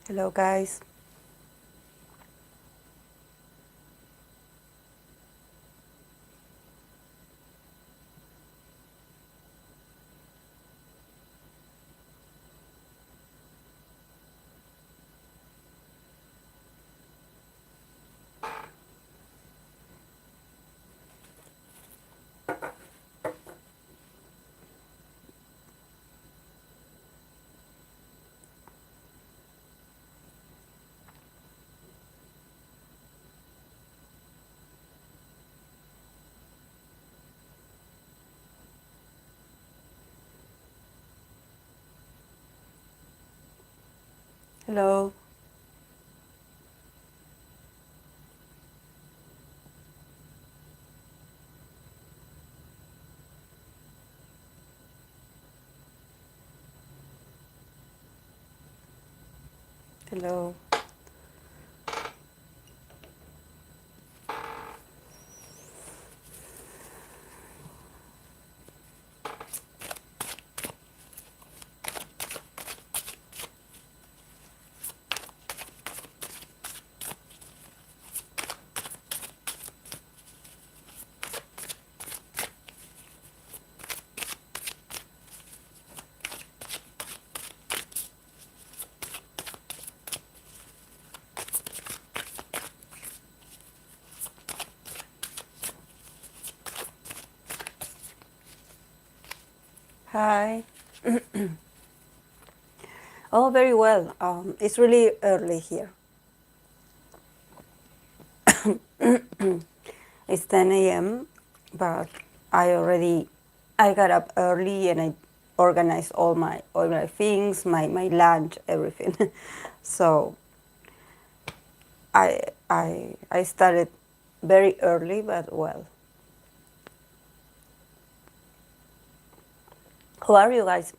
Hello, guys. Hello. Hello. Hi. Oh, very well. It's really early here. It's 10 a.m., but I got up early and I organized all my things, my lunch, everything. So I started very early, but well. How are you guys?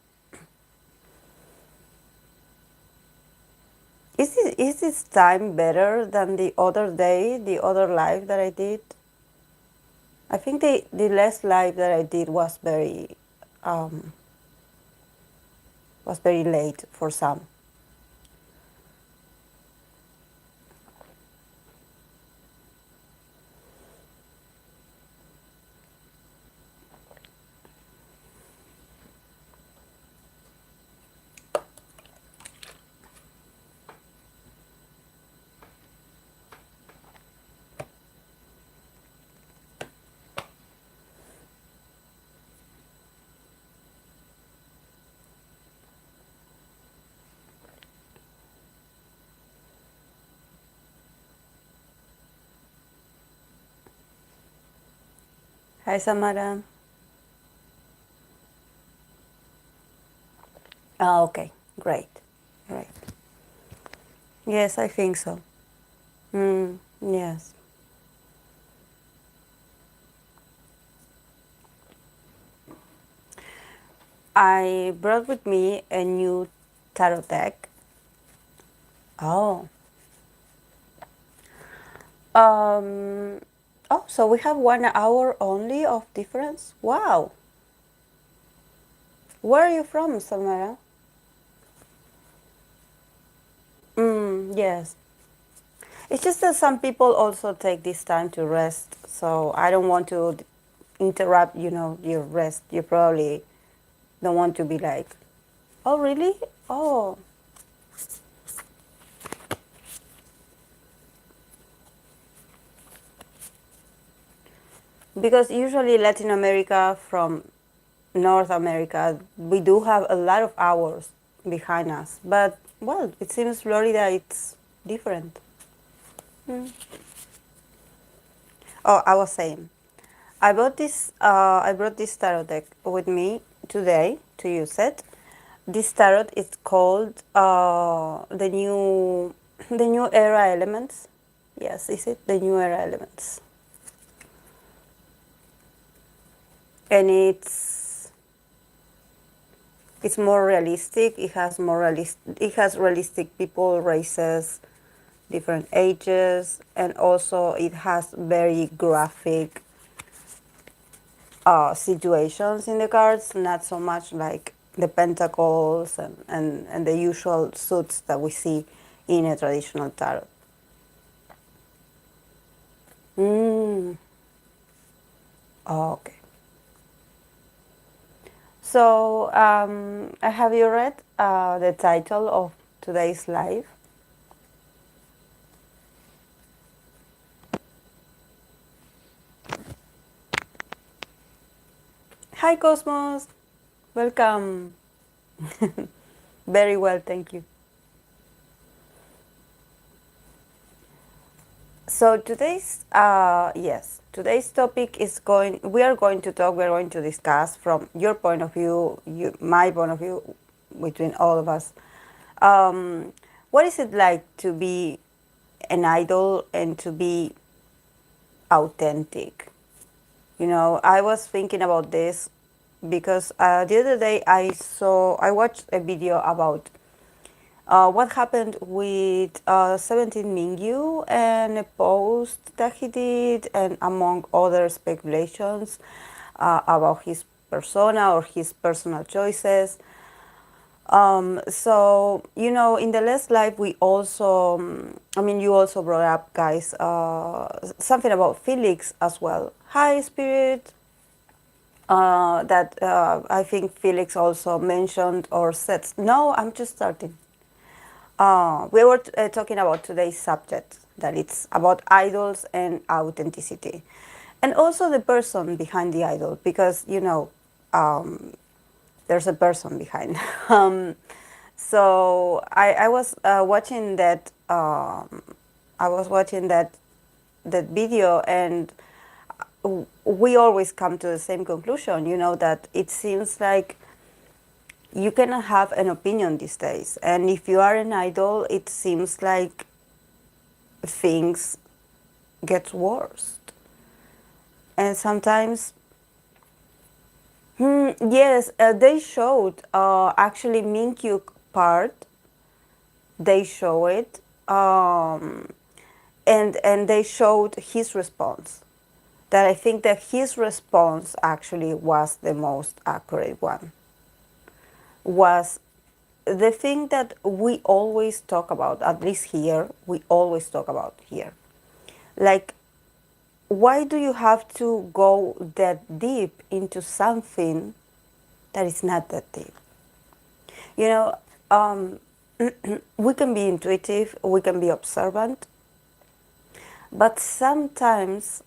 Is this time better than the other day, the other live that I did? I think the last live that I did um, was very late for some. Hi, Samara. Oh, okay, great, great. Yes, I think so. Yes, I brought with me a new tarot deck. Oh, um, oh, so we have 1 hour only of difference. Wow. Where are you from, Samara? Yes. It's just that some people also take this time to rest, so I don't want to interrupt, your rest. You probably don't want to be like, oh, really? Oh, because usually Latin America from North America, we do have a lot of hours behind us. But, well, it seems Florida, it's different. Oh, I was saying, I brought this tarot deck with me today to use it. This tarot is called the new era elements. Yes, is it the new era elements? And it's more realistic. It has realistic people, races, different ages, and also it has very graphic situations in the cards, not so much like the pentacles and the usual suits that we see in a traditional tarot. Mm. Okay. So, have you read the title of today's live? Hi, Cosmos. Welcome. Very well, thank you. So today's topic is we are going to discuss from your point of view, my point of view, between all of us. What is it like to be an idol and to be authentic? I was thinking about this because the other day I watched a video about what happened with 17 Mingyu and a post that he did, and among other speculations about his persona or his personal choices. So, in the last live, we also, you also brought up, guys, something about Felix as well. Hi, Spirit. That I think Felix also mentioned or said. No, I'm just starting. We were talking about today's subject, that it's about idols and authenticity. And also the person behind the idol, because, there's a person behind. So I was watching that. I was watching that video, and we always come to the same conclusion. That it seems like you cannot have an opinion these days, and if you are an idol, it seems like things get worse. And sometimes, yes, they showed actually Minkyuk part. They show it, and they showed his response. That I think that his response actually was the most accurate one. Was the thing that we always talk about, at least here, we always talk about here. Like, why do you have to go that deep into something that is not that deep? We can be intuitive, we can be observant, but sometimes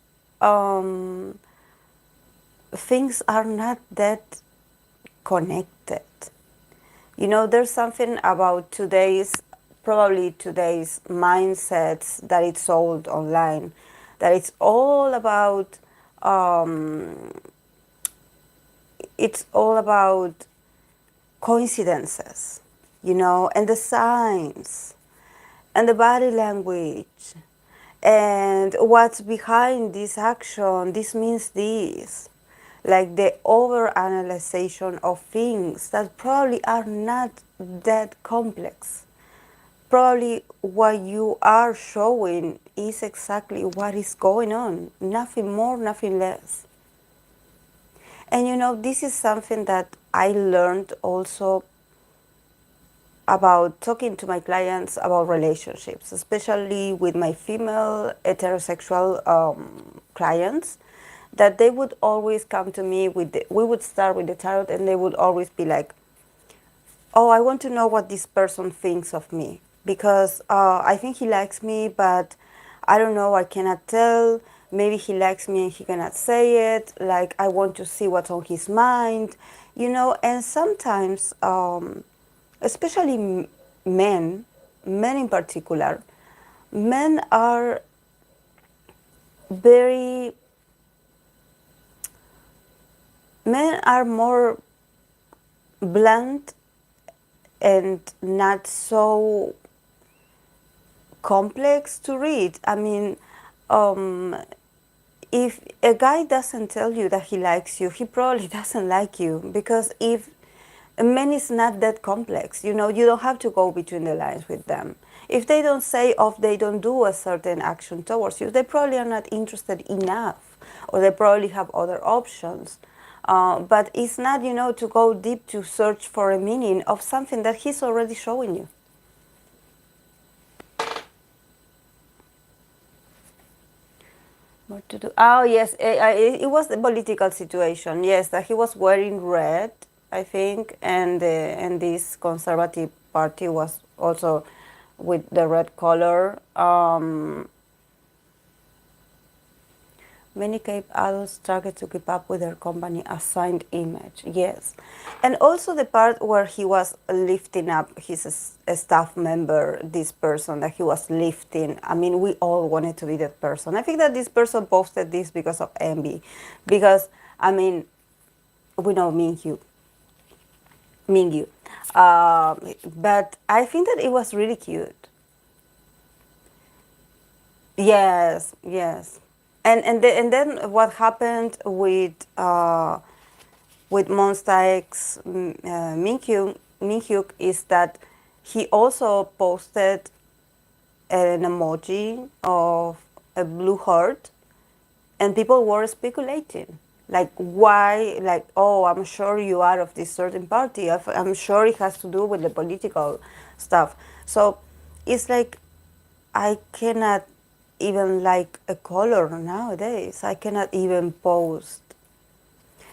things are not that connected. There's something about probably today's mindsets that it's sold online, that it's all about coincidences, and the signs, and the body language, and what's behind this action. This means this. Like the over-analyzation of things that probably are not that complex. Probably what you are showing is exactly what is going on. Nothing more, nothing less. And this is something that I learned also about talking to my clients about relationships, especially with my female heterosexual clients, that they would always come to me we would start with the tarot, and they would always be like, oh, I want to know what this person thinks of me, because I think he likes me, but I don't know, I cannot tell. Maybe he likes me and he cannot say it. Like, I want to see what's on his mind, and sometimes, especially men in particular, men are very men are more blunt and not so complex to read. I mean, if a guy doesn't tell you that he likes you, he probably doesn't like you, because if a man is not that complex, you don't have to go between the lines with them. If they don't say, or if they don't do a certain action towards you, they probably are not interested enough, or they probably have other options. But it's not, to go deep to search for a meaning of something that he's already showing you. Oh yes, it was the political situation. Yes, that he was wearing red, I think, and this conservative party was also with the red color. Many Cape adults struggle to keep up with their company assigned image. Yes. And also the part where he was lifting up his staff member, this person that he was lifting. I mean, we all wanted to be that person. I think that this person posted this because of envy. Because, I mean, we know Mingyu. Mingyu. But I think that it was really cute. Yes, yes. And then what happened with Monsta X Minhyuk is that he also posted an emoji of a blue heart, and people were speculating. Like, why? Like, oh, I'm sure you are of this certain party. I'm sure it has to do with the political stuff. So it's like, I cannot even like a color nowadays. I cannot even post.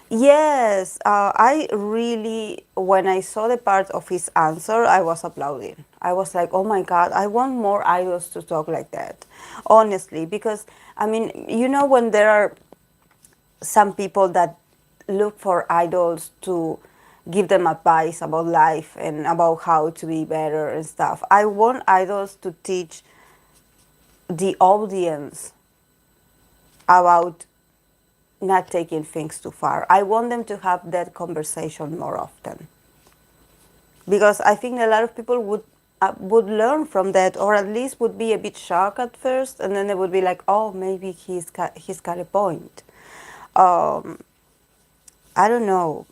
Yes, I really, when I saw the part of his answer, I was applauding. I was like, oh my God, I want more idols to talk like that. Honestly, because, I mean, you know, when there are some people that look for idols to give them advice about life and about how to be better and stuff, I want idols to teach the audience about not taking things too far. I want them to have that conversation more often, because I think a lot of people would learn from that, or at least would be a bit shocked at first, and then they would be like, "Oh, maybe he's got a point." Um, I don't know.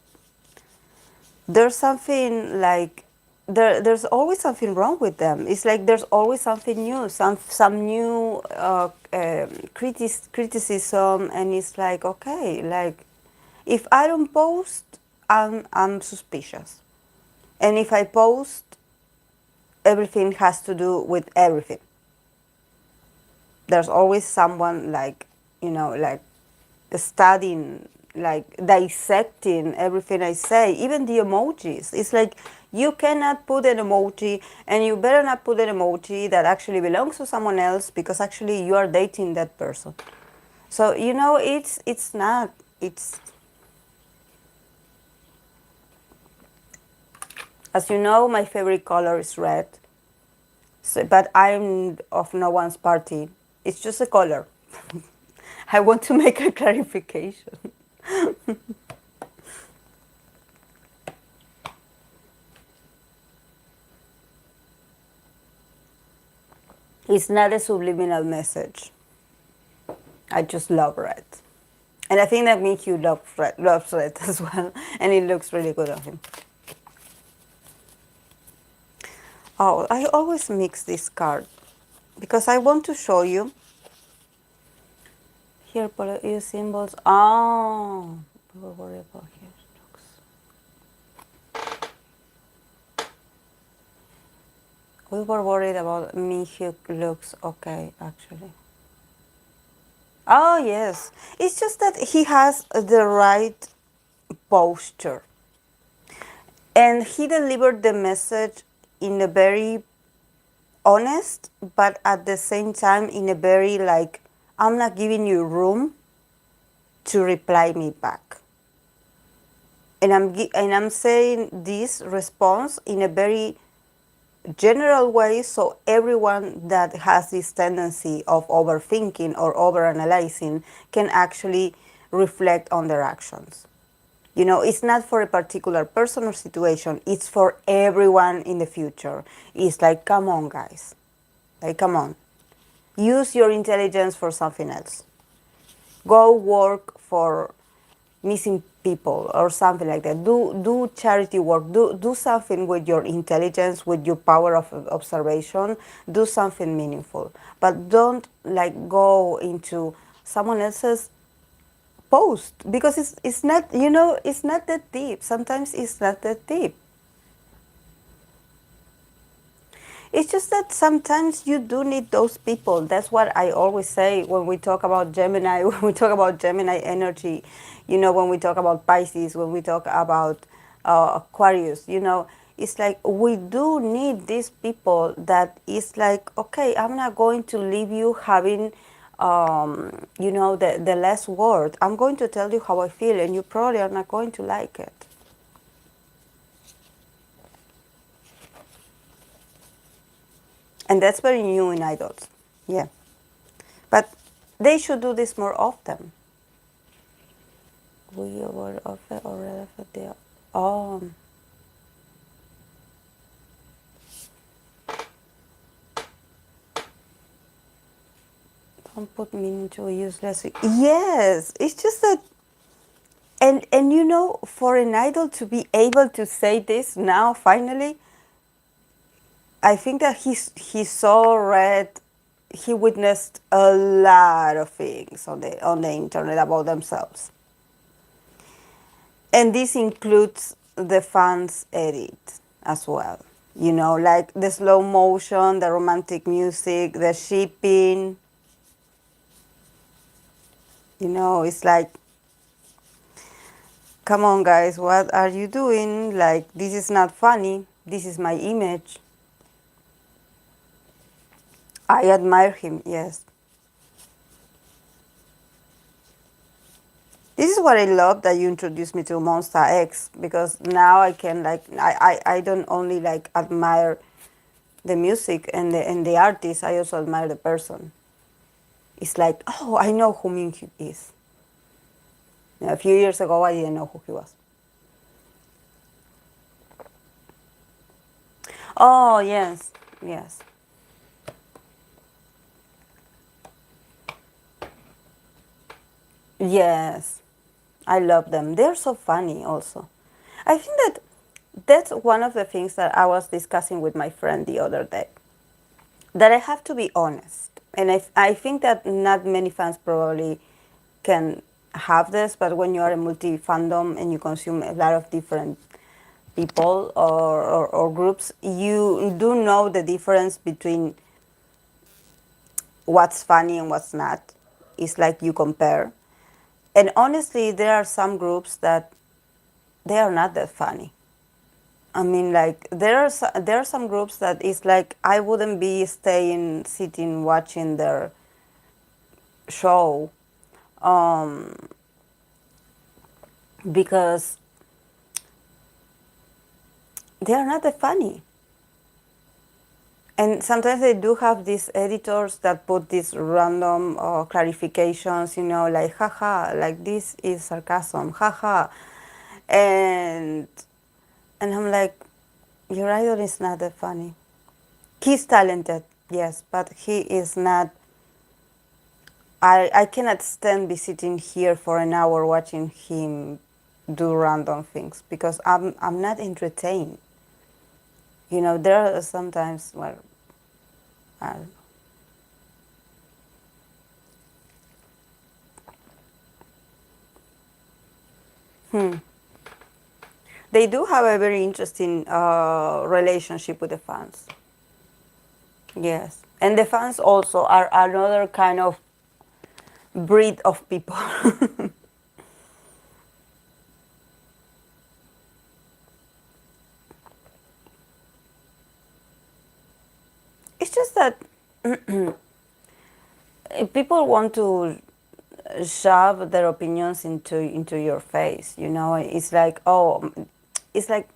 There's something like there's always something wrong with them. It's like there's always something new, some new criticism, and it's like, okay, like if I don't post, I'm suspicious, and if I post, everything has to do with everything. There's always someone like, like studying, like dissecting everything I say, even the emojis. It's like you cannot put an emoji, and you better not put an emoji that actually belongs to someone else, because actually you are dating that person. So it's not. It's, as you know, my favorite color is red. So, but I'm of no one's party. It's just a color. I want to make a clarification. It's not a subliminal message. I just love red. And I think that Mickey loves red as well. And it looks really good on him. Oh, I always mix this card because I want to show you. Here, use symbols. Oh, we were worried about here. We were worried about Mihyuk looks okay, actually. Oh, yes. It's just that he has the right posture. And he delivered the message in a very honest, but at the same time in a very like, I'm not giving you room to reply me back. And I'm saying this response in a very general way, so everyone that has this tendency of overthinking or overanalyzing can actually reflect on their actions. It's not for a particular person or situation, it's for everyone in the future. It's like, come on, guys. Like, come on. Use your intelligence for something else. Go work for missing people or something like that. Do charity work. Do something with your intelligence, with your power of observation. Do something meaningful. But don't like go into someone else's post, because it's not, it's not that deep. Sometimes it's not that deep. It's just that sometimes you do need those people. That's what I always say when we talk about Gemini, when we talk about Gemini energy, when we talk about Pisces, when we talk about Aquarius, it's like we do need these people that is like, okay, I'm not going to leave you having, the last word. I'm going to tell you how I feel, and you probably are not going to like it. And that's very new in idols. Yeah. But they should do this more often. We were offered or relevant there. Oh, don't put me into a useless. Yes, it's just that, and for an idol to be able to say this now, finally, I think that he saw, read, he witnessed a lot of things on the internet about themselves. And this includes the fans' edit as well. Like the slow motion, the romantic music, the shipping. It's like, come on, guys, what are you doing? Like, this is not funny. This is my image. I admire him, yes. This is what I love that you introduced me to Monster X, because now I can I don't only admire the music and the artist, I also admire the person. It's like, oh, I know who Minhyuk is. A few years ago, I didn't know who he was. Oh, yes, yes. Yes, I love them. They're so funny also. I think that that's one of the things that I was discussing with my friend the other day. That I have to be honest. And I think that not many fans probably can have this, but when you are a multi fandom and you consume a lot of different people or groups, you do know the difference between what's funny and what's not. It's like you compare. And honestly, there are some groups that they are not that funny. I mean, like there are some groups that it's like I wouldn't be sitting watching their show, because they are not that funny. And sometimes they do have these editors that put these random clarifications, like haha, like this is sarcasm, haha, and I'm like, your idol is not that funny. He's talented, yes, but he is not. I cannot stand be sitting here for an hour watching him do random things because I'm not entertained. There are sometimes where I they do have a very interesting relationship with the fans. Yes, and the fans also are another kind of breed of people. It's just that if people want to shove their opinions into your face, it's like, oh, it's like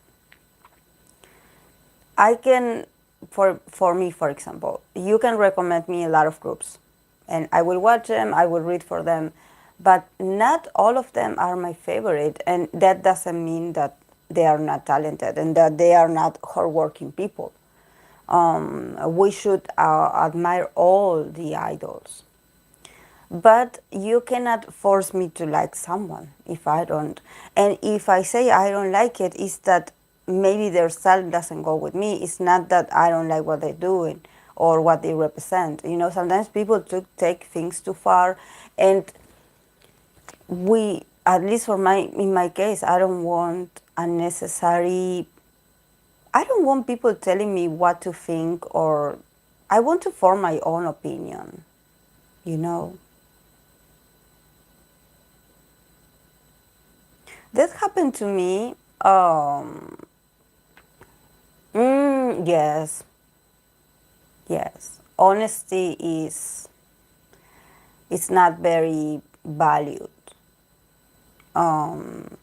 I can, for me, for example, you can recommend me a lot of groups, and I will watch them, I will read for them, but not all of them are my favorite, and that doesn't mean that they are not talented and that they are not hardworking people. We should admire all the idols. But you cannot force me to like someone if I don't. And if I say I don't like it, it's that maybe their style doesn't go with me. It's not that I don't like what they're doing or what they represent. Sometimes people take things too far, and at least in my case, I don't want unnecessary I don't want people telling me what to think, or I want to form my own opinion, you know. That happened to me. Yes, yes. Honesty is not very valued. Um,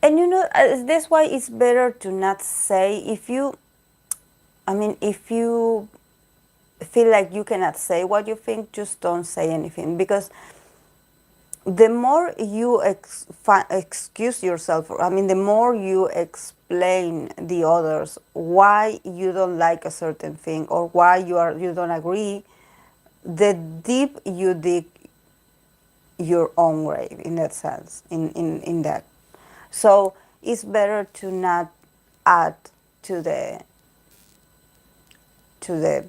and you know, that's why it's better to not say if you. I mean, if you feel like you cannot say what you think, just don't say anything, because the more you excuse yourself, I mean, the more you explain the others why you don't like a certain thing or why you don't agree, the deep you dig your own grave, in that sense, in that. So it's better to not add to the to the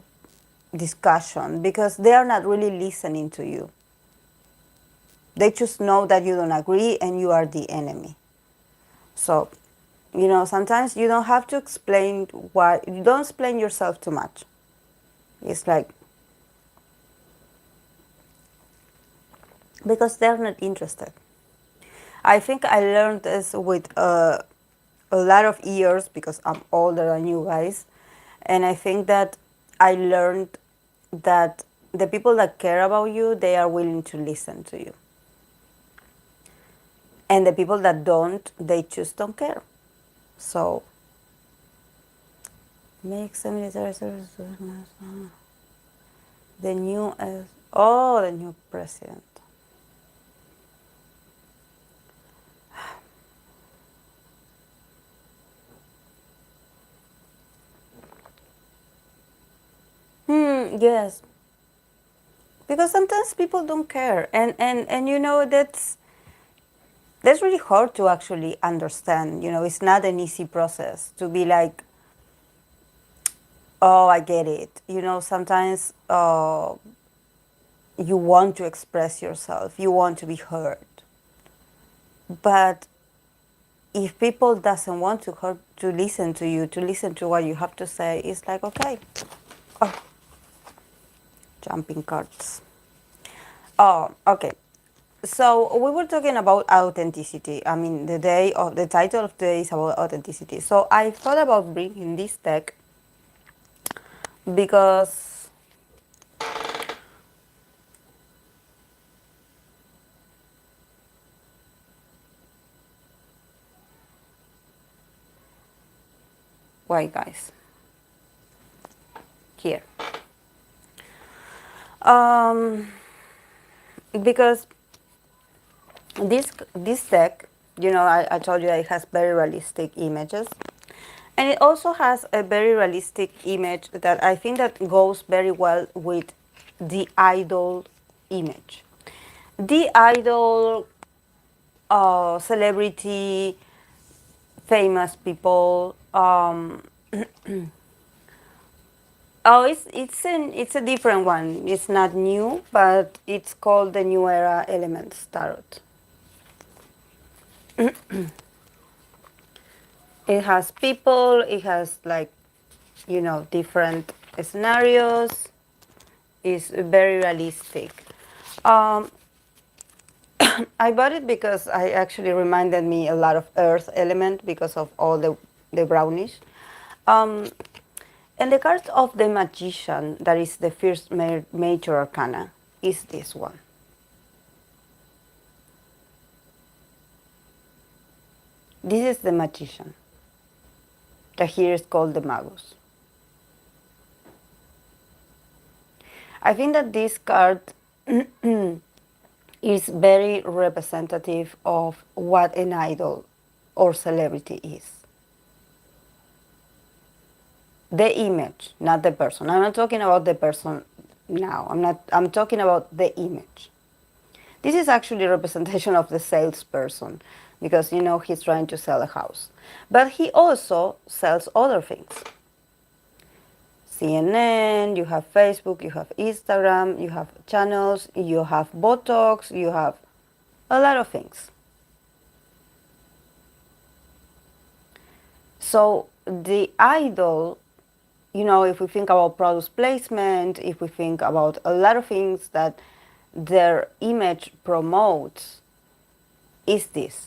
discussion, because they are not really listening to you. They just know that you don't agree and you are the enemy. So, you know, sometimes you don't have to explain why. You don't explain yourself too much. It's like, because they're not interested. I think I learned this with a lot of years, because I'm older than you guys. And I think that I learned that the people that care about you, they are willing to listen to you. And the people that don't, they just don't care. So, make some military service. The new, the new president. Yes, because sometimes people don't care, and you know, that's really hard to actually understand. You know, it's not an easy process to be like, oh, I get it. You know, sometimes you want to express yourself, you want to be heard, but if people doesn't want to listen to you, to listen to what you have to say, it's like, okay, oh, jumping cards. Oh, okay. So we were talking about authenticity. I mean, the title of today is about authenticity. So I thought about bringing this deck because why, guys? Here. Um, because this deck, you know, I told you that it has very realistic images, and it also has a very realistic image that I think that goes very well with the idol image. The idol, celebrity, famous people. Oh, it's a different one. It's not new, but it's called the New Era Elements Tarot. It has people. It has, like, you know, different scenarios. It's very realistic. Um, I bought it because I actually reminded me a lot of Earth element because of all the brownish. Um, and the card of the Magician, that is the first major arcana, is this one. This is the Magician, that here is called the Magus. I think that this card is very representative of what an idol or celebrity is. The image, not the person. I'm not talking about the person now. I'm talking about the image. This is actually a representation of the salesperson, because, you know, he's trying to sell a house. But he also sells other things. CNN, you have Facebook, you have Instagram, you have channels, you have Botox, you have a lot of things. So the idol, if we think about product placement, if we think about a lot of things that their image promotes, is this.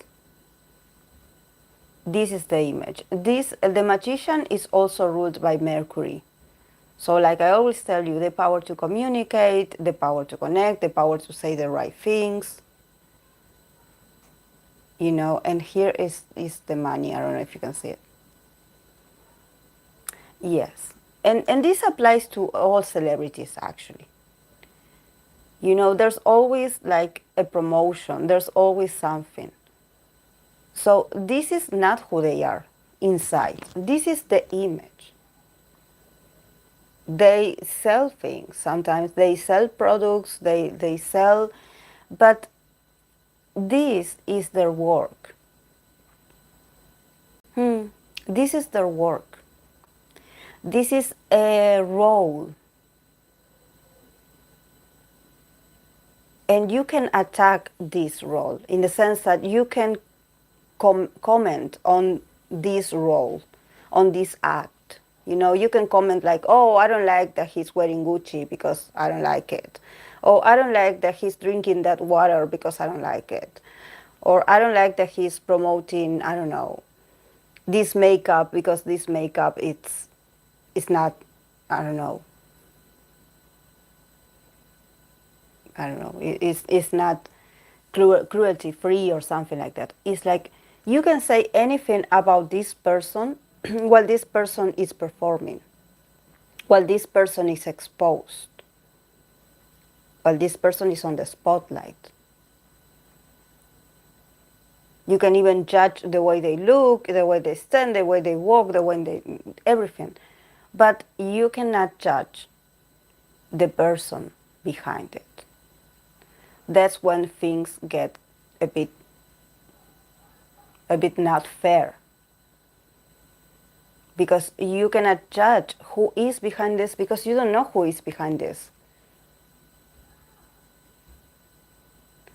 This is the image. The magician is also ruled by Mercury. So like I always tell you, the power to communicate, the power to connect, the power to say the right things. And here is the money. I don't know if you can see it. Yes. And this applies to all celebrities, actually. There's always like a promotion. There's always something. So this is not who they are inside. This is the image. They sell things. Sometimes they sell products, they sell, but this is their work. This is their work. This is a role. And you can attack this role in the sense that you can comment on this role, on this act. You can comment like, oh, I don't like that he's wearing Gucci because I don't like it. Or I don't like that he's drinking that water because I don't like it. Or I don't like that he's promoting, I don't know, this makeup because this makeup it's not, I don't know, it's not cruelty free or something like that. It's like you can say anything about this person while this person is performing, while this person is exposed, while this person is on the spotlight. You can even judge the way they look, the way they stand, the way they walk, the way they, everything. But you cannot judge the person behind it. That's when things get a bit not fair. Because you cannot judge who is behind this because you don't know who is behind this.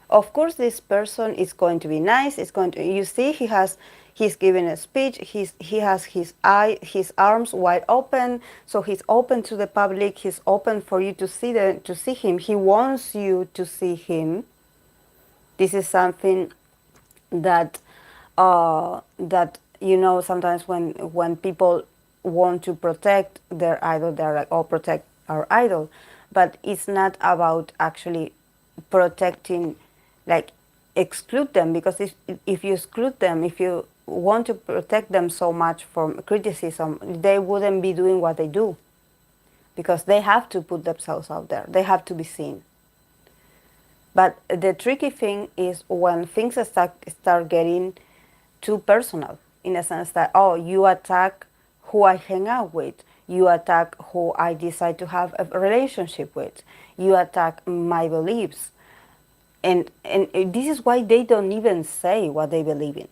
Of course, this person is going to be nice. You see, he's giving a speech. He has his arms wide open, so he's open to the public. He's open for you to see him. He wants you to see him. This is something that sometimes when people want to protect their idol, they're like, oh, protect our idol, but it's not about actually protecting, like exclude them, because if you exclude them, if you want to protect them so much from criticism, they wouldn't be doing what they do, because they have to put themselves out there. They have to be seen. But the tricky thing is when things start getting too personal, in a sense that, oh, you attack who I hang out with, you attack who I decide to have a relationship with, you attack my beliefs. And this is why they don't even say what they believe in.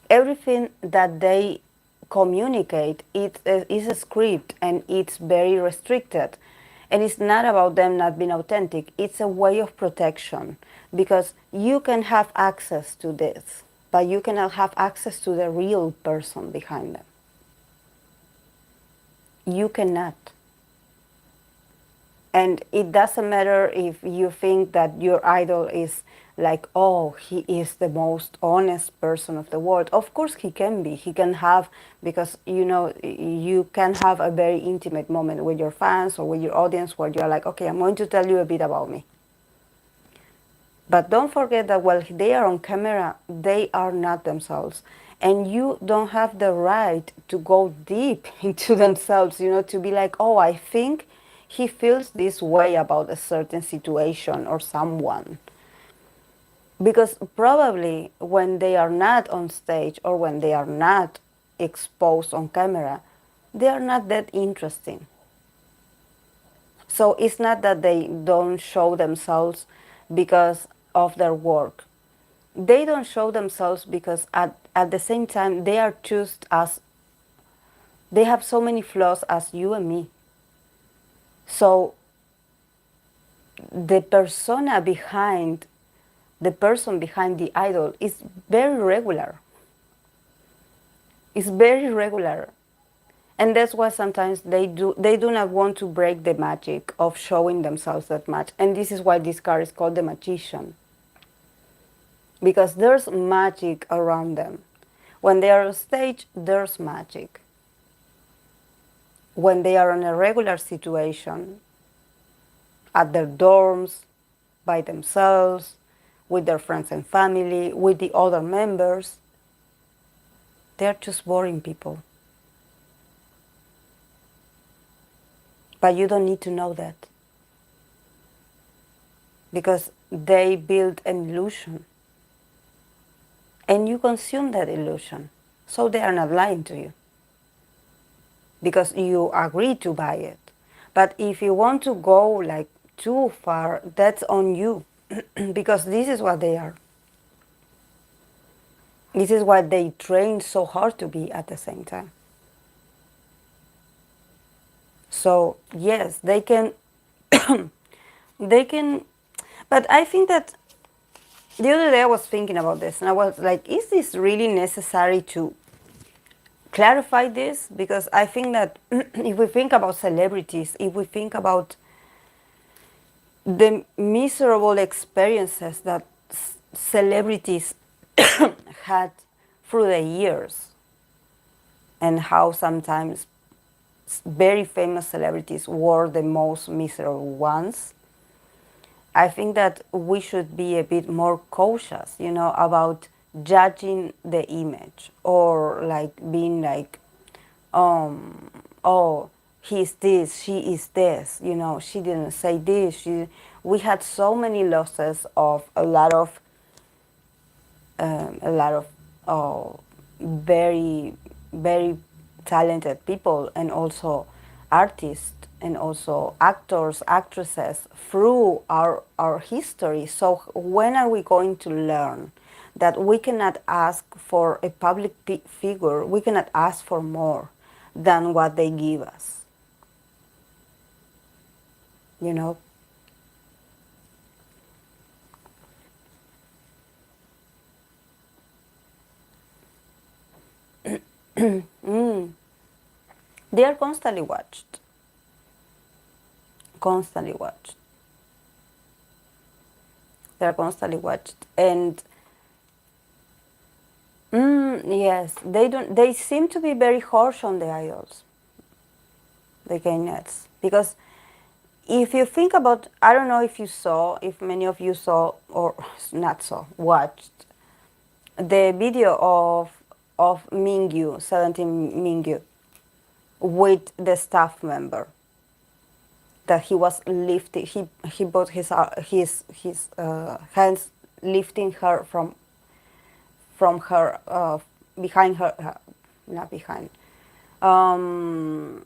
Everything that they communicate is a script, and it's very restricted. And it's not about them not being authentic. It's a way of protection, because you can have access to this, but you cannot have access to the real person behind them. You cannot. And it doesn't matter if you think that your idol is like, oh, he is the most honest person of the world. Of course he can be. He can have, because you can have a very intimate moment with your fans or with your audience where you're like, okay, I'm going to tell you a bit about me. But don't forget that while they are on camera, they are not themselves. And you don't have the right to go deep into themselves, to be like, oh, I think he feels this way about a certain situation or someone. Because probably when they are not on stage or when they are not exposed on camera, they are not that interesting. So it's not that they don't show themselves because of their work. They don't show themselves because at the same time they are just as, they have so many flaws as you and me. So the person behind the idol is very regular. It's very regular. And that's why sometimes they do not want to break the magic of showing themselves that much. And this is why this card is called the magician. Because there's magic around them. When they are on stage, there's magic. When they are in a regular situation, at their dorms, by themselves, with their friends and family, with the other members, they're just boring people. But you don't need to know that. Because they build an illusion. And you consume that illusion. So they are not lying to you. Because you agree to buy it. But if you want to go like too far, that's on you. Because this is what they are. This is what they train so hard to be at the same time. So yes, they can, they can, but I think that the other day I was thinking about this and I was like, is this really necessary to clarify this? Because I think that if we think about celebrities, if we think about the miserable experiences that celebrities had through the years, and how sometimes very famous celebrities were the most miserable ones, I think that we should be a bit more cautious, about judging the image or like being like, oh, he's this, she is this, she didn't say this. We had so many losses of a lot of very, very talented people, and also artists, and also actors, actresses through our history. So when are we going to learn that we cannot ask for a public figure, we cannot ask for more than what they give us? You know? They are constantly watched. Constantly watched. They are constantly watched. And yes, they don't. They seem to be very harsh on the idols, the gay nets, because if you think about, I don't know if many of you saw or not saw, watched the video of Mingyu, 17 Mingyu, with the staff member that he was lifting. He put his hands lifting her from her behind her, not behind, um,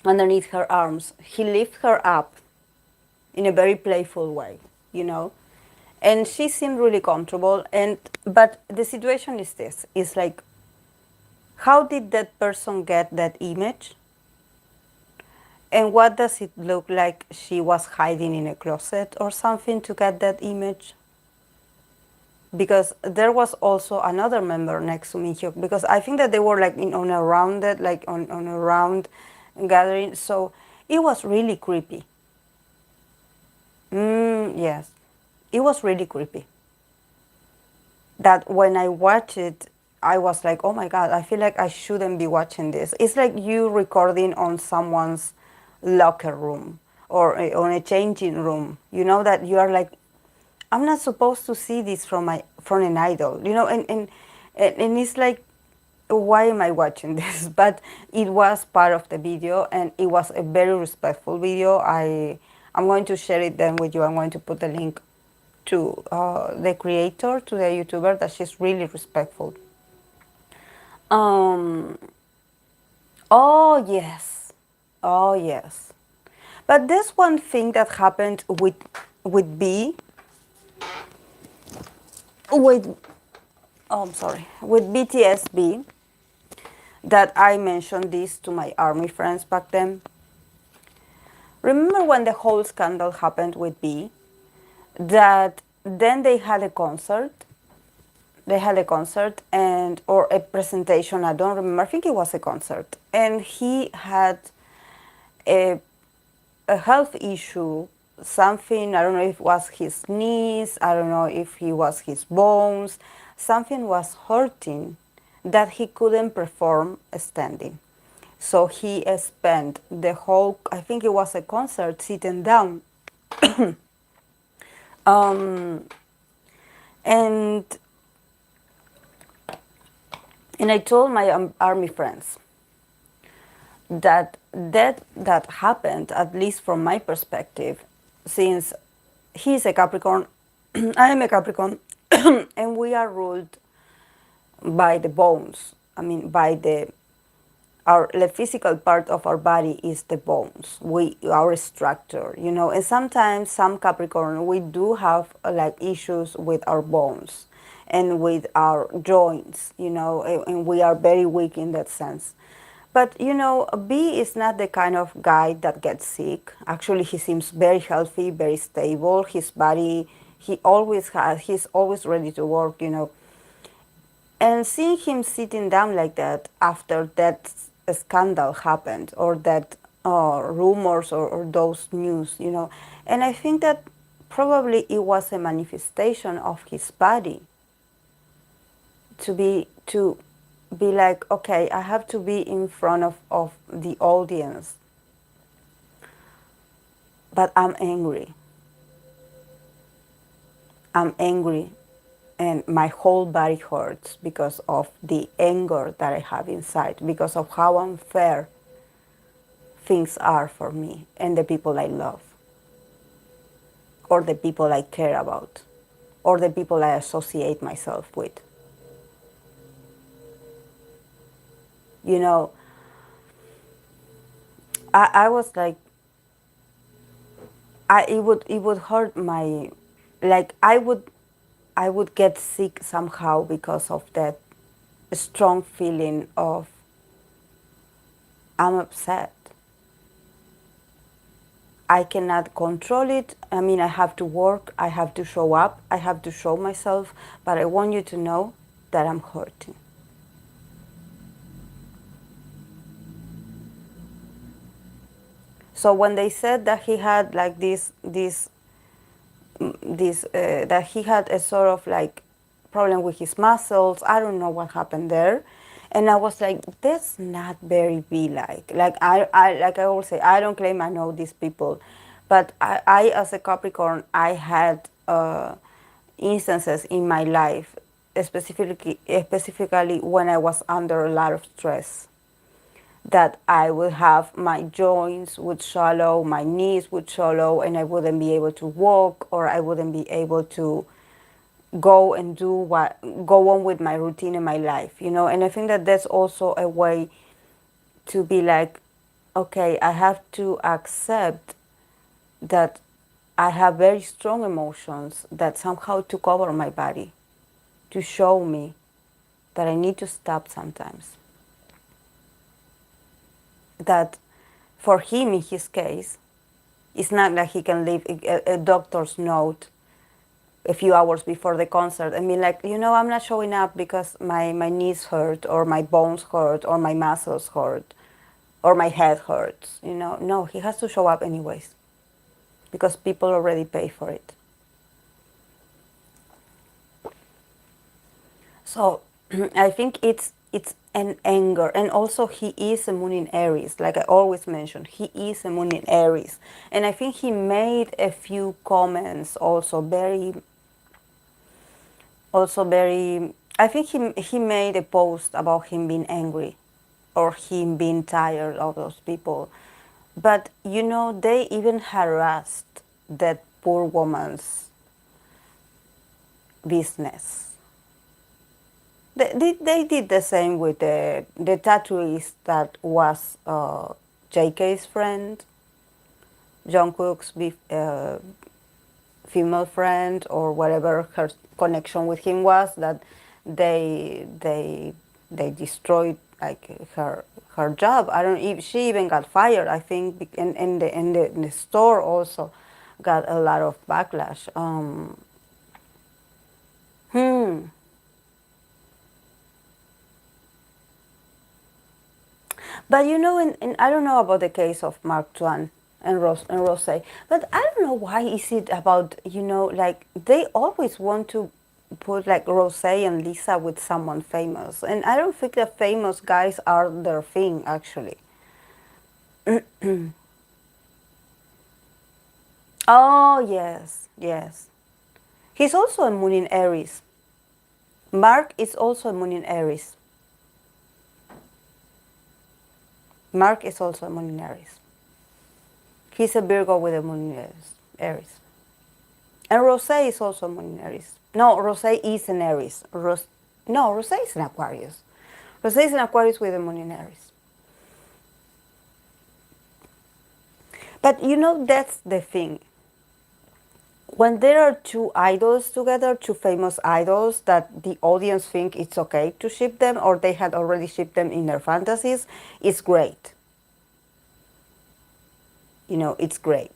underneath her arms. He lifted her up in a very playful way, and she seemed really comfortable. But the situation is this: is like, how did that person get that image? And what does it look like? She was hiding in a closet or something to get that image? Because there was also another member next to Minhyuk, because I think that they were like on a rounded, like on a round gathering. So it was really creepy. Yes, it was really creepy. That when I watched it, I was like, oh my God, I feel like I shouldn't be watching this. It's like you recording on someone's locker room or on a changing room. You know that you are like, I'm not supposed to see this from an idol, and it's like, why am I watching this? But it was part of the video, and it was a very respectful video. I'm going to share it then with you. I'm going to put the link to the creator, to the YouTuber, that she's really respectful. Um, oh yes, oh yes. But there's one thing that happened with B, with I'm sorry, with BTSB, that I mentioned this to my army friends back then. Remember when the whole scandal happened with B, that then they had a concert they had a concert and or a presentation. I don't remember. I think it was a concert, and he had a health issue, something, I don't know if it was his knees, I don't know if it was his bones, something was hurting that he couldn't perform standing. So he spent the whole, I think it was a concert, sitting down. um, and and I told my army friends that happened, at least from my perspective, since he's a Capricorn, I am a Capricorn, and we are ruled by the bones. I mean, by the physical part of our body is the bones. Our structure, and sometimes some Capricorn we do have like issues with our bones and with our joints, and we are very weak in that sense. But B is not the kind of guy that gets sick. Actually, he seems very healthy, very stable. His body, he's always ready to work. And seeing him sitting down like that after that scandal happened, or that rumors, or those news. And I think that probably it was a manifestation of his body to be like, okay, I have to be in front of the audience, but I'm angry. I'm angry, and my whole body hurts because of the anger that I have inside, because of how unfair things are for me and the people I love, or the people I care about, or the people I associate myself with. You know, I was like, it would hurt my, like I would get sick somehow because of that strong feeling of I'm upset. I cannot control it. I mean, I have to work, I have to show up, I have to show myself, but I want you to know that I'm hurting. So when they said that he had like that he had a sort of like problem with his muscles, I don't know what happened there, and I was like, that's not very be-like. Like I always say, I don't claim I know these people, but I as a Capricorn, I had instances in my life, specifically when I was under a lot of stress, that I would have my joints would swallow, my knees would swallow, and I wouldn't be able to walk, or I wouldn't be able to go on with my routine in my life. And I think that that's also a way to be like, okay, I have to accept that I have very strong emotions that somehow took over my body to show me that I need to stop sometimes. That for him, in his case, it's not like he can leave a doctor's note a few hours before the concert and be like, I'm not showing up because my knees hurt, or my bones hurt, or my muscles hurt, or my head hurts. No, he has to show up anyways because people already pay for it. So I think it's an anger, and also he is a moon in Aries, like I always mention. He is a moon in Aries, and I think he made a few comments also very. I think he made a post about him being angry, or him being tired of those people, but they even harassed that poor woman's business. They did the same with the tattooist that was JK's friend, Jungkook's female friend, or whatever her connection with him was, that they destroyed like her job. I don't know if she even got fired. I think in the store also got a lot of backlash. But you know, I don't know about the case of Mark Twain and Rose, but I don't know why is it about, you know, like they always want to put like Rose and Lisa with someone famous, and I don't think that famous guys are their thing actually. Oh yes, yes. He's also a moon in Aries. Mark is also a moon in Aries. Mark is also a moon in Aries. He's a Virgo with a moon in Aries. And Rose is also a moon in Aries. No, Rose is an Aries. No, Rose is an Aquarius. Rose is an Aquarius with a moon in Aries. But you know, that's the thing. When there are two idols together, two famous idols that the audience think it's okay to ship them, or they had already shipped them in their fantasies, it's great. You know, it's great.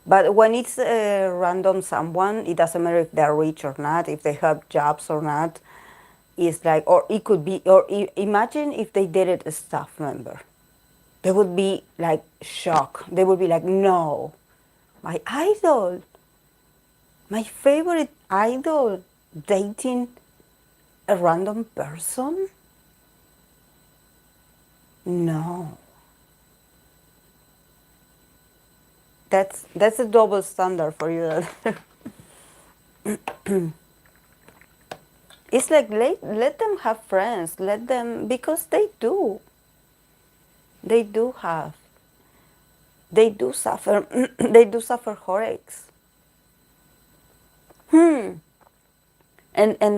But when it's a random someone, it doesn't matter if they're rich or not, if they have jobs or not. It's like, or it could be, or imagine if they dated a staff member. They would be like shocked. They would be like, no, my idol, my favorite idol, dating a random person? No. That's a double standard for you. It's like let them have friends, let them, because they do. They do have. They do suffer. They do suffer heartaches. And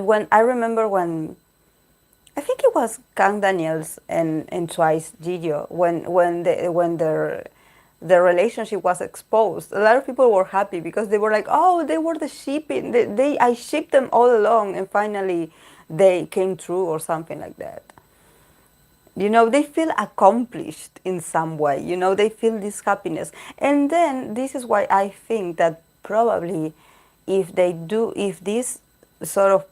when I remember when I think it was Kang Daniels and Twice Gillo when their relationship was exposed. A lot of people were happy because they were like, oh, they were the shipping. I shipped them all along, and finally they came true or something like that. You know, they feel accomplished in some way. You know, they feel this happiness, and then this is why I think that probably if these sort of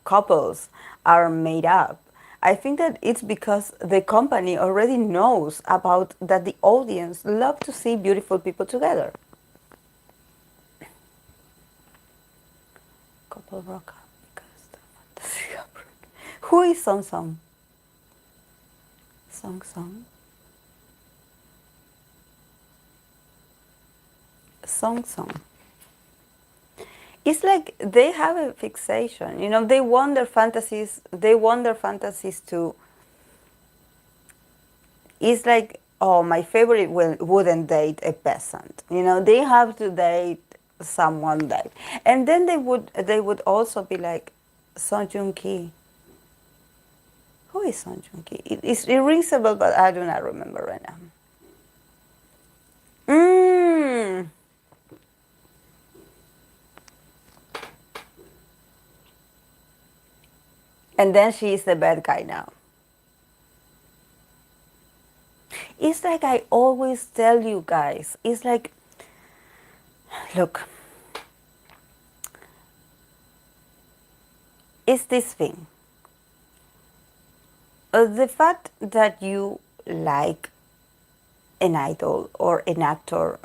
couples are made up, I think that it's because the company already knows about that the audience love to see beautiful people together. Couple broke up because the fantasy got broken. Who is Song Song? Song Song? Song Song. It's like they have a fixation, you know, they want their fantasies to, it's like, oh, my favorite wouldn't date a peasant, you know, they have to date someone that, and then they would also be like, Song Joong Ki. Who is Song Joong Ki? It rings a bell, but I do not remember right now. And then she is the bad guy now. It's like I always tell you guys, it's like, look, it's this thing. The fact that you like an idol or an actor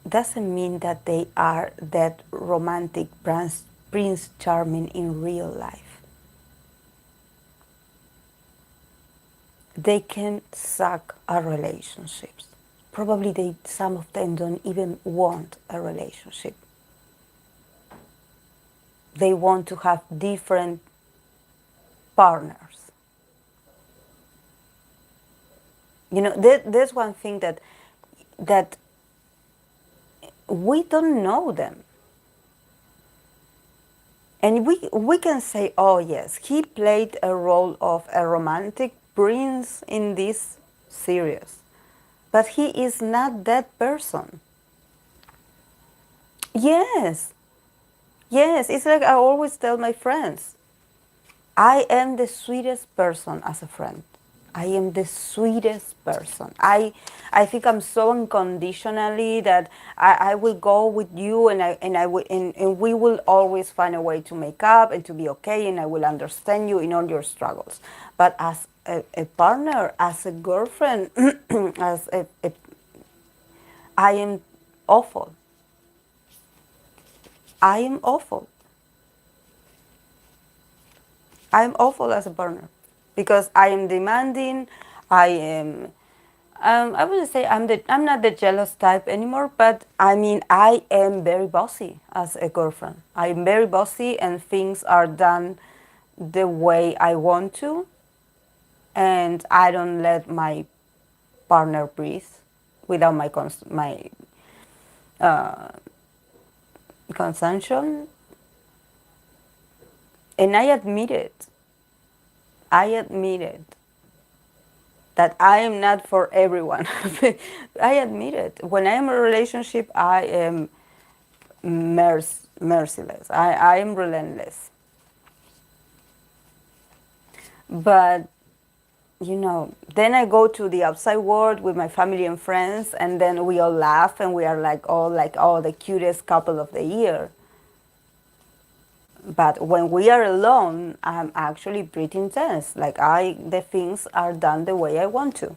doesn't mean that they are that romantic Prince Charming in real life. They can suck at relationships. Probably some of them don't even want a relationship. They want to have different partners. You know, there's one thing that we don't know them. And we can say, oh yes, he played a role of a romantic prince in this series, but he is not that person. Yes, it's like I always tell my friends, I am the sweetest person as a friend. I am the sweetest person. I think I'm so unconditionally that I will go with you, and we will always find a way to make up and to be okay, and I will understand you in all your struggles. But as a partner, as a girlfriend, I am awful. I am awful. I'm awful as a partner because I am demanding. I am. I wouldn't say I'm not the jealous type anymore, but I mean I am very bossy as a girlfriend. I'm very bossy, and things are done the way I want to, and I don't let my partner breathe without my consumption, and I admit it. I admit it. That I am not for everyone. I admit it. When I am in a relationship, I am merciless. I am relentless. But, then I go to the outside world with my family and friends, and then we all laugh, and we are like, oh, the cutest couple of the year. But when we are alone, I'm actually pretty intense. The things are done the way I want to.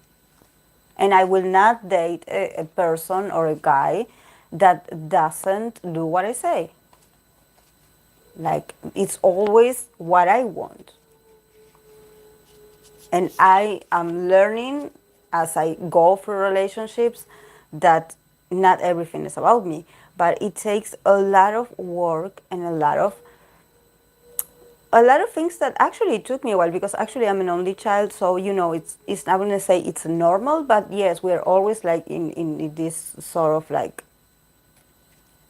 And I will not date a person or a guy that doesn't do what I say. Like, it's always what I want. And I am learning as I go through relationships that not everything is about me, but it takes a lot of work and a lot of things that actually it took me a while, because actually I'm an only child, so it's I'm gonna say it's normal, but yes, we're always like in this sort of like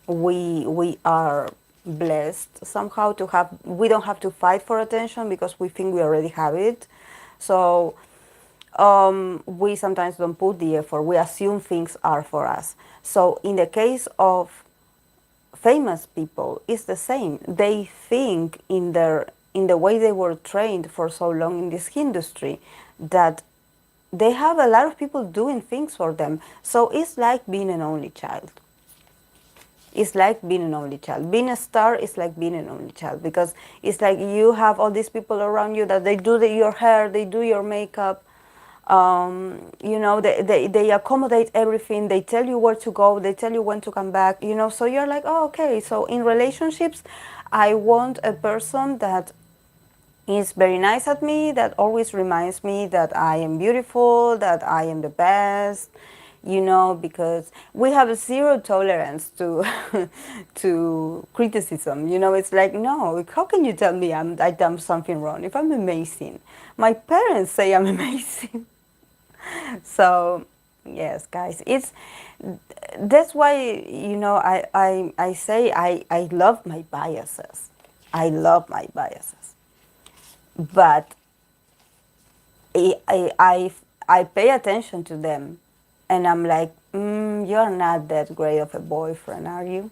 we are blessed somehow to have, we don't have to fight for attention because we think we already have it. So we sometimes don't put the effort, we assume things are for us. So in the case of famous people, it's the same. They think in the way they were trained for so long in this industry that they have a lot of people doing things for them. So it's like being an only child. It's like being an only child. Being a star is like being an only child, because it's like you have all these people around you that they do your hair, they do your makeup, they accommodate everything, they tell you where to go, they tell you when to come back, so you're like, oh, okay. So in relationships, I want a person that is very nice at me, that always reminds me that I am beautiful, that I am the best, because we have a zero tolerance to to criticism. It's like, no, how can you tell me I done something wrong if I'm amazing? My parents say I'm amazing. So yes, guys, that's why I say I love my biases. I love my biases, but I pay attention to them, and I'm like, you're not that great of a boyfriend, are you?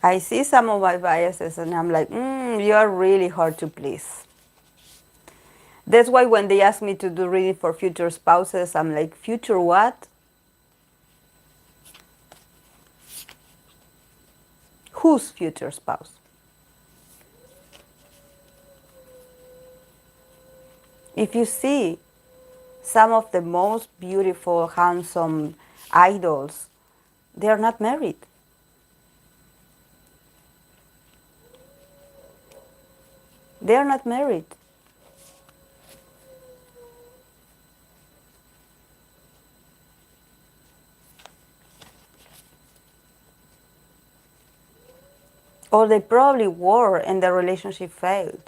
I see some of my biases, and I'm like, you're really hard to please. That's why when they ask me to do reading for future spouses, I'm like, future what? Whose future spouse? If you see some of the most beautiful, handsome idols, they are not married. They are not married. Or they probably were and the relationship failed.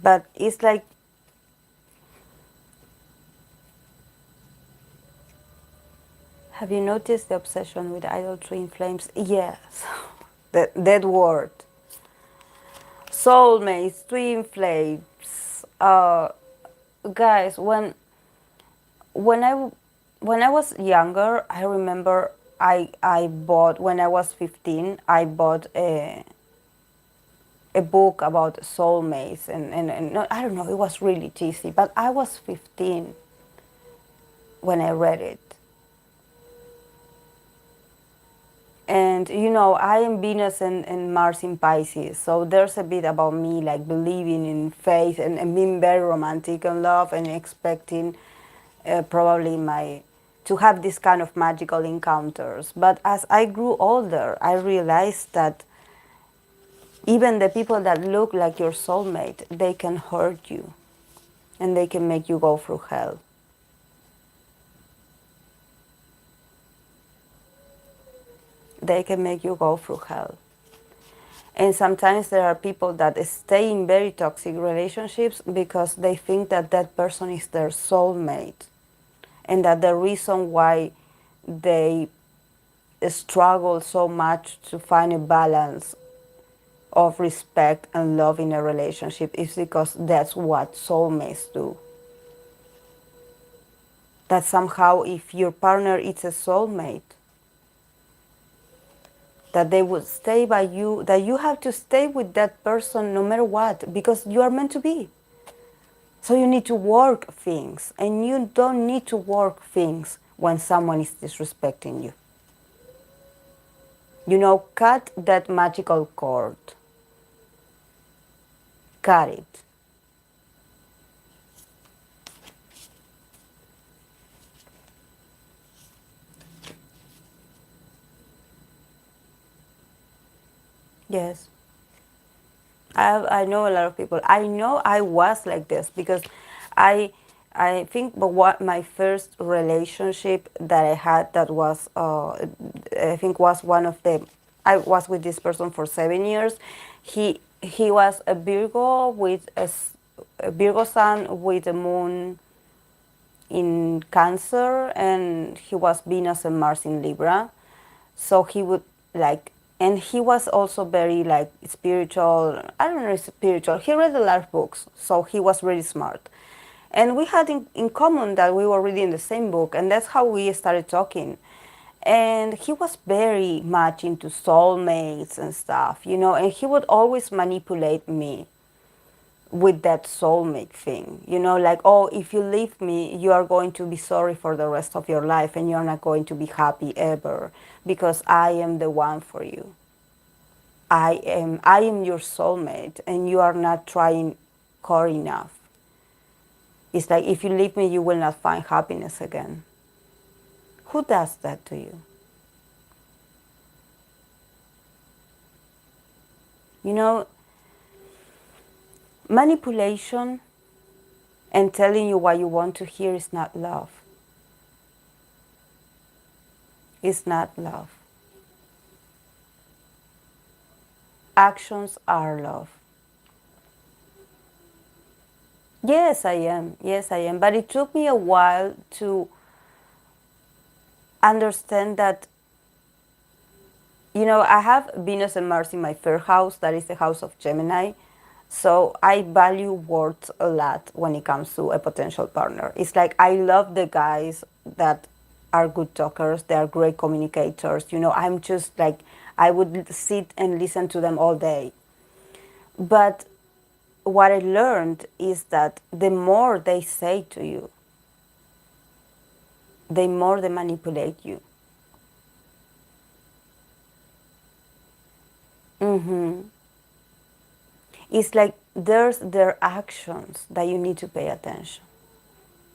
But it's like, have you noticed the obsession with idolatry in flames? Yes, that word. Soulmates, twin flames, guys, when I when I was younger, I remember I bought, when I was 15, I bought a book about soulmates, and no, I don't know, it was really cheesy, but I was 15 when I read it. And you know, I am Venus and Mars in Pisces, so there's a bit about me like believing in faith and being very romantic and love and expecting probably my to have this kind of magical encounters. But as I grew older, I realized that even the people that look like your soulmate, they can hurt you and they can make you go through hell. They can make you go through hell. And sometimes there are people that stay in very toxic relationships because they think that that person is their soulmate, and that the reason why they struggle so much to find a balance of respect and love in a relationship is because that's what soulmates do. That somehow if your partner is a soulmate, that they would stay by you, that you have to stay with that person no matter what, because you are meant to be. So you need to work things, and you don't need to work things when someone is disrespecting you. You know, cut that magical cord. Cut it. Yes. I know a lot of people. I know I was like this because I I think but what my first relationship that I had, that was I think was one of the, I was with this person for 7 years. He was a Virgo with a Virgo sun with a moon in Cancer, and he was Venus and Mars in Libra. So he would like, and he was also very like spiritual. I don't know, spiritual. He read a lot of books, so he was really smart. And we had in common that we were reading the same book, and that's how we started talking. And he was very much into soulmates and stuff, you know, and he would always manipulate me with that soulmate thing, you know, like, oh, if you leave me, you are going to be sorry for the rest of your life and you're not going to be happy ever because I am the one for you. I am your soulmate and you are not trying hard enough. It's like, if you leave me, you will not find happiness again. Who does that to you? You know, manipulation and telling you what you want to hear is not love. It's not love. Actions are love. Yes, I am. Yes, I am. But it took me a while to understand that, you know, I have Venus and Mars in my third house, that is the house of Gemini. So I value words a lot when it comes to a potential partner. It's like I love the guys that are good talkers, they are great communicators. You know, I'm just like, I would sit and listen to them all day. But what I learned is that the more they say to you, the more they manipulate you. It's like there's their actions that you need to pay attention,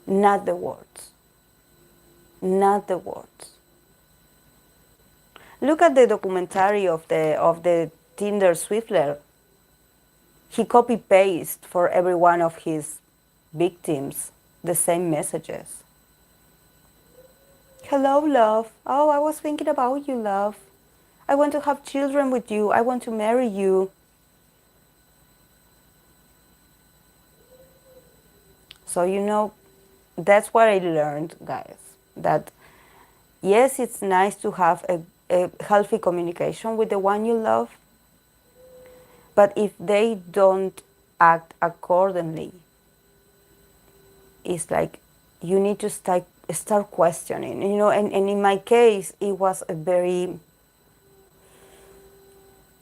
not the words. Not the words. Look at the documentary of the Tinder Swifler. He copy paste for every one of his victims the same messages. Hello, love. Oh, I was thinking about you, love. I want to have children with you. I want to marry you. So, you know, that's what I learned, guys. That yes, it's nice to have a healthy communication with the one you love. But if they don't act accordingly, is like you need to start questioning, you know. And in my case, it was a very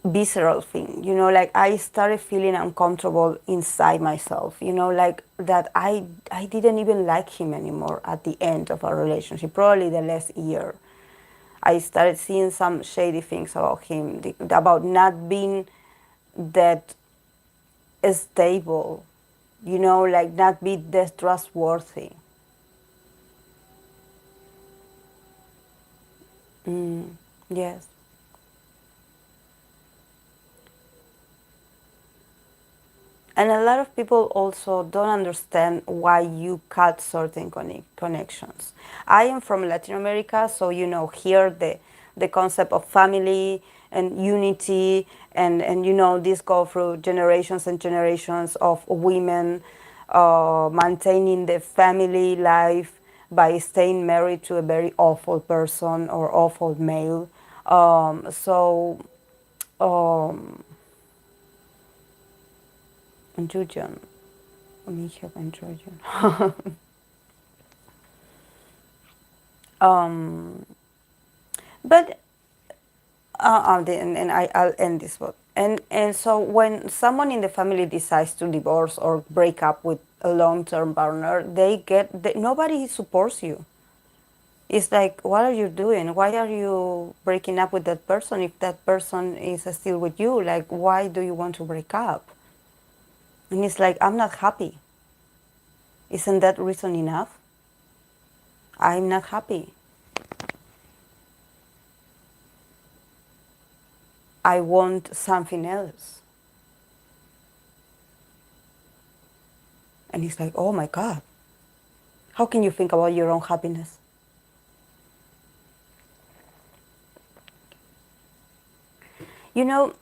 visceral thing, you know, like I started feeling uncomfortable inside myself, you know, like that I didn't even like him anymore at the end of our relationship, probably the last year. I started seeing some shady things about him, about not being that stable, you know, like not be that trustworthy. Yes. And a lot of people also don't understand why you cut certain connections. I am from Latin America, so you know, here the concept of family and unity, and you know, this go through generations and generations of women maintaining the family life by staying married to a very awful person or awful male. So um, Julian, Micha and Trojan. um, but I'll end this one. And so when someone in the family decides to divorce or break up with a long-term partner, nobody supports you. It's like, what are you doing? Why are you breaking up with that person if that person is still with you? Like, why do you want to break up? And it's like, I'm not happy. Isn't that reason enough? I'm not happy. I want something else. And he's like, oh my God, how can you think about your own happiness? You know,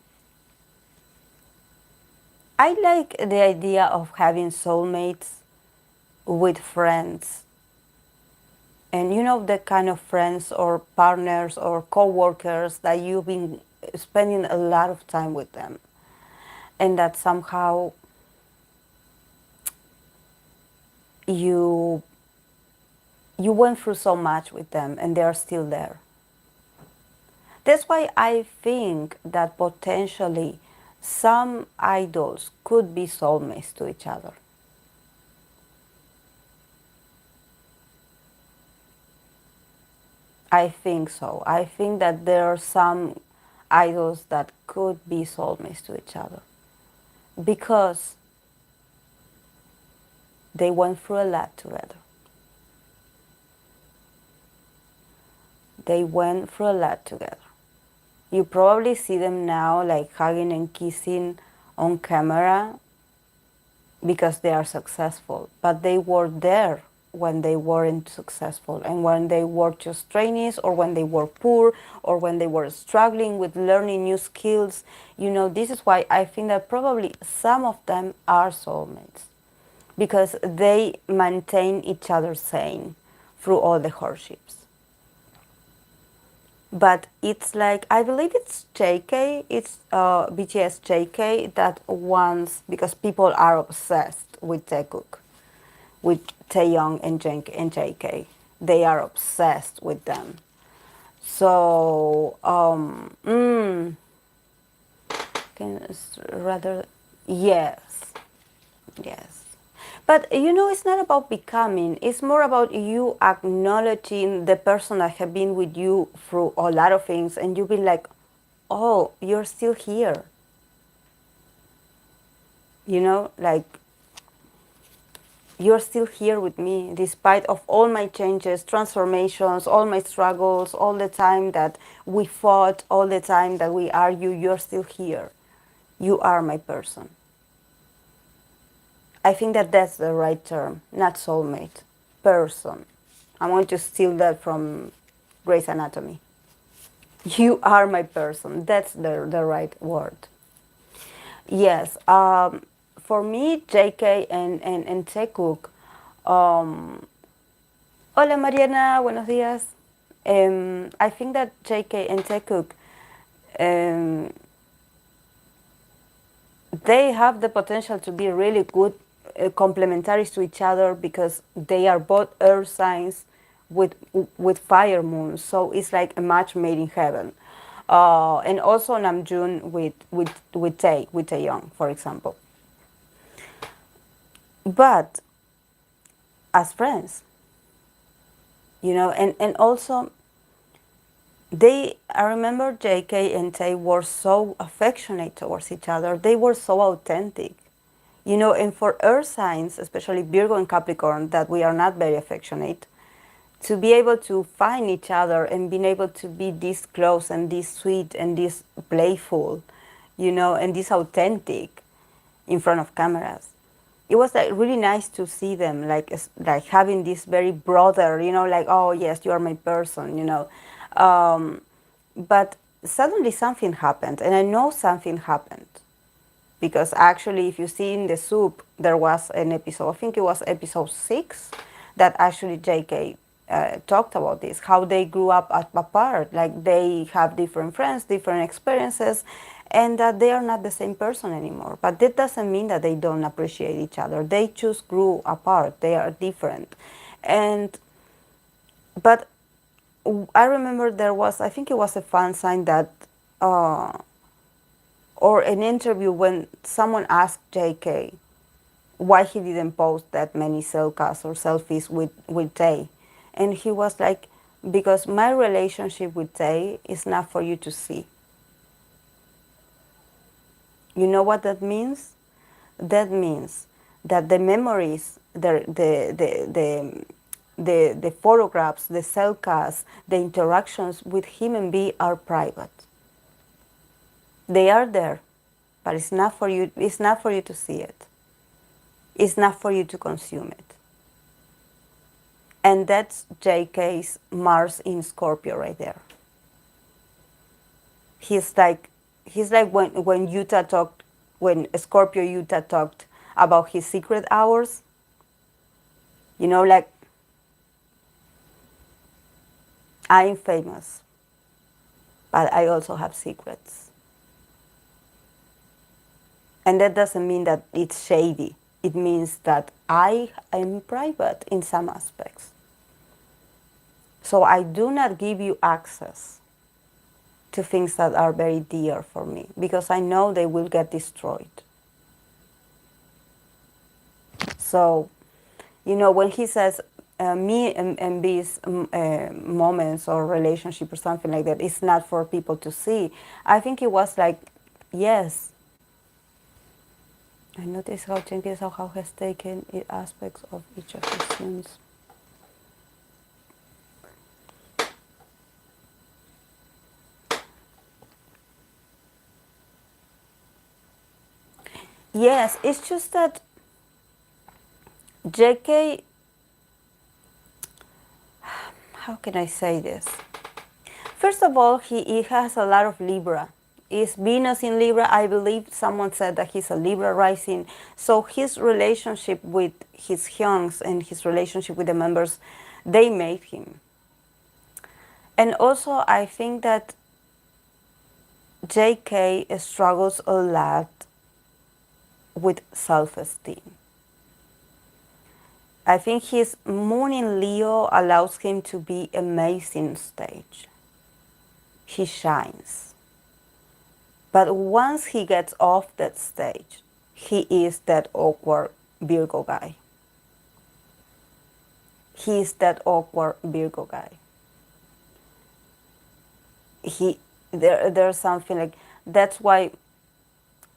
I like the idea of having soulmates with friends. And you know, the kind of friends or partners or co-workers that you've been spending a lot of time with them. And that somehow you went through so much with them and they are still there. That's why I think that potentially some idols could be soulmates to each other. I think so. I think that there are some idols that could be soulmates to each other because they went through a lot together. They went through a lot together. You probably see them now like hugging and kissing on camera because they are successful, but they were there when they weren't successful and when they were just trainees or when they were poor or when they were struggling with learning new skills. You know, this is why I think that probably some of them are soulmates because they maintain each other sane through all the hardships. But it's like, I believe it's JK, it's BTS JK that wants, because people are obsessed with Taekook, with Taeyoung and JK. They are obsessed with them. So, rather, yes, yes. But you know, it's not about becoming, it's more about you acknowledging the person that have been with you through a lot of things and you've been like, oh, you're still here. You know, like, you're still here with me despite of all my changes, transformations, all my struggles, all the time that we fought, all the time that we argue, you're still here. You are my person. I think that that's the right term, not soulmate, person. I'm going to steal that from Grey's Anatomy. You are my person. That's the right word. Yes. For me, JK and Taekook. Hola Mariana, buenos días. I think that JK and Taekook, they have the potential to be really good complementary to each other because they are both earth signs with fire moons. So it's like a match made in heaven. And also Namjoon with Taeyong, for example. But as friends, and also I remember JK and Tay were so affectionate towards each other. They were so authentic. And for earth signs, especially Virgo and Capricorn, that we are not very affectionate, to be able to find each other and being able to be this close and this sweet and this playful, and this authentic in front of cameras. It was like really nice to see them like having this very brother, like, oh yes, you are my person. But suddenly something happened, and I know something happened because actually, if you see in the soup, there was an episode, I think it was episode 6, that actually JK talked about this, how they grew up apart, like they have different friends, different experiences, and that they are not the same person anymore. But that doesn't mean that they don't appreciate each other. They just grew apart. They are different. But I remember I think it was a fan sign that, or an interview when someone asked JK why he didn't post that many selfies or selfies with Tay. And he was like, because my relationship with Tay is not for you to see. You know what that means? That means that the memories, the photographs, the selfies, the interactions with him and B are private. They are there, but it's not for you. It's not for you to see it. It's not for you to consume it. And that's JK's Mars in Scorpio right there. He's like when Scorpio Utah talked about his secret hours. Like, I'm famous, but I also have secrets. And that doesn't mean that it's shady. It means that I am private in some aspects. So I do not give you access to things that are very dear for me because I know they will get destroyed. So, when he says me and these moments or relationship or something like that, it's not for people to see. I think it was like, yes. I notice how Genghis Khan has taken aspects of each of his sins. Yes, it's just that JK, how can I say this? First of all, he has a lot of Libra. Is Venus in Libra? I believe someone said that he's a Libra rising. So his relationship with his hyungs and his relationship with the members, they made him. And also, I think that JK struggles a lot with self-esteem. I think his moon in Leo allows him to be amazing on stage. He shines. But once he gets off that stage, he is that awkward Virgo guy. He is that awkward Virgo guy. There's something like, that's why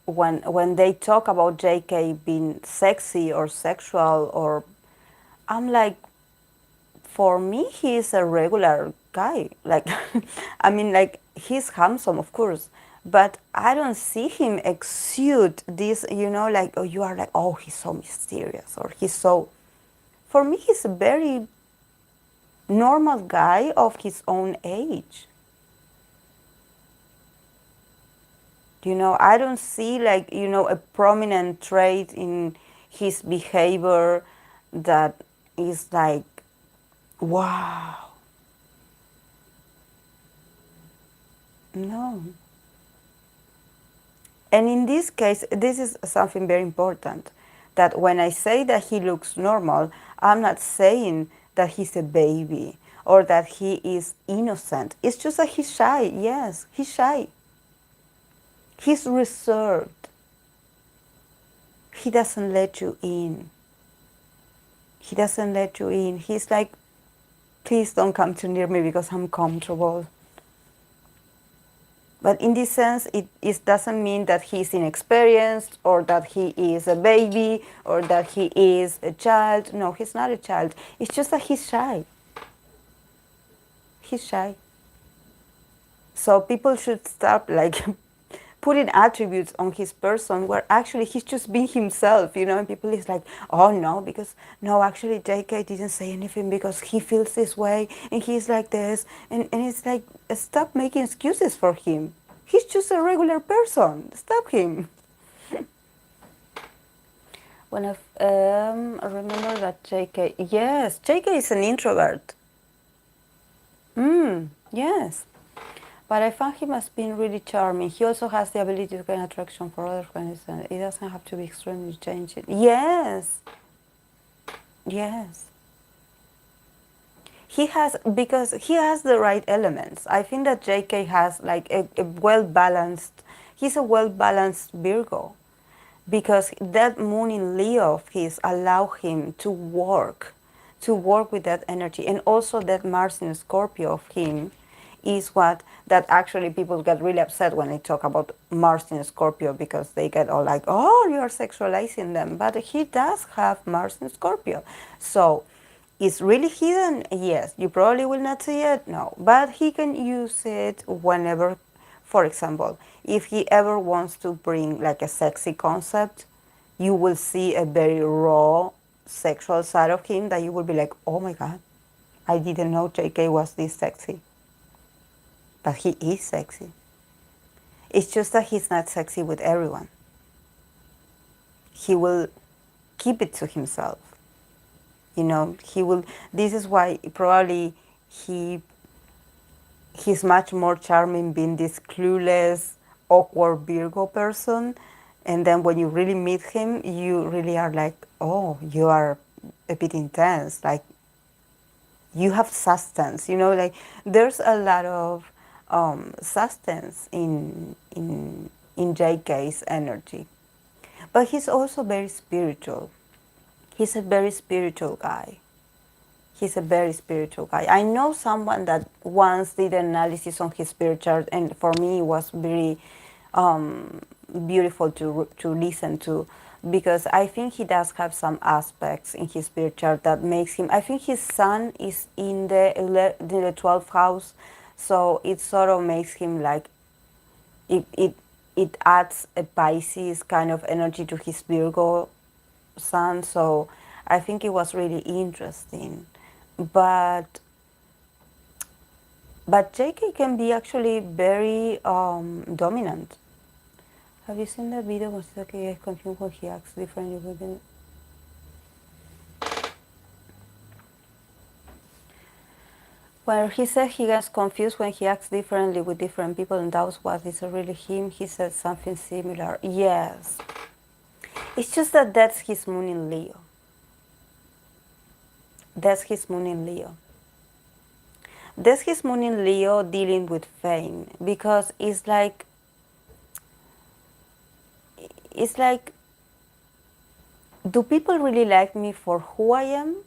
when they talk about JK being sexy or sexual, or I'm like, for me, he is a regular guy. Like, I mean, like, he's handsome, of course, but I don't see him exude this, like, oh, you are like, oh, he's so mysterious, or he's so. For me, he's a very normal guy of his own age. I don't see, like, a prominent trait in his behavior that is like, wow. No. And in this case, this is something very important, that when I say that he looks normal, I'm not saying that he's a baby or that he is innocent. It's just that he's shy. Yes, he's shy. He's reserved. He doesn't let you in. He doesn't let you in. He's like, please don't come too near me because I'm comfortable. But in this sense, it doesn't mean that he's inexperienced or that he is a baby or that he is a child. No, he's not a child. It's just that he's shy. He's shy. So people should stop like putting attributes on his person where actually he's just being himself, you know, and people is like, oh no, because no, actually JK didn't say anything because he feels this way and he's like this. And it's like, stop making excuses for him. He's just a regular person. Stop him. When I remember that JK, yes, JK is an introvert. Yes. But I found him as being really charming. He also has the ability to gain attraction for other kinds, and it doesn't have to be extremely changing. Yes. Yes. He has, because he has the right elements. I think that JK has like a well-balanced, he's a well-balanced Virgo. Because that moon in Leo of his allow him to work with that energy. And also that Mars in Scorpio of him is what that actually people get really upset when they talk about Mars in Scorpio because they get all like, oh, you are sexualizing them. But he does have Mars in Scorpio. So it's really hidden, yes. You probably will not see it, no. But he can use it whenever, for example, if he ever wants to bring like a sexy concept, you will see a very raw sexual side of him that you will be like, oh my God, I didn't know JK was this sexy. But he is sexy. It's just that he's not sexy with everyone. He will keep it to himself. You know, he will, this is why probably he's much more charming being this clueless, awkward Virgo person. And then when you really meet him, you really are like, oh, you are a bit intense. Like, you have substance, you know, like there's a lot of substance in JK's energy. But he's also very spiritual. He's a very spiritual guy. He's a very spiritual guy. I know someone that once did an analysis on his spirit chart, and for me it was very beautiful to listen to, because I think he does have some aspects in his spirit chart that makes him. I think his sun is in the 12th house, so it sort of makes him like it adds a Pisces kind of energy to his Virgo sun. So I think it was really interesting. But JK can be actually very dominant. Have you seen that video when JK gets confused when he acts differently with it? Where he said he gets confused when he acts differently with different people, and that's what is really him. He said something similar. Yes. It's just that that's his moon in Leo. That's his moon in Leo. That's his moon in Leo dealing with fame, because it's like, do people really like me for who I am,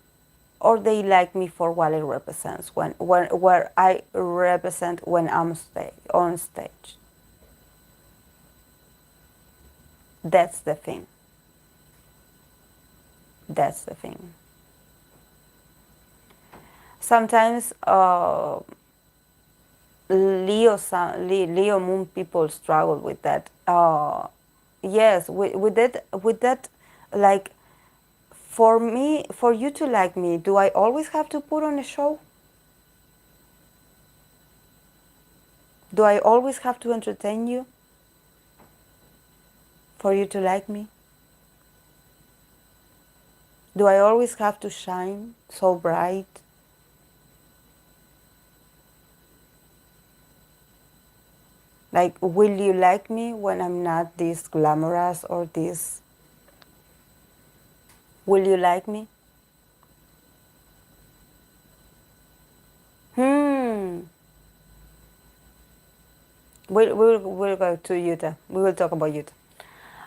or they like me for what I represent where I represent when I'm on stage? That's the thing. That's the thing. Sometimes Leo moon people struggle with that. Yes, with that, like, for me, for you to like me, do I always have to put on a show? Do I always have to entertain you for you to like me? Do I always have to shine so bright? Like, will you like me when I'm not this glamorous or this? Will you like me? Hmm. We'll go to Utah. We will talk about Utah.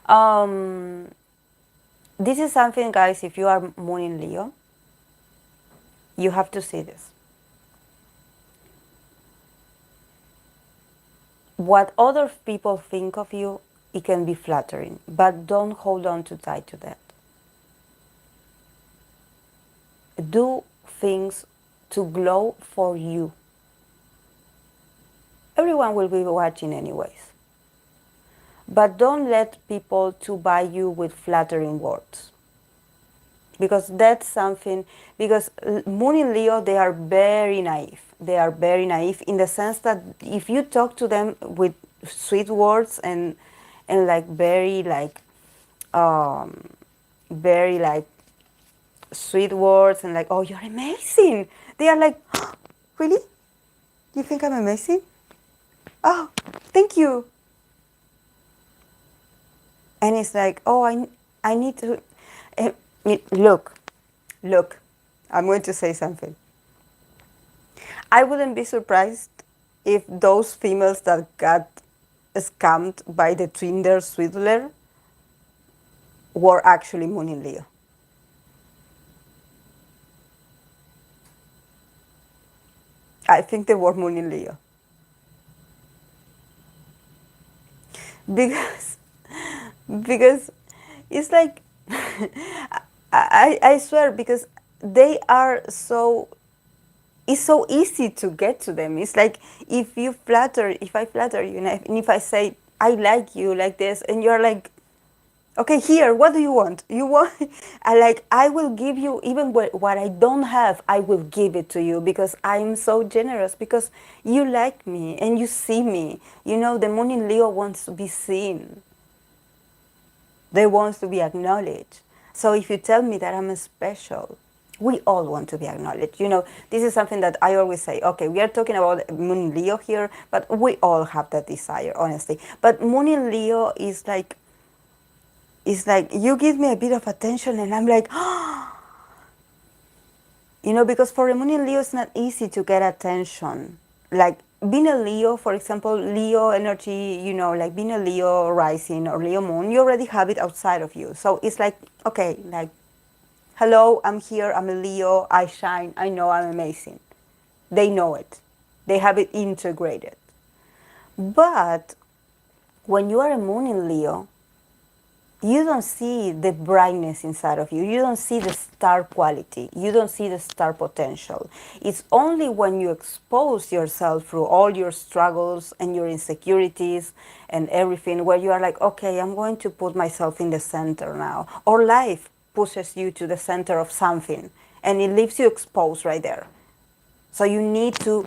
Um, this is something, guys, if you are Moon in Leo, you have to see this. What other people think of you, it can be flattering, but don't hold on too tight to that. Do things to glow for you. Everyone will be watching anyways. But don't let people to buy you with flattering words. Because that's something, because Moon in Leo, they are very naive. They are very naive in the sense that if you talk to them with sweet words and like um, very like sweet words and like, oh, you're amazing. They are like, oh, really? You think I'm amazing? Oh, thank you. And it's like, oh, I need to, uh, look, I'm going to say something. I wouldn't be surprised if those females that got scammed by the Tinder swindler were actually Moon in Leo. I think they were Moon in Leo. Because because it's like I swear, because they are so, it's so easy to get to them. It's like if I flatter you and if I say I like you like this and you're like, okay, here, what do you want? You want, I will give you even what I don't have, I will give it to you because I'm so generous, because you like me and you see me. You know, the Moon in Leo wants to be seen. They want to be acknowledged. So if you tell me that I'm special, we all want to be acknowledged. You know, this is something that I always say. Okay, we are talking about Moon in Leo here, but we all have that desire, honestly. But Moon in Leo is like, it's like you give me a bit of attention and I'm like, you know, because for a Moon in Leo, it's not easy to get attention. Like being a Leo, for example, Leo energy, you know, like being a Leo rising or Leo moon, you already have it outside of you. So it's like, okay, like, hello, I'm here, I'm a Leo, I shine, I know I'm amazing. They know it, they have it integrated. But when you are a Moon in Leo, you don't see the brightness inside of you. You don't see the star quality. You don't see the star potential. It's only when you expose yourself through all your struggles and your insecurities and everything where you are like, okay, I'm going to put myself in the center now. Or life pushes you to the center of something and it leaves you exposed right there. So you need to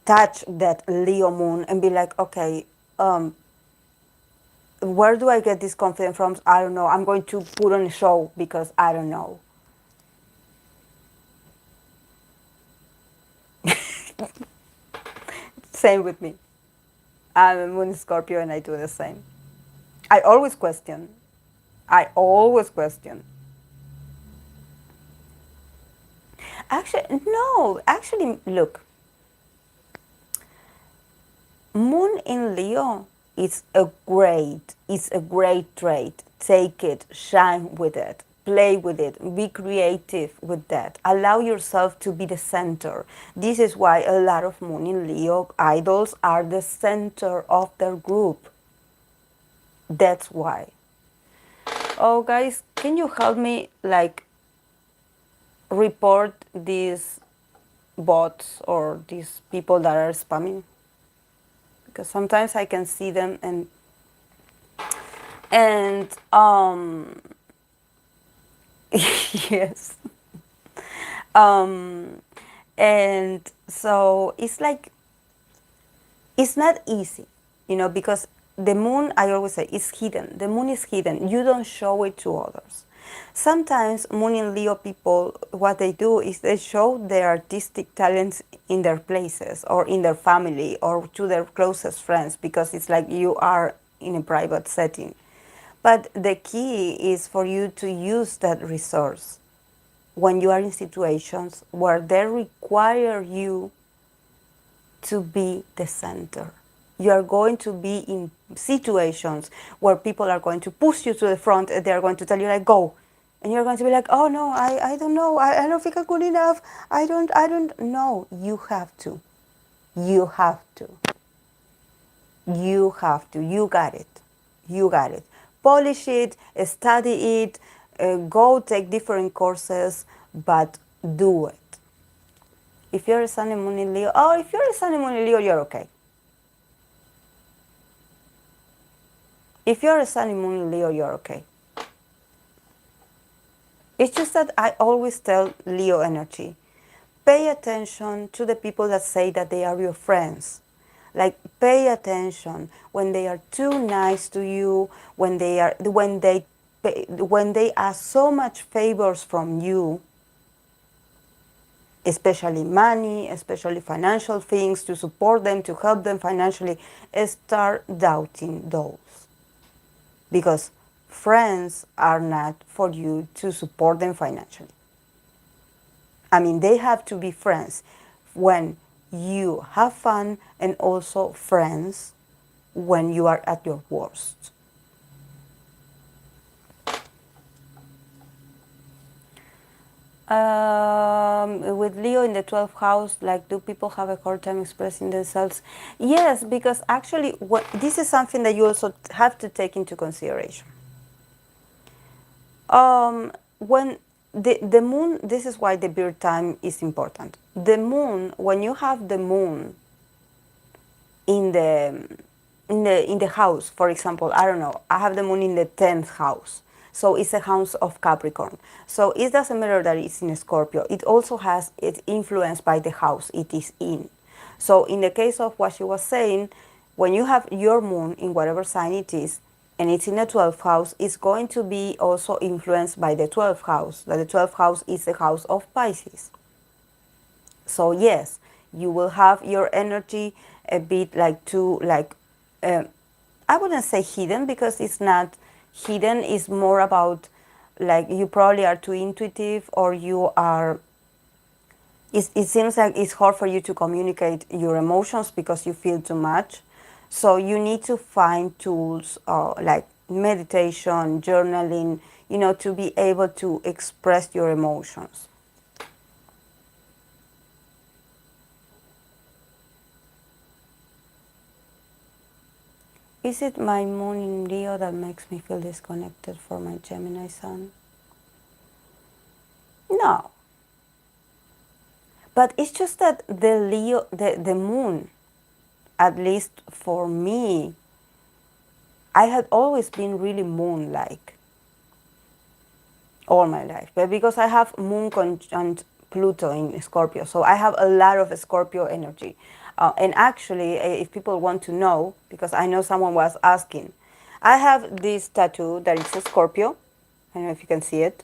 touch that Leo moon and be like, okay, where do I get this confidence from? I don't know. I'm going to put on a show because I don't know. Same with me. I'm a Moon Scorpio and I do the same. I always question. I always question. Actually, no. Actually, look. Moon in Leo is a great trait. Take it, shine with it, play with it, be creative with that. Allow yourself to be the center. This is why a lot of Moon in Leo idols are the center of their group. That's why. Oh, guys, can you help me like report these bots or these people that are spamming? Because sometimes I can see them and yes, um, and so it's like it's not easy, you know, because the moon, I always say, is hidden. The moon is hidden. You don't show it to others. Sometimes Moon in Leo people, what they do is they show their artistic talents in their places or in their family or to their closest friends because it's like you are in a private setting. But the key is for you to use that resource when you are in situations where they require you to be the center. You are going to be in situations where people are going to push you to the front and they're going to tell you like, go. And you're going to be like, oh no, I don't know. I don't think I'm good enough. I don't know. You have to. You have to. You have to. You got it. You got it. Polish it, study it, go take different courses, but do it. If you're a Sun and Moon in Leo, oh, if you're a Sun and Moon in Leo, you're okay. If you're a Sun and Moon in Leo, you're okay. It's just that I always tell Leo energy, pay attention to the people that say that they are your friends. Like, pay attention when they are too nice to you, when they ask so much favors from you, especially money, especially financial things, to support them, to help them financially. Start doubting those. Because friends are not for you to support them financially. I mean, they have to be friends when you have fun, and also friends when you are at your worst. With Leo in the 12th house, like, do people have a hard time expressing themselves? Yes, because actually this is something that you also have to take into consideration. When the moon, this is why the birth time is important. The moon, when you have the moon in the house, for example, I don't know, I have the moon in the 10th house. So it's a house of Capricorn. So it doesn't matter that it's in Scorpio. It also has, it's influenced by the house it is in. So in the case of what she was saying, when you have your moon in whatever sign it is, and it's in the 12th house, it's going to be also influenced by the 12th house. That the 12th house is the house of Pisces. So yes, you will have your energy a bit like too, like, I wouldn't say hidden, because it's not hidden. It's more about, like, you probably are too intuitive, or you are, it seems like it's hard for you to communicate your emotions because you feel too much. So you need to find tools like meditation, journaling, to be able to express your emotions. Is it my moon in Leo that makes me feel disconnected from my Gemini sun? No. But it's just that the Leo, the moon, at least for me, I had always been really moon-like all my life. But because I have moon conjunct Pluto in Scorpio, so I have a lot of Scorpio energy. And actually, if people want to know, because I know someone was asking, I have this tattoo that is a Scorpio. I don't know if you can see it.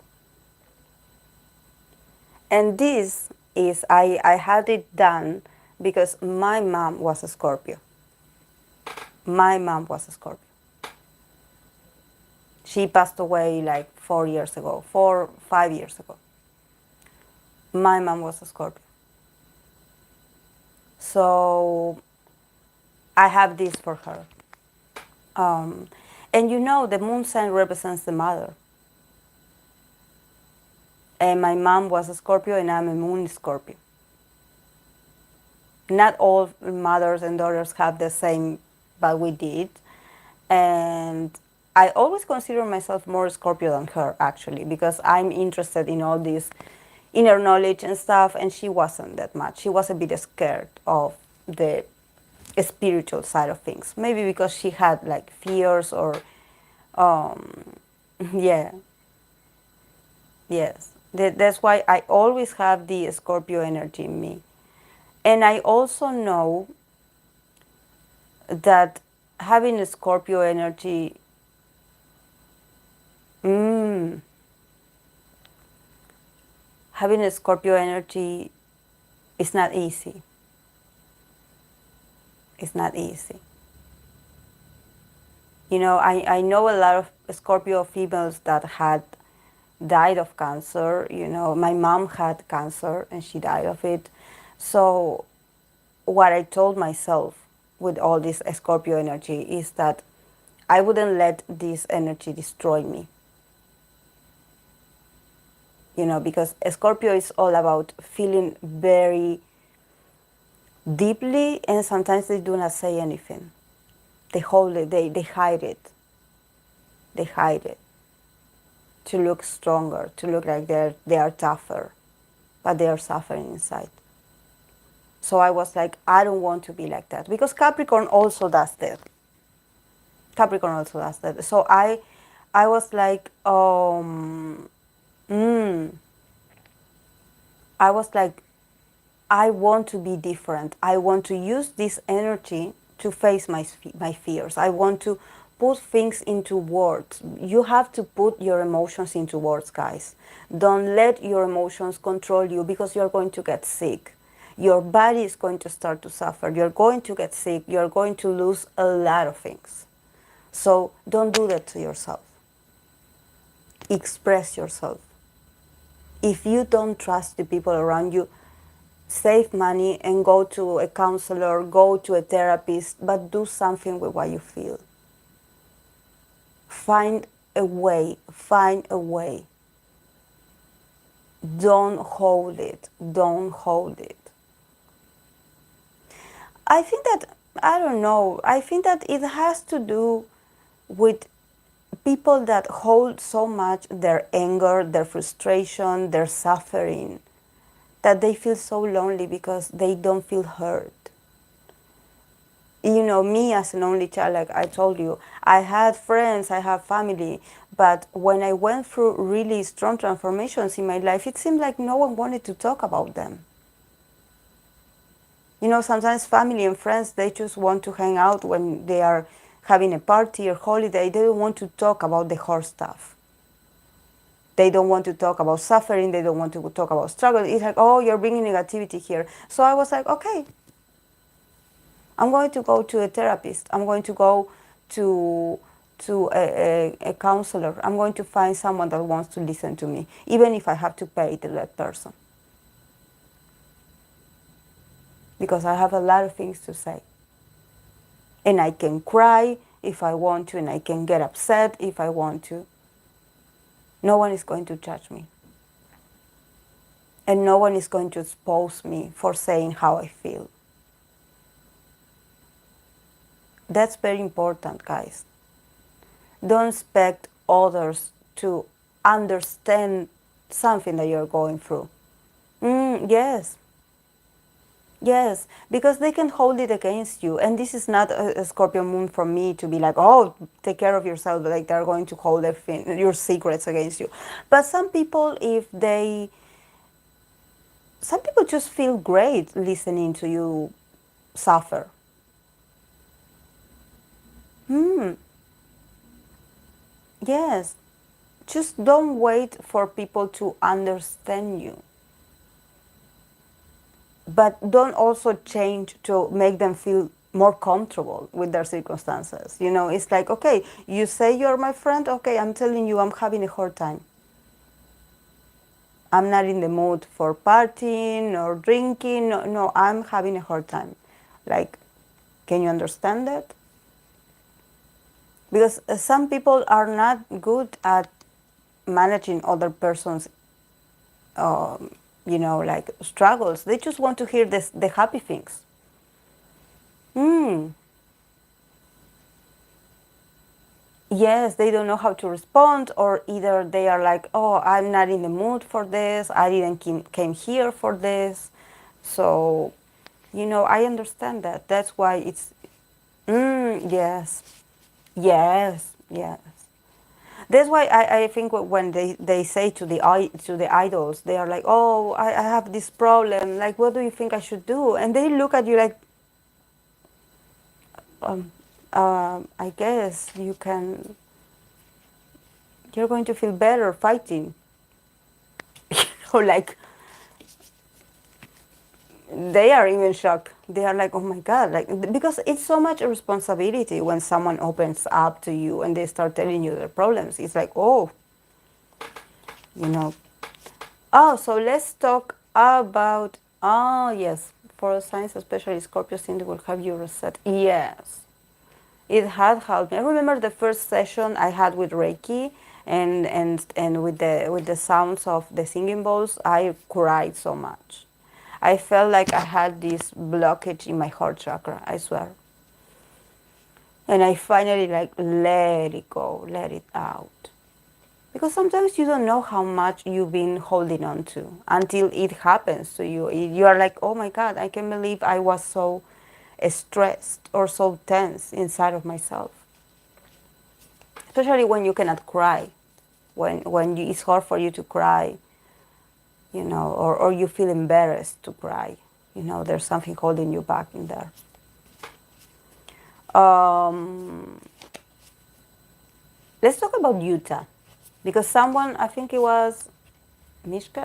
And this is, I had it done because my mom was a Scorpio. My mom was a Scorpio. She passed away like 4 years ago, 5 years ago. My mom was a Scorpio. So I have this for her. And the moon sign represents the mother. And my mom was a Scorpio, and I'm a moon Scorpio. Not all mothers and daughters have the same, but we did. And I always consider myself more Scorpio than her, actually, because I'm interested in all this inner knowledge and stuff, and she wasn't that much. She was a bit scared of the spiritual side of things. Maybe because she had like fears or, yeah. Yes. That's why I always have the Scorpio energy in me. And I also know that having a Scorpio energy, having a Scorpio energy is not easy. It's not easy. I know a lot of Scorpio females that had died of cancer. My mom had cancer and she died of it. So what I told myself with all this Scorpio energy is that I wouldn't let this energy destroy me. Because Scorpio is all about feeling very deeply, and sometimes they do not say anything. They hold it, they hide it. They hide it to look stronger, to look like they are tougher, but they are suffering inside. So I was like, I don't want to be like that, because Capricorn also does that. Capricorn also does that. So I was like, I was like, I want to be different. I want to use this energy to face my fears. I want to put things into words. You have to put your emotions into words, guys. Don't let your emotions control you, because you're going to get sick. Your body is going to start to suffer. You're going to get sick. You're going to lose a lot of things. So don't do that to yourself. Express yourself. If you don't trust the people around you, save money and go to a counselor, go to a therapist, but do something with what you feel. Find a way, find a way. Don't hold it, don't hold it. I think that, I don't know, I think that it has to do with people that hold so much their anger, their frustration, their suffering, that they feel so lonely because they don't feel heard. Me as an only child, like I told you, I had friends, I have family, but when I went through really strong transformations in my life, it seemed like no one wanted to talk about them. Sometimes family and friends, they just want to hang out when they are having a party or holiday. They don't want to talk about the hard stuff. They don't want to talk about suffering. They don't want to talk about struggle. It's like, oh, you're bringing negativity here. So I was like, okay, I'm going to go to a therapist. I'm going to go to a counselor. I'm going to find someone that wants to listen to me, even if I have to pay that person. Because I have a lot of things to say. And I can cry if I want to, and I can get upset if I want to. No one is going to judge me. And no one is going to expose me for saying how I feel. That's very important, guys. Don't expect others to understand something that you're going through. Yes. Yes, because they can hold it against you. And this is not a Scorpio moon for me to be like, oh, take care of yourself, like they're going to hold your secrets against you. But some people, some people just feel great listening to you suffer. Yes, just don't wait for people to understand you. But don't also change to make them feel more comfortable with their circumstances. It's like, okay, you say you're my friend, okay, I'm telling you I'm having a hard time. I'm not in the mood for partying or drinking. No, I'm having a hard time. Like, can you understand that? Because some people are not good at managing other person's like struggles. They just want to hear the happy things. Yes, they don't know how to respond, or either they are like, oh, I'm not in the mood for this. I didn't came here for this. So, I understand that. That's why it's, yes, yes, yes. That's why I think when they say to the idols, they are like, oh, I have this problem. Like, what do you think I should do? And they look at you like, I guess you're going to feel better fighting. Or like, they are even shocked. they are like, oh my God, like, because it's so much a responsibility when someone opens up to you and they start telling you their problems. It's like, oh, you know. Oh, so let's talk about, oh yes, for signs, especially Scorpio syndrome will have you reset. Yes, it had helped me. I remember the first session I had with Reiki, and with the sounds of the singing bowls, I cried so much. I felt like I had this blockage in my heart chakra, I swear. And I finally like let it go, let it out. Because sometimes you don't know how much you've been holding on to until it happens to you. You are like, oh my God, I can't believe I was so stressed or so tense inside of myself. Especially when you cannot cry, when it's hard for you to cry, you know, or you feel embarrassed to cry. You know, there's something holding you back in there. Um, let's talk about Utah. Because someone, I think it was Mishka,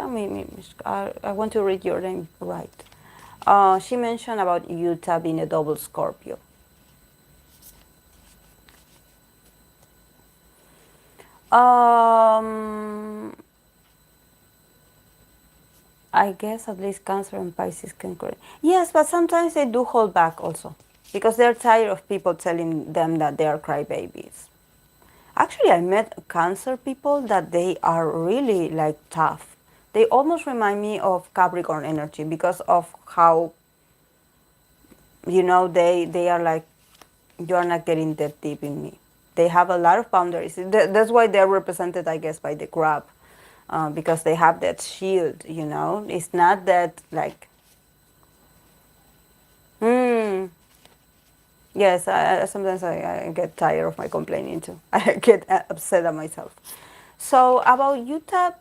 I want to read your name right. She mentioned about Utah being a double Scorpio. I guess at least Cancer and Pisces can correct. Yes, but sometimes they do hold back also because they're tired of people telling them that they are crybabies. Actually, I met Cancer people that they are really like tough. They almost remind me of Capricorn energy because of how, you know, they are like, you're not getting that deep in me. They have a lot of boundaries. That's why they're represented, I guess, by the crab, because they have that shield, you know. It's not that like, hmm. Yes, sometimes I get tired of my complaining too. I get upset at myself. So about Utah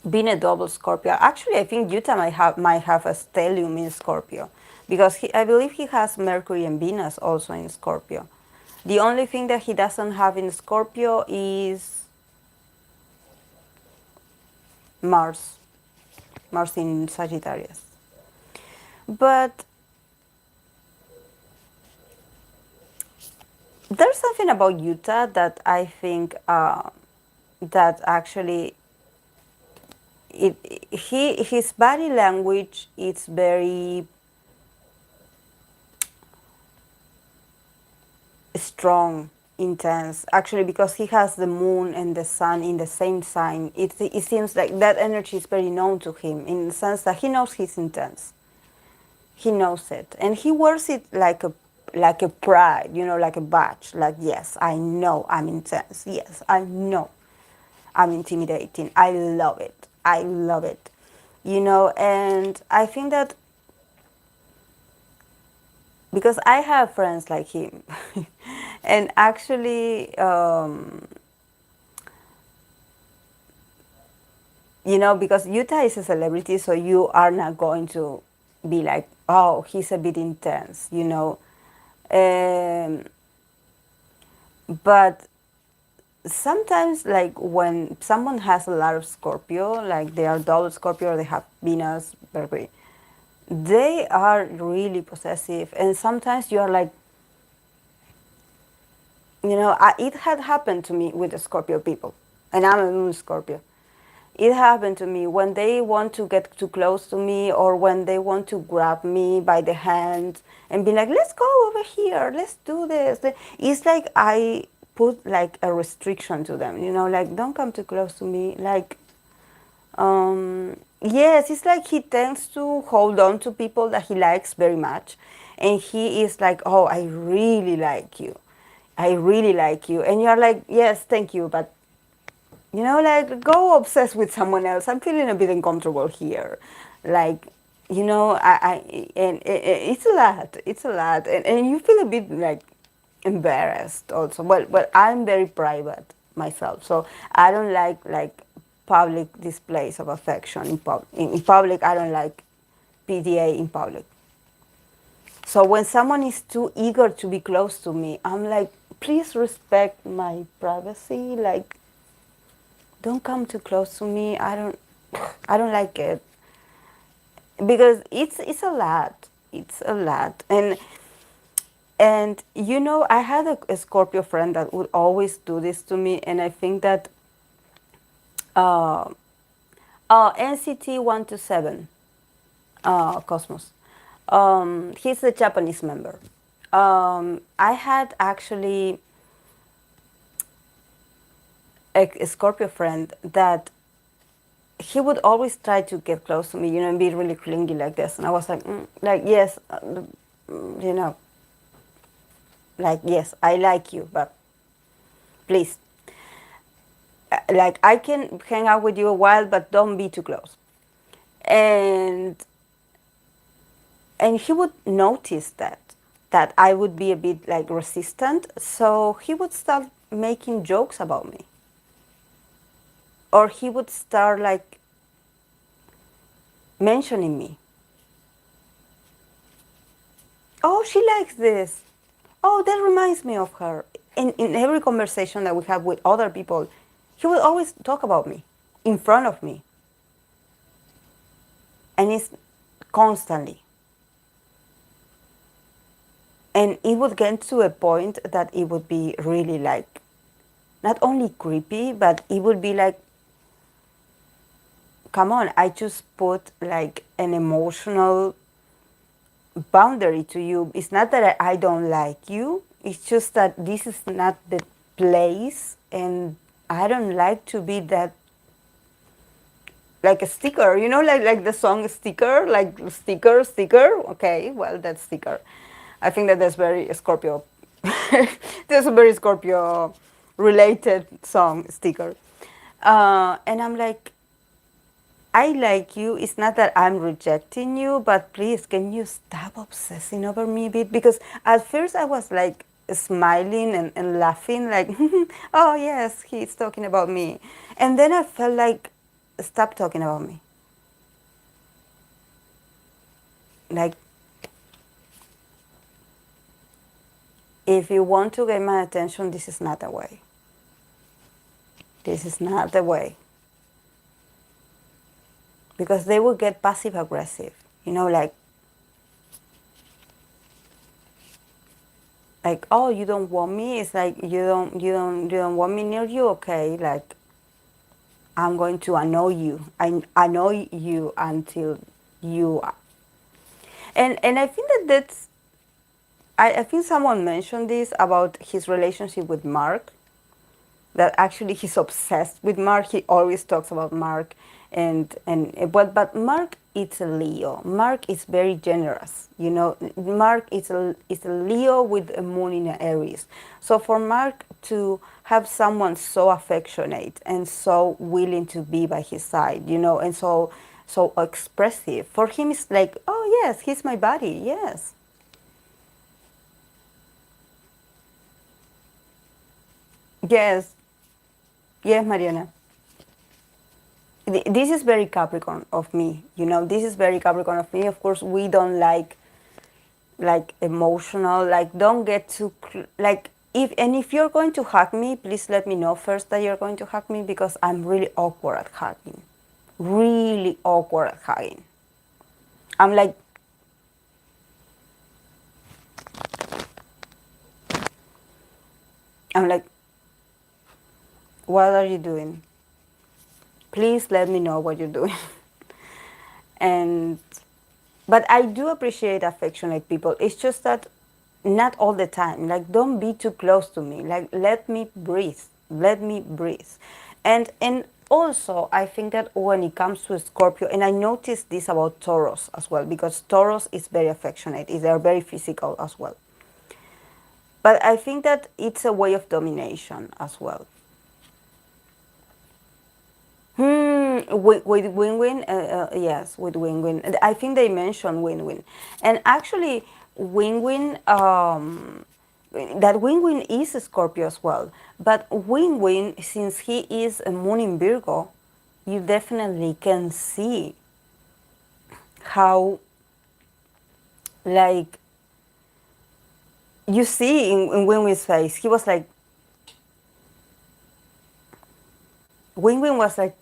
being a double Scorpio, actually I think Utah might have a stellium in Scorpio, because I believe he has Mercury and Venus also in Scorpio. The only thing that he doesn't have in Scorpio is Mars, Mars in Sagittarius. But there's something about Utah that I think that actually his body language is very strong, intense. Actually, because he has the moon and the sun in the same sign, it seems like that energy is very known to him in the sense that he knows he's intense. He knows it, and he wears it like a pride, you know, like a badge. Like, yes, I know I'm intense. Yes, I know I'm intimidating. I love it. I love it. You know, and I think that because I have friends like him, and actually, you know, because Utah is a celebrity, so you are not going to be like, oh, he's a bit intense, you know. Um, but sometimes, like when someone has a lot of Scorpio, like they are double Scorpio, or they have Venus, Mercury, they are really possessive, and sometimes you are like, you know, it had happened to me with the Scorpio people, and I'm a moon Scorpio. It happened to me when they want to get too close to me, or when they want to grab me by the hand and be like, let's go over here, let's do this. It's like I put like a restriction to them, you know, like, don't come too close to me. Like, yes, it's like he tends to hold on to people that he likes very much. And he is like, oh, I really like you. I really like you. And you're like, yes, thank you, but you know, like, go obsess with someone else. I'm feeling a bit uncomfortable here. Like, you know, and it's a lot. It's a lot. And you feel a bit like embarrassed also. Well, I'm very private myself. So I don't like public displays of affection in public. I don't like PDA in public. So when someone is too eager to be close to me, I'm like, please respect my privacy. Like, don't come too close to me. I don't like it, because it's a lot. It's a lot. And you know, I had a Scorpio friend that would always do this to me, and I think that uh, NCT 127, Cosmos. He's a Japanese member. I had actually a Scorpio friend that he would always try to get close to me, you know, and be really clingy like this. And I was like yes, you know, like, yes, I like you, but please, like, I can hang out with you a while, but don't be too close. And he would notice that I would be a bit like resistant, so he would start making jokes about me, or he would start like mentioning me. Oh, she likes this. Oh, that reminds me of her. In every conversation that we have with other people, he would always talk about me in front of me. And it's constantly. And it would get to a point that it would be really like, not only creepy, but it would be like, come on, I just put like an emotional boundary to you. It's not that I don't like you, it's just that this is not the place, and I don't like to be that, like a sticker, you know, like the song Sticker, like sticker. Okay, well, that's Sticker. I think that that's very Scorpio. There's a very Scorpio related song, Sticker. And I'm like, I like you. It's not that I'm rejecting you, but please, can you stop obsessing over me a bit? Because at first I was like smiling and laughing, like, oh, yes, he's talking about me. And then I felt like, stop talking about me. Like, if you want to get my attention, this is not the way. This is not the way. Because they will get passive aggressive, you know, like, oh, you don't want me. It's like, you don't want me near you. Okay, like, I'm going to annoy you. I annoy you until you are. And I think that's, I think someone mentioned this about his relationship with Mark, that actually he's obsessed with Mark. He always talks about Mark, but Mark is a Leo. Mark is very generous. You know, Mark is a Leo with a moon in Aries. So for Mark to have someone so affectionate and so willing to be by his side, you know, and so expressive, for him it's like, oh yes, he's my buddy. Yes. Yes. Yes, Mariana. This is very Capricorn of me, you know. This is very Capricorn of me. Of course, we don't like emotional, like, don't get too like, if you're going to hug me, please let me know first that you're going to hug me, because I'm really awkward at hugging, really awkward at hugging. I'm like, I'm like, what are you doing? Please let me know what you're doing. And but I do appreciate affectionate people. It's just that not all the time. Like, don't be too close to me. Like, let me breathe. Let me breathe. And also, I think that when it comes to Scorpio, and I noticed this about Taurus as well, because Taurus is very affectionate. They're very physical as well. But I think that it's a way of domination as well. With win-win, yes, with win-win. I think they mentioned win-win, and actually, win-win. That win-win is a Scorpio as well. But win-win, since he is a moon in Virgo, you definitely can see how, like, you see in win-win's face, he was like, win-win was like,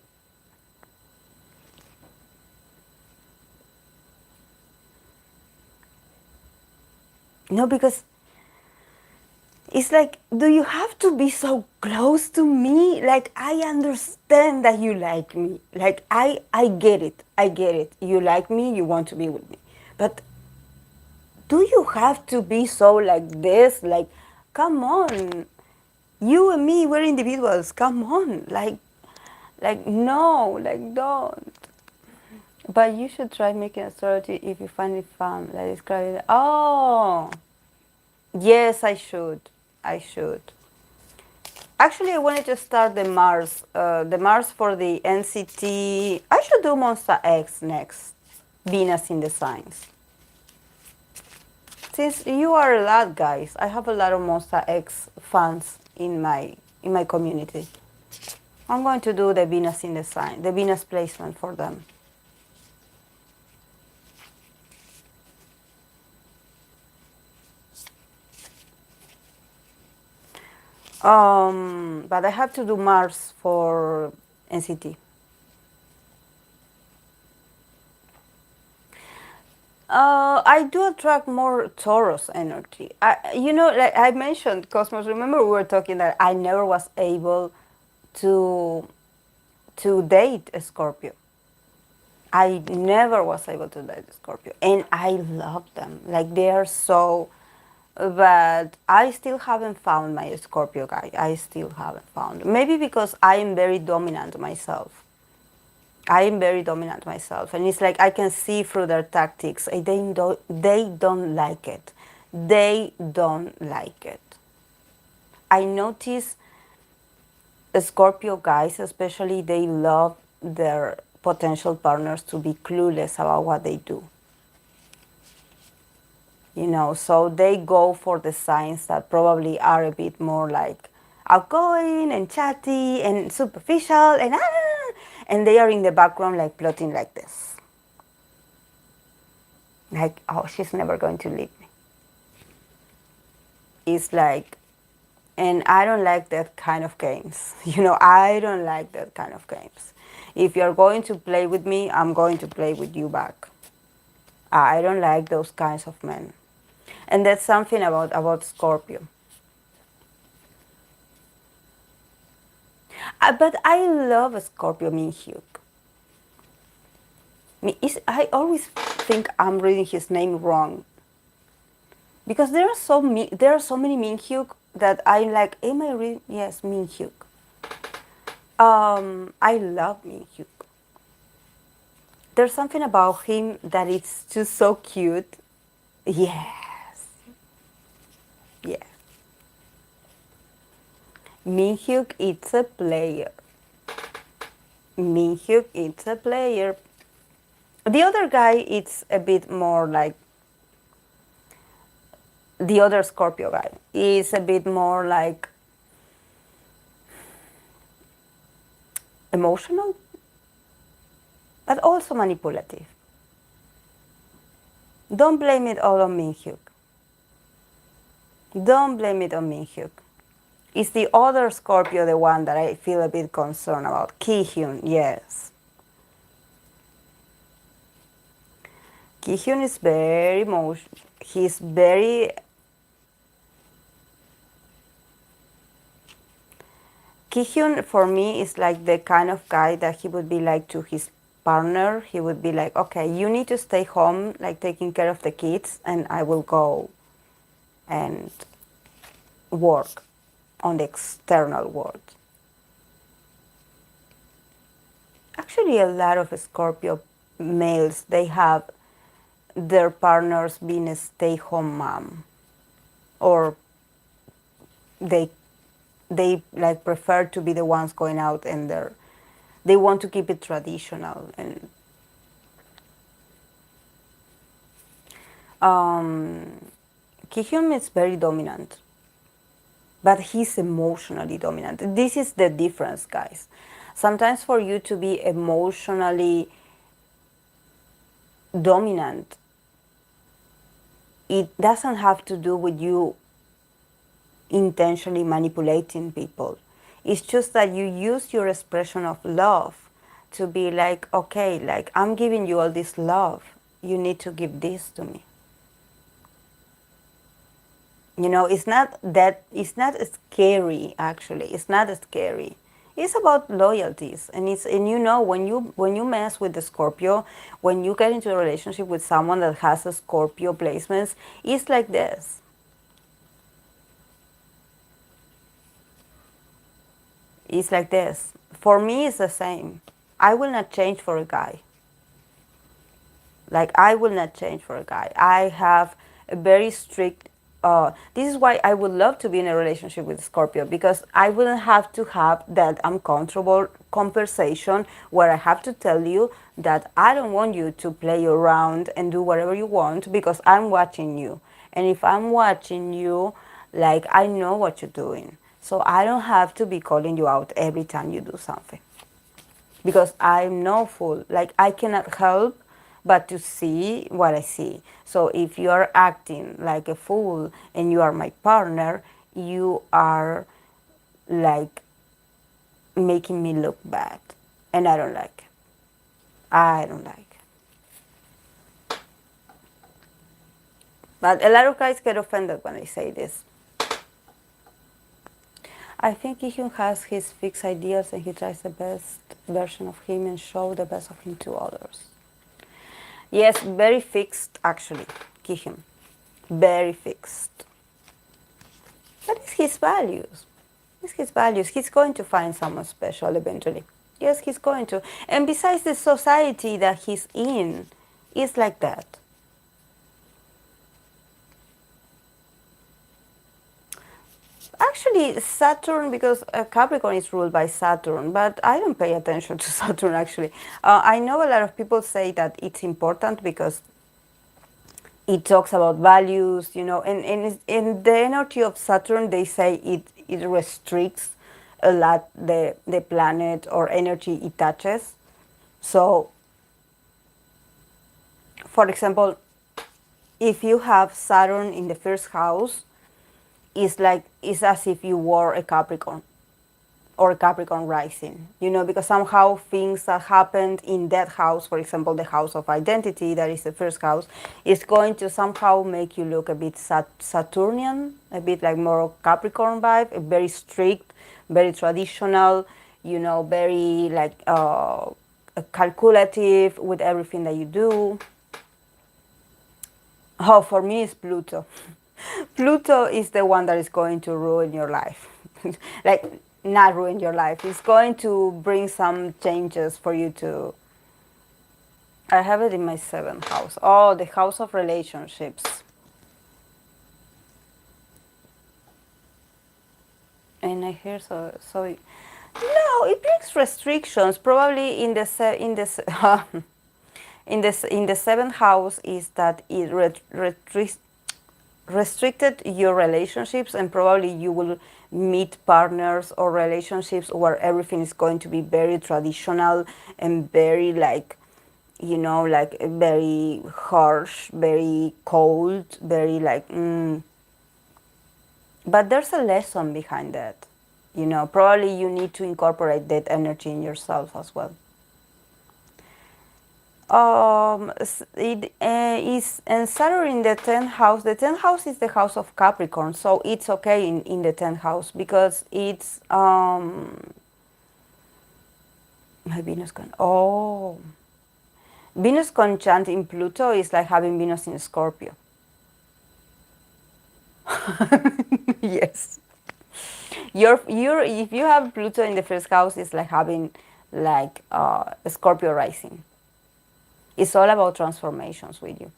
No, because it's like, do you have to be so close to me? Like, I understand that you like me. Like, I get it. I get it. You like me, you want to be with me. But do you have to be so like this? Like, come on. You and me, we're individuals. Come on. Like no, like don't. But you should try making a story if you find it fun. Like describe it. Oh, yes, I should. I should. Actually, I wanted to start the Mars for the NCT. I should do Monster X next. Venus in the Signs. Since you are a lot, guys, I have a lot of Monster X fans in my community. I'm going to do the Venus in the Sign, the Venus placement for them. But I have to do Mars for NCT. I do attract more Taurus energy. Like I mentioned, Cosmos. Remember, we were talking that I never was able to date a Scorpio. I never was able to date a Scorpio, and I love them. Like they are so, but I still haven't found my Scorpio guy. I still haven't found. Maybe because I am very dominant myself. I am very dominant myself, and it's like I can see through their tactics. They don't like it. They don't like it. I notice Scorpio guys, especially, they love their potential partners to be clueless about what they do. So they go for the signs that probably are a bit more like outgoing and chatty and superficial and they are in the background like plotting like this. Like, oh, she's never going to leave me. It's like, and I don't like that kind of games. I don't like that kind of games. If you're going to play with me, I'm going to play with you back. I don't like those kinds of men. And that's something about Scorpio. But I love Scorpio Minhyuk. I always think I'm reading his name wrong. Because there are so many Minhyuk that I'm like, am I reading? Yes, Minhyuk. I love Minhyuk. There's something about him that it's just so cute. Yes. Yeah. Minhyuk, it's a player. Minhyuk, it's a player. The other guy, it's a bit more like the other Scorpio guy. Is a bit more like emotional, but also manipulative. Don't blame it all on Minhyuk. Don't blame it on Minhyuk. It's the other Scorpio, the one that I feel a bit concerned about. Ki-hyun, yes. Ki-hyun is very emotional. He's very... Ki-hyun, for me, is like the kind of guy that he would be like to his partner. He would be like, okay, you need to stay home, like taking care of the kids, and I will go and work on the external world. Actually, a lot of Scorpio males, they have their partners being a stay-home mom, or they like prefer to be the ones going out, and they want to keep it traditional. And Ki-hyun is very dominant, but he's emotionally dominant. This is the difference, guys. Sometimes for you to be emotionally dominant, it doesn't have to do with you intentionally manipulating people. It's just that you use your expression of love to be like, okay, like I'm giving you all this love. You need to give this to me. It's not that, it's not scary actually. It's not scary. It's about loyalties, and when you mess with the Scorpio, when you get into a relationship with someone that has a Scorpio placements, it's like this. It's like this. For me, it's the same. I will not change for a guy. Like, I will not change for a guy. I have a very strict. This is why I would love to be in a relationship with Scorpio, because I wouldn't have to have that uncomfortable conversation where I have to tell you that I don't want you to play around and do whatever you want because I'm watching you. And if I'm watching you, like, I know what you're doing. So I don't have to be calling you out every time you do something because I'm no fool. Like, I cannot help but to see what I see. So if you are acting like a fool and you are my partner, you are like making me look bad, and I don't like it. I don't like it. But a lot of guys get offended when I say this. I think Ihun has his fixed ideas and he tries the best version of him and show the best of him to others. Yes, very fixed actually, Kihim. Very fixed. But it's his values. It's his values. He's going to find someone special eventually. Yes, he's going to. And besides, the society that he's in is like that. Actually, Saturn, because Capricorn is ruled by Saturn, but I don't pay attention to Saturn actually. I know a lot of people say that it's important because it talks about values, and in the energy of Saturn, they say it restricts a lot the planet or energy it touches. So, for example, if you have Saturn in the first house, it's as if you were a Capricorn or Capricorn rising, because somehow things that happened in that house, for example, the house of identity, that is the first house, is going to somehow make you look a bit Saturnian, a bit like more Capricorn vibe, very strict, very traditional, very like calculative with everything that you do. Oh, for me, it's Pluto. Pluto is the one that is going to ruin your life. Like, not ruin your life. It's going to bring some changes for you to. I have it in my 7th house. Oh, the house of relationships. And I hear so. No, it brings restrictions. Probably in the in the 7th house is that it restricted your relationships, and probably you will meet partners or relationships where everything is going to be very traditional and very like like very harsh, very cold, very like but there's a lesson behind that. Probably you need to incorporate that energy in yourself as well. It is, and Saturn in the 10th house. The 10th house is the house of Capricorn, so it's okay in the 10th house because it's my Venus Venus conjunct in Pluto is like having Venus in Scorpio. Yes, if you have Pluto in the first house, it's like having like a Scorpio rising. It's all about transformations with you.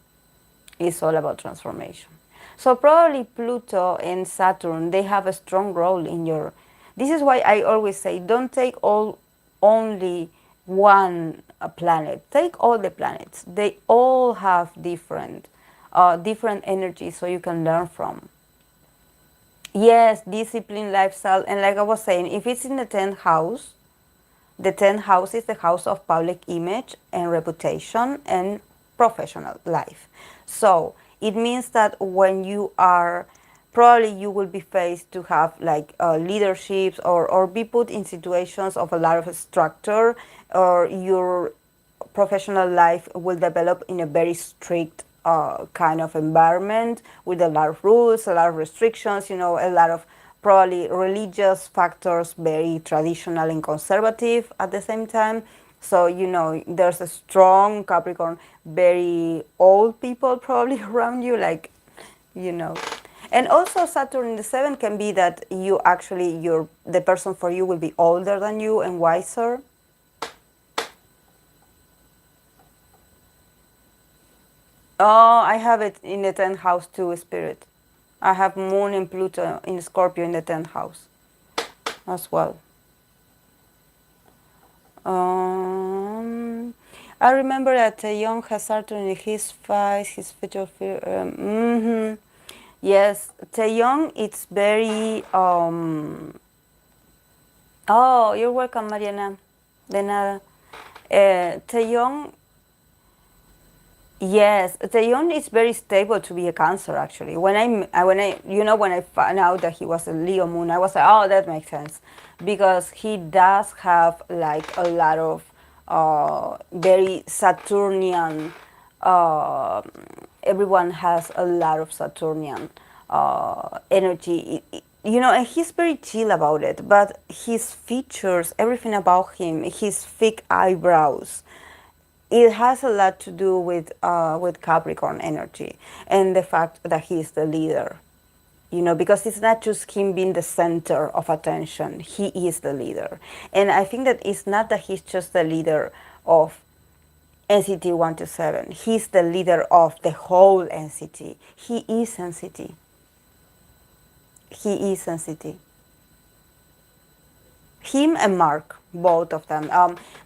It's all about transformation. So probably Pluto and Saturn, they have a strong role in your. This is why I always say, don't take only one planet. Take all the planets. They all have different energies, so you can learn from. Yes, discipline, lifestyle, and like I was saying, if it's in the 10th house, the 10th house is the house of public image and reputation and professional life. So it means that when you are, probably you will be faced to have like leaderships or be put in situations of a lot of structure, or your professional life will develop in a very strict kind of environment with a lot of rules, a lot of restrictions, a lot of probably religious factors, very traditional and conservative at the same time. So, there's a strong Capricorn, very old people probably around you, like, you know. And also Saturn in the 7 can be that you actually, the person for you will be older than you and wiser. Oh, I have it in the 10th house too, Spirit. I have Moon and Pluto in Scorpio in the 10th house as well. I remember that Young has Saturn in his 5, his future fear. Yes, Taeyong, it's very. Oh, you're welcome, Mariana. De nada. Taeyong, yes, Taeyong is very stable to be a Cancer. Actually, when I found out that he was a Leo moon, I was like, oh, that makes sense, because he does have like a lot of very Saturnian. Everyone has a lot of Saturnian energy. And he's very chill about it, but his features, everything about him, his thick eyebrows, it has a lot to do with Capricorn energy and the fact that he's the leader. Because it's not just him being the center of attention, he is the leader. And I think that it's not that he's just the leader of NCT 1 to 7. He's the leader of the whole NCT. He is NCT. He is NCT. Him and Mark, both of them.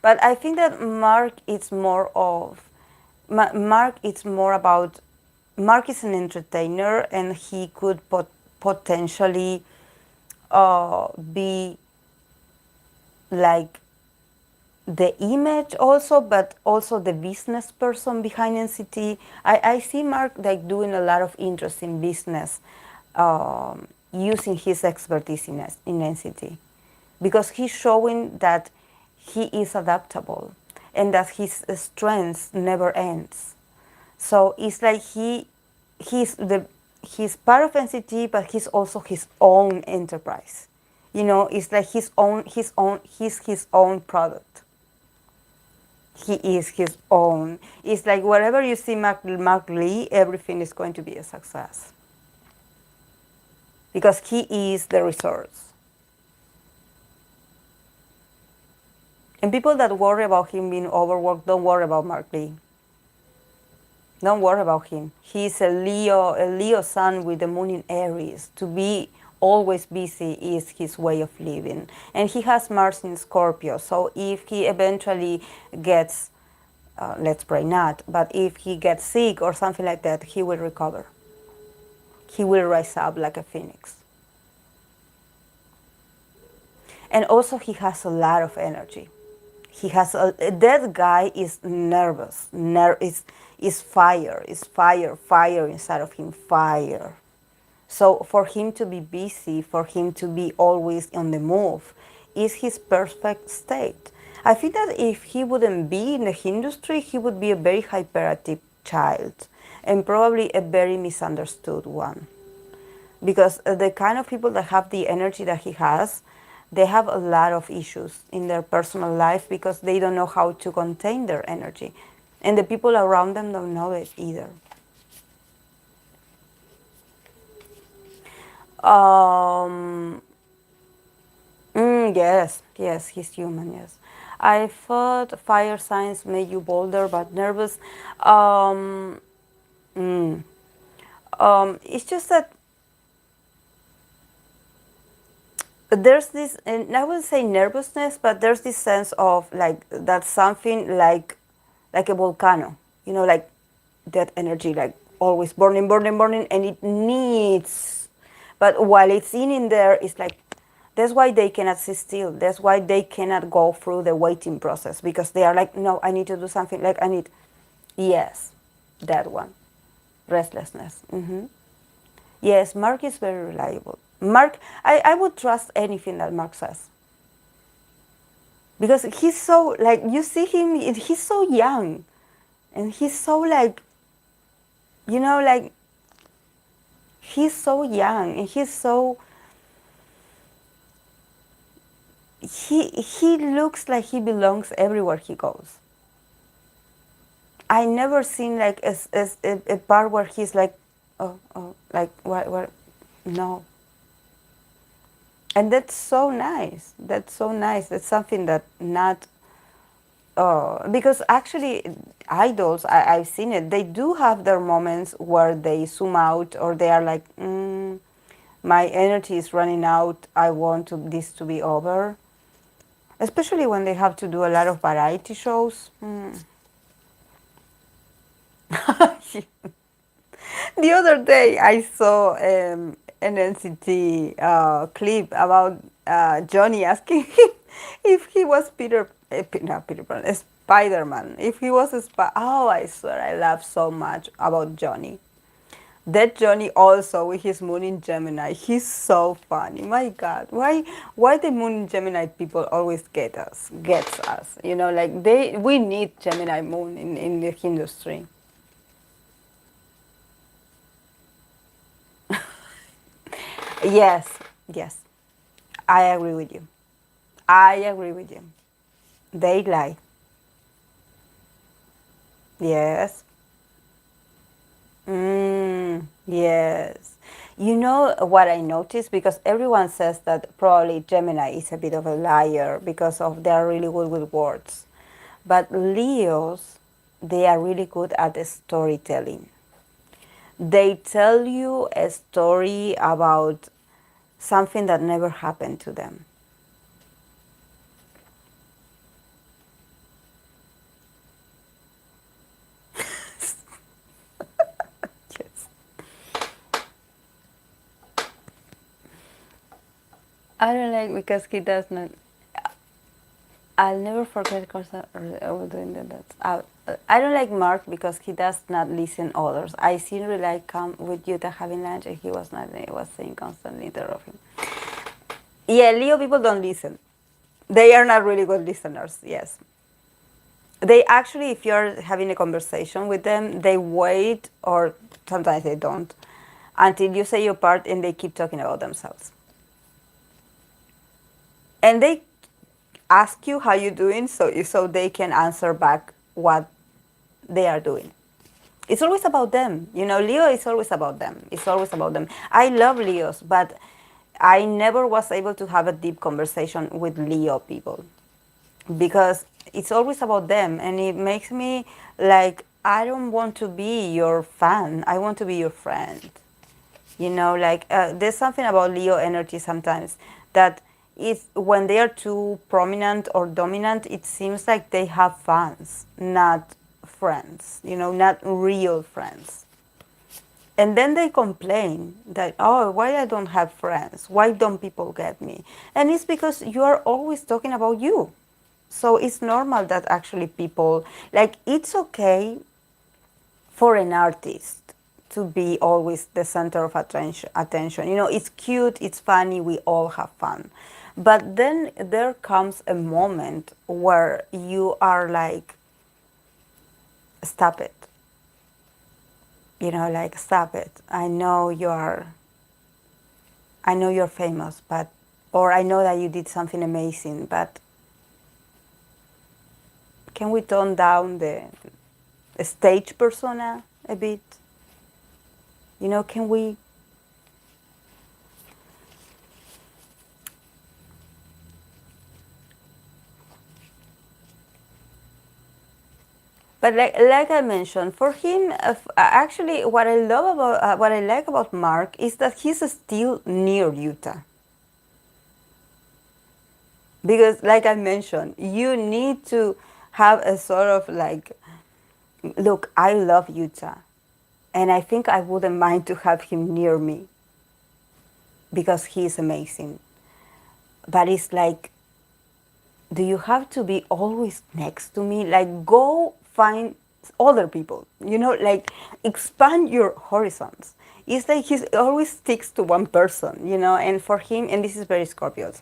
But I think that Mark is more about, Mark is an entertainer, and he could potentially be like the image also, but also the business person behind NCT. I see Mark like doing a lot of interesting business, using his expertise in NCT, because he's showing that he is adaptable and that his strength never ends. So it's like he's part of NCT, but he's also his own enterprise. It's like he's his own product. He is his own. It's like wherever you see Mark Lee, everything is going to be a success, because he is the resource. And people that worry about him being overworked, don't worry about Mark Lee. Don't worry about him. He's a Leo sun with the moon in Aries. To be always busy is his way of living. And he has Mars in Scorpio. So if he eventually gets, let's pray not, but if he gets sick or something like that, he will recover. He will rise up like a phoenix. And also he has a lot of energy. That guy is nervous. Is fire inside of him, fire. So for him to be busy, for him to be always on the move, is his perfect state. I think that if he wouldn't be in the industry, he would be a very hyperactive child, and probably a very misunderstood one. Because the kind of people that have the energy that he has, they have a lot of issues in their personal life because they don't know how to contain their energy. And the people around them don't know it either. Yes, he's human, yes. I thought fire signs made you bolder but nervous. It's just that there's this, and I wouldn't say nervousness, but there's this sense of like that something like a volcano, like that energy, like always burning, and it needs. But while it's in there, it's like, that's why they cannot sit still. That's why they cannot go through the waiting process, because they are like, no, I need to do something. Like yes, that one, restlessness. Yes, Mark is very reliable. Mark, I would trust anything that Mark says. Because he's so, like, you see him, he's so young. And he's so, like, Like he's so young and he looks like he belongs everywhere he goes. I never seen like a part where he's like, oh, like what, no. And that's so nice. That's so nice. That's something that not, because actually idols, I've seen it, they do have their moments where they zoom out or they are like, my energy is running out, I want this to be over. Especially when they have to do a lot of variety shows. The other day I saw an NCT clip about Johnny asking him if he was not Peter Pan, Spider-Man. If he was oh, I swear I laughed so much about Johnny. That Johnny also with his moon in Gemini, he's so funny. My God, why the moon in Gemini people always gets us? Like we need Gemini moon in the industry. Yes, yes, I agree with you. I agree with you. They lie. Yes. Yes. You know what I noticed? Because everyone says that probably Gemini is a bit of a liar because of they're really good with words. But Leos, they are really good at the storytelling. They tell you a story about something that never happened to them. Yes. I don't like because he does not. I'll never forget Corsa doing that. I don't like Mark because he does not listen others. I seen really come with Utah having lunch and he was not. He was saying constantly interrupting. Yeah, Leo people don't listen. They are not really good listeners. Yes, they actually, if you're having a conversation with them, they wait or sometimes they don't until you say your part and they keep talking about themselves. And they ask you how you're doing so they can answer back what they are doing. It's always about them. Leo is always about them. It's always about them. I love Leos, but I never was able to have a deep conversation with Leo people because it's always about them and it makes me like I don't want to be your fan. I want to be your friend. Like there's something about Leo energy sometimes that when they are too prominent or dominant, it seems like they have fans, not friends, not real friends. And then they complain that, oh, why I don't have friends? Why don't people get me? And it's because you are always talking about you. So it's normal that actually people, like, it's okay for an artist to be always the center of attention. It's cute, it's funny, we all have fun. But then there comes a moment where you are like, stop it. Like, stop it. I know you're famous, or I know that you did something amazing, but can we tone down the stage persona a bit? Can we? But like I mentioned, for him, actually, what I love about what I like about Mark is that he's still near Utah. Because, like I mentioned, you need to have a sort of like, look, I love Utah, and I think I wouldn't mind to have him near me because he's amazing. But it's like, do you have to be always next to me? Like, go find other people, like expand your horizons. It's like he always sticks to one person, and for him, and this is very Scorpios,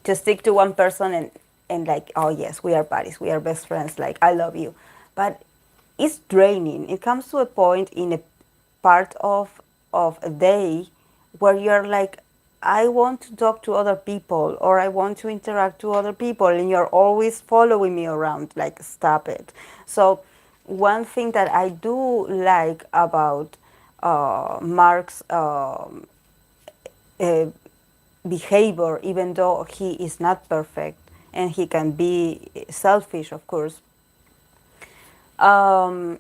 to stick to one person and like, oh yes, we are buddies, we are best friends, like I love you. But it's draining. It comes to a point part of a day where you're like, I want to talk to other people, or I want to interact to other people, and you're always following me around, like, stop it. So one thing that I do like about Mark's uh, behavior, even though he is not perfect and he can be selfish, of course,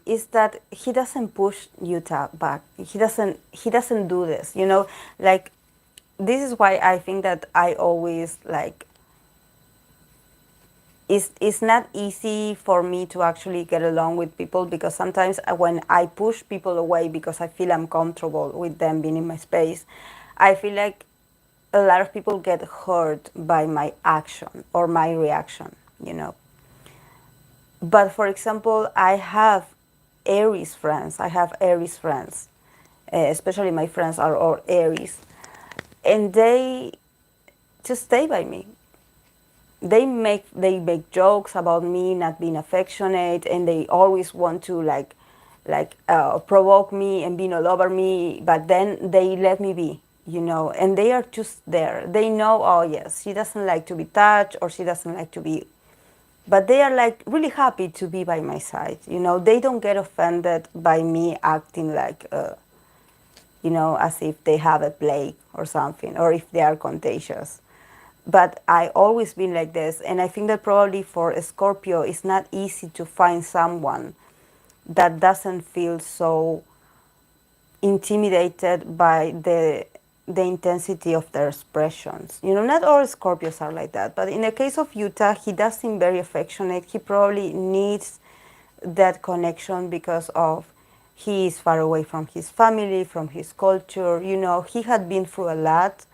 is that he doesn't push Utah back. He doesn't do this. Like, this is why I think that I always like. It's not easy for me to actually get along with people, because sometimes when I push people away because I feel uncomfortable with them being in my space, I feel like a lot of people get hurt by my action or my reaction. But for example, I have Aries friends, especially my friends are all Aries, and they just stay by me. They make jokes about me not being affectionate, and they always want to provoke me and being all over me, but then they let me be. And they are just there. They know, oh yes, she doesn't like to be touched, or she doesn't like to be, but they are like really happy to be by my side. They don't get offended by me acting like as if they have a plague or something, or if they are contagious. But I always been like this, and I think that probably for a Scorpio, it's not easy to find someone that doesn't feel so intimidated by the intensity of their expressions. Not all Scorpios are like that, but in the case of Utah, he does seem very affectionate. He probably needs that connection because of he is far away from his family, from his culture. He had been through a lot,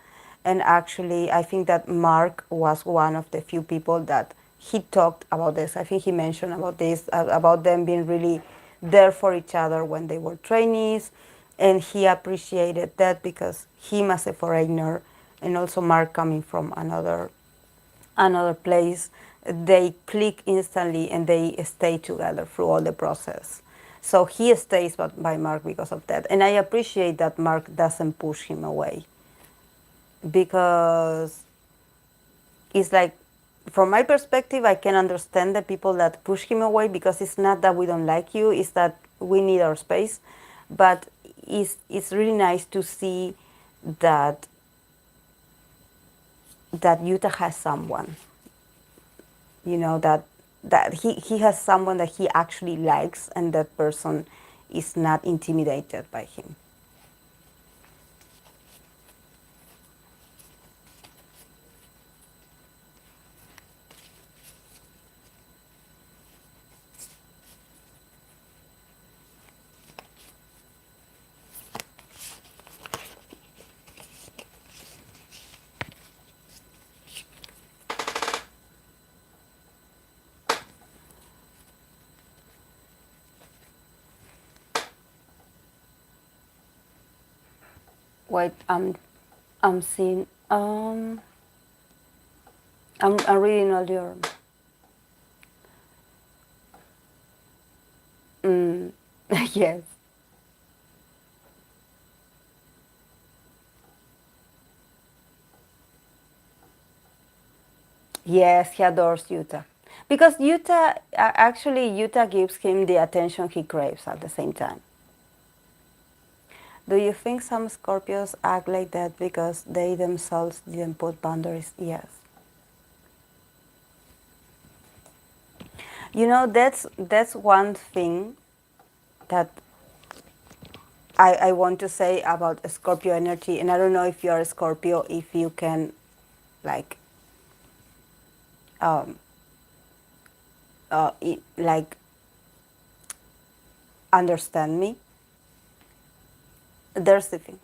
and actually, I think that Mark was one of the few people that he talked about this. I think he mentioned about this, about them being really there for each other when they were trainees, and he appreciated that because him as a foreigner, and also Mark coming from another place, they click instantly and they stay together through all the process. So he stays by Mark because of that, and I appreciate that Mark doesn't push him away, because it's like, from my perspective, I can understand the people that push him away, because it's not that we don't like you, it's that we need our space. But it's really nice to see that Utah has someone, that he has someone that he actually likes, and that person is not intimidated by him. Wait, I'm seeing, I'm reading all your, yes. Yes, he adores Utah. Because Utah gives him the attention he craves at the same time. Do you think some Scorpios act like that because they themselves didn't put boundaries? Yes. That's one thing that I want to say about Scorpio energy, and I don't know if you're a Scorpio, if you can, like, um, like, understand me. There's the thing.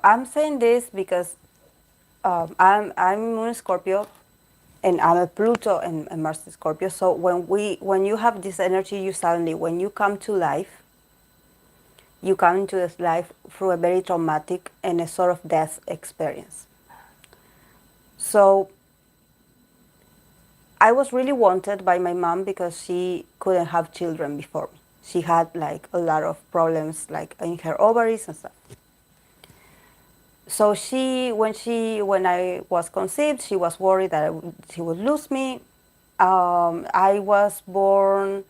I'm saying this because I'm Moon Scorpio, and I'm a Pluto and Mars Scorpio. So when you have this energy, when you come to life, you come into this life through a very traumatic and a sort of death experience. So I was really wanted by my mom because she couldn't have children before me. She had like a lot of problems like in her ovaries and stuff. So when I was conceived, she was worried that she would lose me. I was born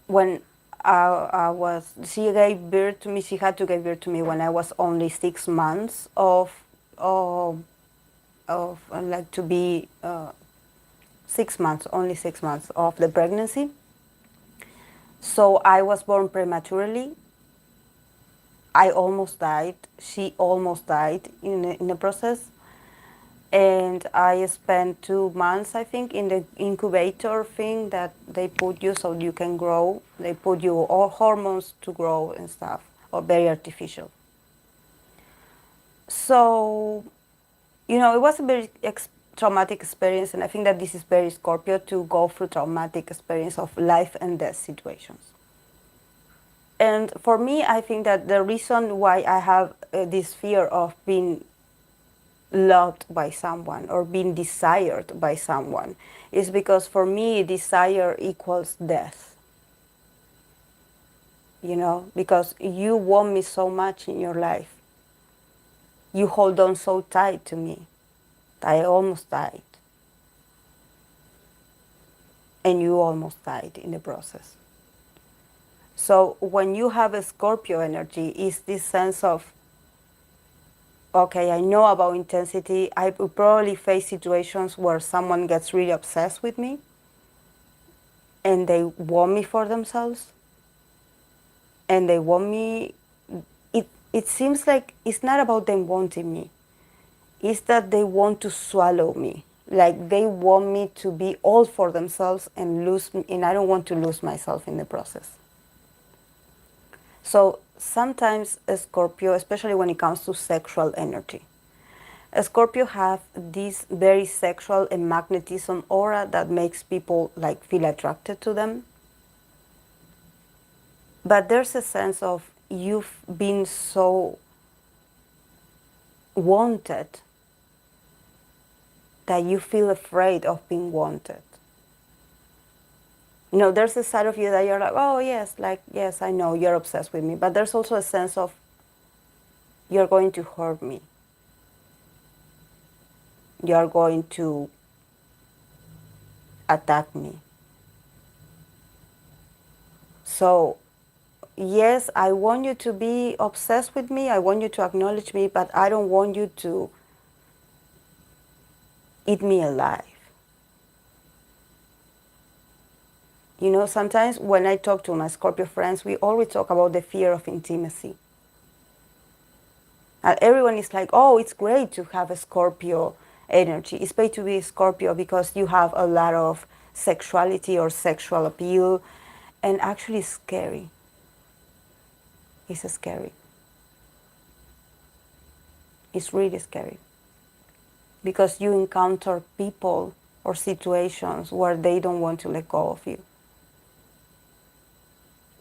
when she gave birth to me. She had to give birth to me when I was only 6 months of, like to be 6 months, only 6 months of the pregnancy. So I was born prematurely. I almost died. She almost died in the process. And I spent 2 months, I think, in the incubator thing that they put you so you can grow. They put you all hormones to grow and stuff, or very artificial. So, it was a very traumatic experience, and I think that this is very Scorpio to go through traumatic experience of life and death situations. And for me, I think that the reason why I have this fear of being loved by someone or being desired by someone is because for me, desire equals death. Because you want me so much in your life. You hold on so tight to me. I almost died. And you almost died in the process. So when you have a Scorpio energy, it's this sense of, okay, I know about intensity. I will probably face situations where someone gets really obsessed with me and they want me for themselves. And they want me, it seems like it's not about them wanting me. It's that they want to swallow me. Like they want me to be all for themselves and lose me, and I don't want to lose myself in the process. So sometimes a Scorpio, especially when it comes to sexual energy, a Scorpio have this very sexual and magnetism aura that makes people like feel attracted to them. But there's a sense of you've been so wanted that you feel afraid of being wanted. There's a side of you that you're like, oh yes, yes, I know you're obsessed with me. But there's also a sense of you're going to hurt me. You're going to attack me. So yes, I want you to be obsessed with me. I want you to acknowledge me, but I don't want you to eat me alive. Sometimes when I talk to my Scorpio friends, we always talk about the fear of intimacy. And everyone is like, oh, it's great to have a Scorpio energy. It's great to be a Scorpio because you have a lot of sexuality or sexual appeal. And actually it's scary. It's scary. It's really scary. Because you encounter people or situations where they don't want to let go of you.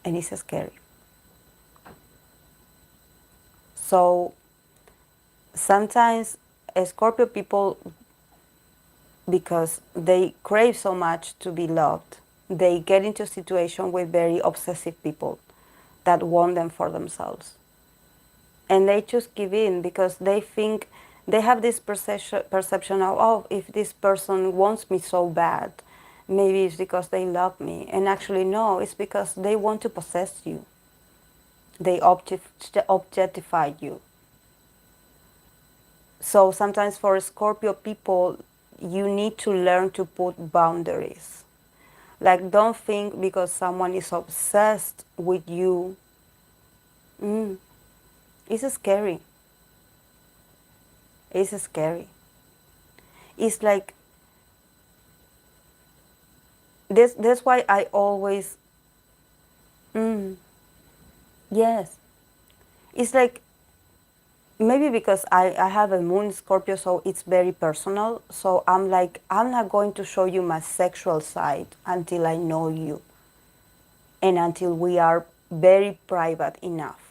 And it's scary. So sometimes Scorpio people, because they crave so much to be loved, they get into a situation with very obsessive people that want them for themselves. And they just give in because they think, they have this perception of, oh, if this person wants me so bad, maybe it's because they love me. And actually, no, it's because they want to possess you. They objectify you. So sometimes for Scorpio people, you need to learn to put boundaries. Like, don't think because someone is obsessed with you. It's scary. It's scary. It's like, that's why I always, yes. It's like, maybe because I have a moon Scorpio, so it's very personal. So I'm like, I'm not going to show you my sexual side until I know you. And until we are very private enough.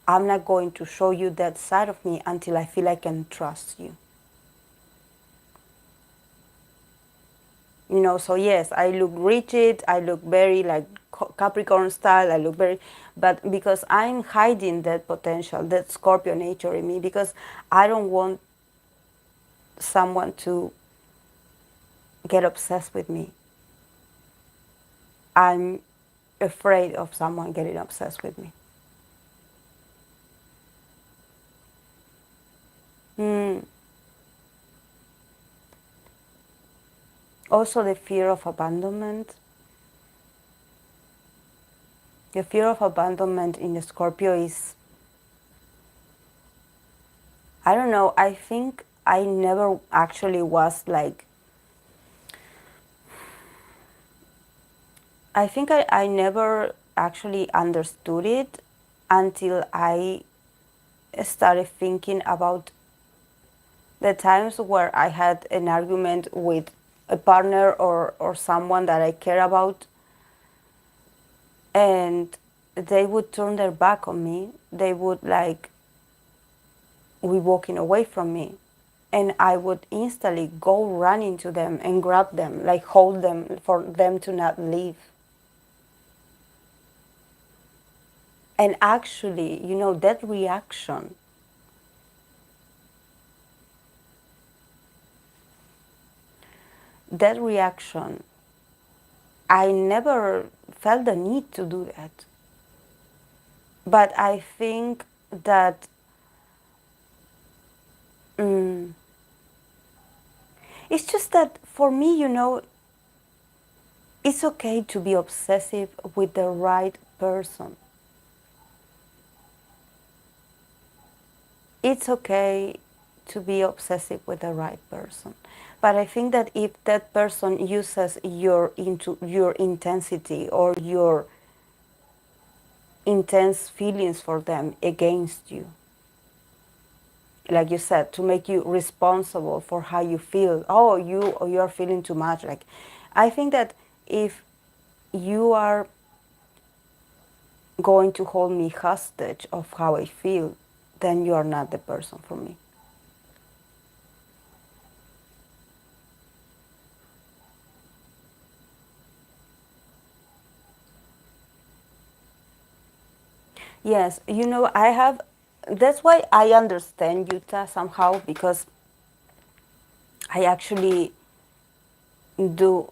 I'm not going to show you that side of me until I feel I can trust you. So yes, I look rigid, I look very like Capricorn style, I look very, but because I'm hiding that potential, that Scorpio nature in me, because I don't want someone to get obsessed with me. I'm afraid of someone getting obsessed with me. Also, the fear of abandonment. The fear of abandonment in the Scorpio is, I don't know, I think I never actually was like, I never actually understood it until I started thinking about the times where I had an argument with a partner or someone that I care about, and they would turn their back on me. They would like be walking away from me. And I would instantly go running to them and grab them, like hold them for them to not leave. And actually, that reaction, I never felt the need to do that. But I think that it's just that for me, it's okay to be obsessive with the right person. It's okay to be obsessive with the right person. But I think that if that person uses your intensity or your intense feelings for them against you, like you said, to make you responsible for how you feel. Oh, you're feeling too much. Like, I think that if you are going to hold me hostage of how I feel, then you are not the person for me. Yes, that's why I understand Utah somehow, because I actually do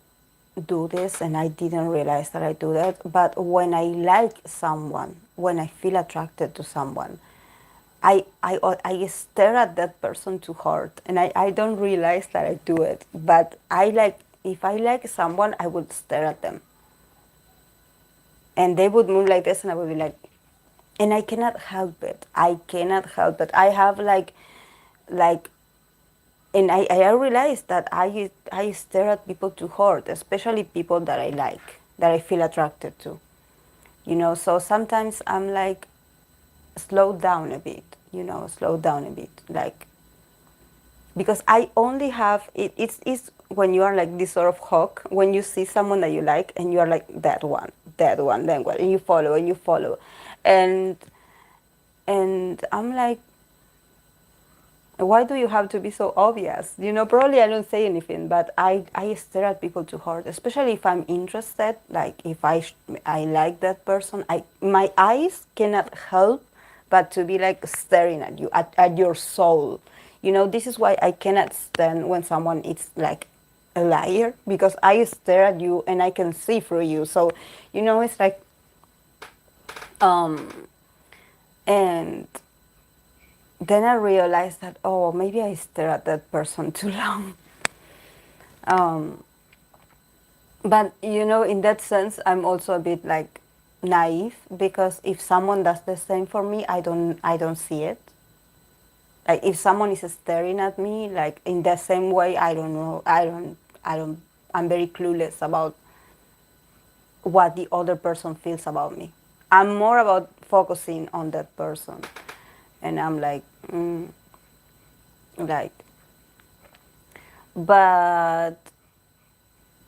this, and I didn't realize that I do that. But when I like someone, when I feel attracted to someone, I stare at that person too hard, and I don't realize that I do it. But if I like someone, I would stare at them, and they would move like this, and I would be like, and I cannot help it. I cannot help it. I have like and I realized that I stare at people too hard, especially people that I like, that I feel attracted to. So sometimes I'm like, slow down a bit, slow down a bit. Like, because I only have, it's when you are like this sort of hawk, when you see someone that you like and you are like, that one, then what, and you follow and you follow. And, and I'm like, why do you have to be so obvious? Probably I don't say anything, but I stare at people too hard, especially if I'm interested. Like, if I like that person, my eyes cannot help but to be like staring at you, at your soul. This is why I cannot stand when someone is like a liar, because I stare at you and I can see through you. So, it's like, and then I realized that, oh, maybe I stare at that person too long. But in that sense, I'm also a bit like naive, because if someone does the same for me, I don't see it. Like, if someone is staring at me like in the same way, I don't know. I'm very clueless about what the other person feels about me. I'm more about focusing on that person, and I'm like, like, but,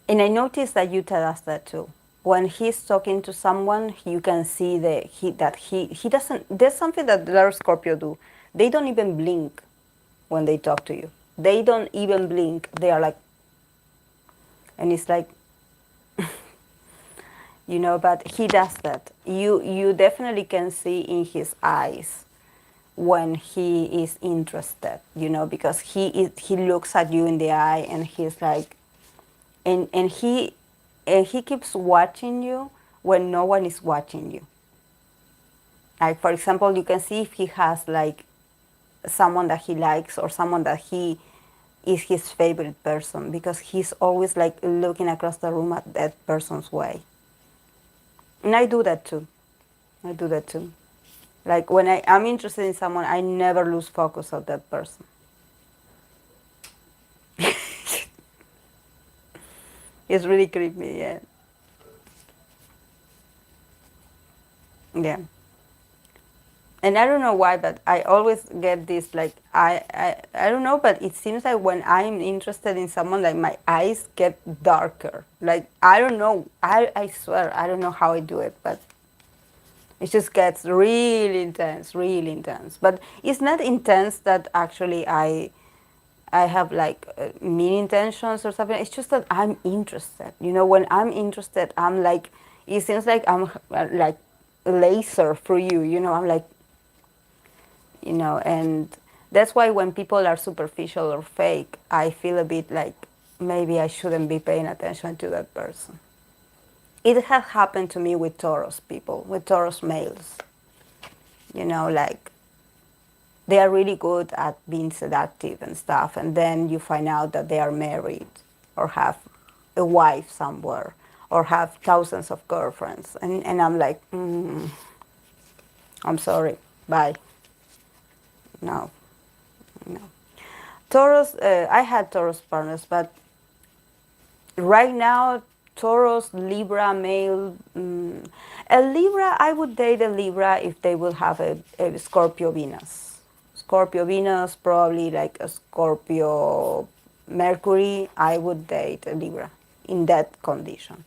and I noticed that Utah does that too. When he's talking to someone, you can see that he doesn't. There's something that the other Scorpio do. They don't even blink when they talk to you. They don't even blink. They are like, And it's like, but he does that. You definitely can see in his eyes when he is interested, because he looks at you in the eye, and he's like, and he keeps watching you when no one is watching you. Like, for example, you can see if he has like someone that he likes, or someone that he is his favorite person, because he's always like looking across the room at that person's way. And I do that too. I do that too. Like, when I'm interested in someone, I never lose focus of that person. It's really creepy, yeah. Yeah. And I don't know why, but I always get this, like, I don't know, but it seems like when I'm interested in someone, like, my eyes get darker. Like, I don't know. I swear, I don't know how I do it, but it just gets really intense, really intense. But it's not intense that actually I have like mean intentions or something. It's just that I'm interested. When I'm interested, I'm like, it seems like I'm like laser for you. I'm like, and that's why when people are superficial or fake, I feel a bit like maybe I shouldn't be paying attention to that person. It has happened to me with Taurus people, with Taurus males. Like, they are really good at being seductive and stuff, and then you find out that they are married, or have a wife somewhere, or have thousands of girlfriends, and I'm like, I'm sorry, bye. No, no. Taurus, I had Taurus partners, but right now, Taurus, Libra, male, a Libra, I would date a Libra if they will have a Scorpio Venus. Scorpio Venus, probably like a Scorpio Mercury, I would date a Libra in that condition.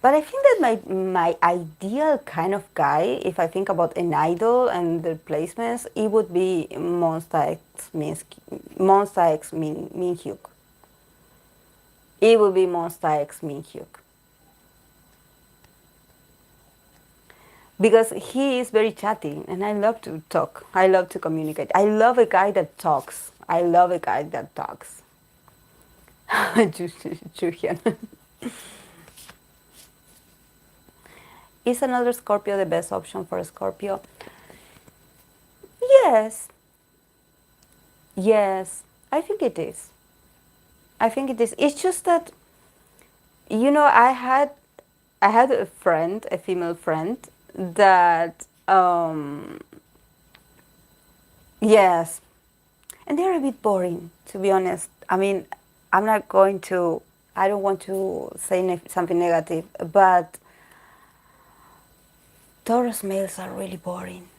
But I think that my ideal kind of guy, if I think about an idol and the placements, it would be Monsta X Min Hyuk. It would be Monsta X Min Hyuk. Because he is very chatty, and I love to talk. I love to communicate. I love a guy that talks. I love a guy that talks. Julian. Is another Scorpio the best option for a Scorpio? Yes. Yes. I think it is. I think it is. It's just that, I had a friend, a female friend, that yes, and they're a bit boring, to be honest. I mean, I'm not going to. I don't want to say something negative, but Taurus males are really boring.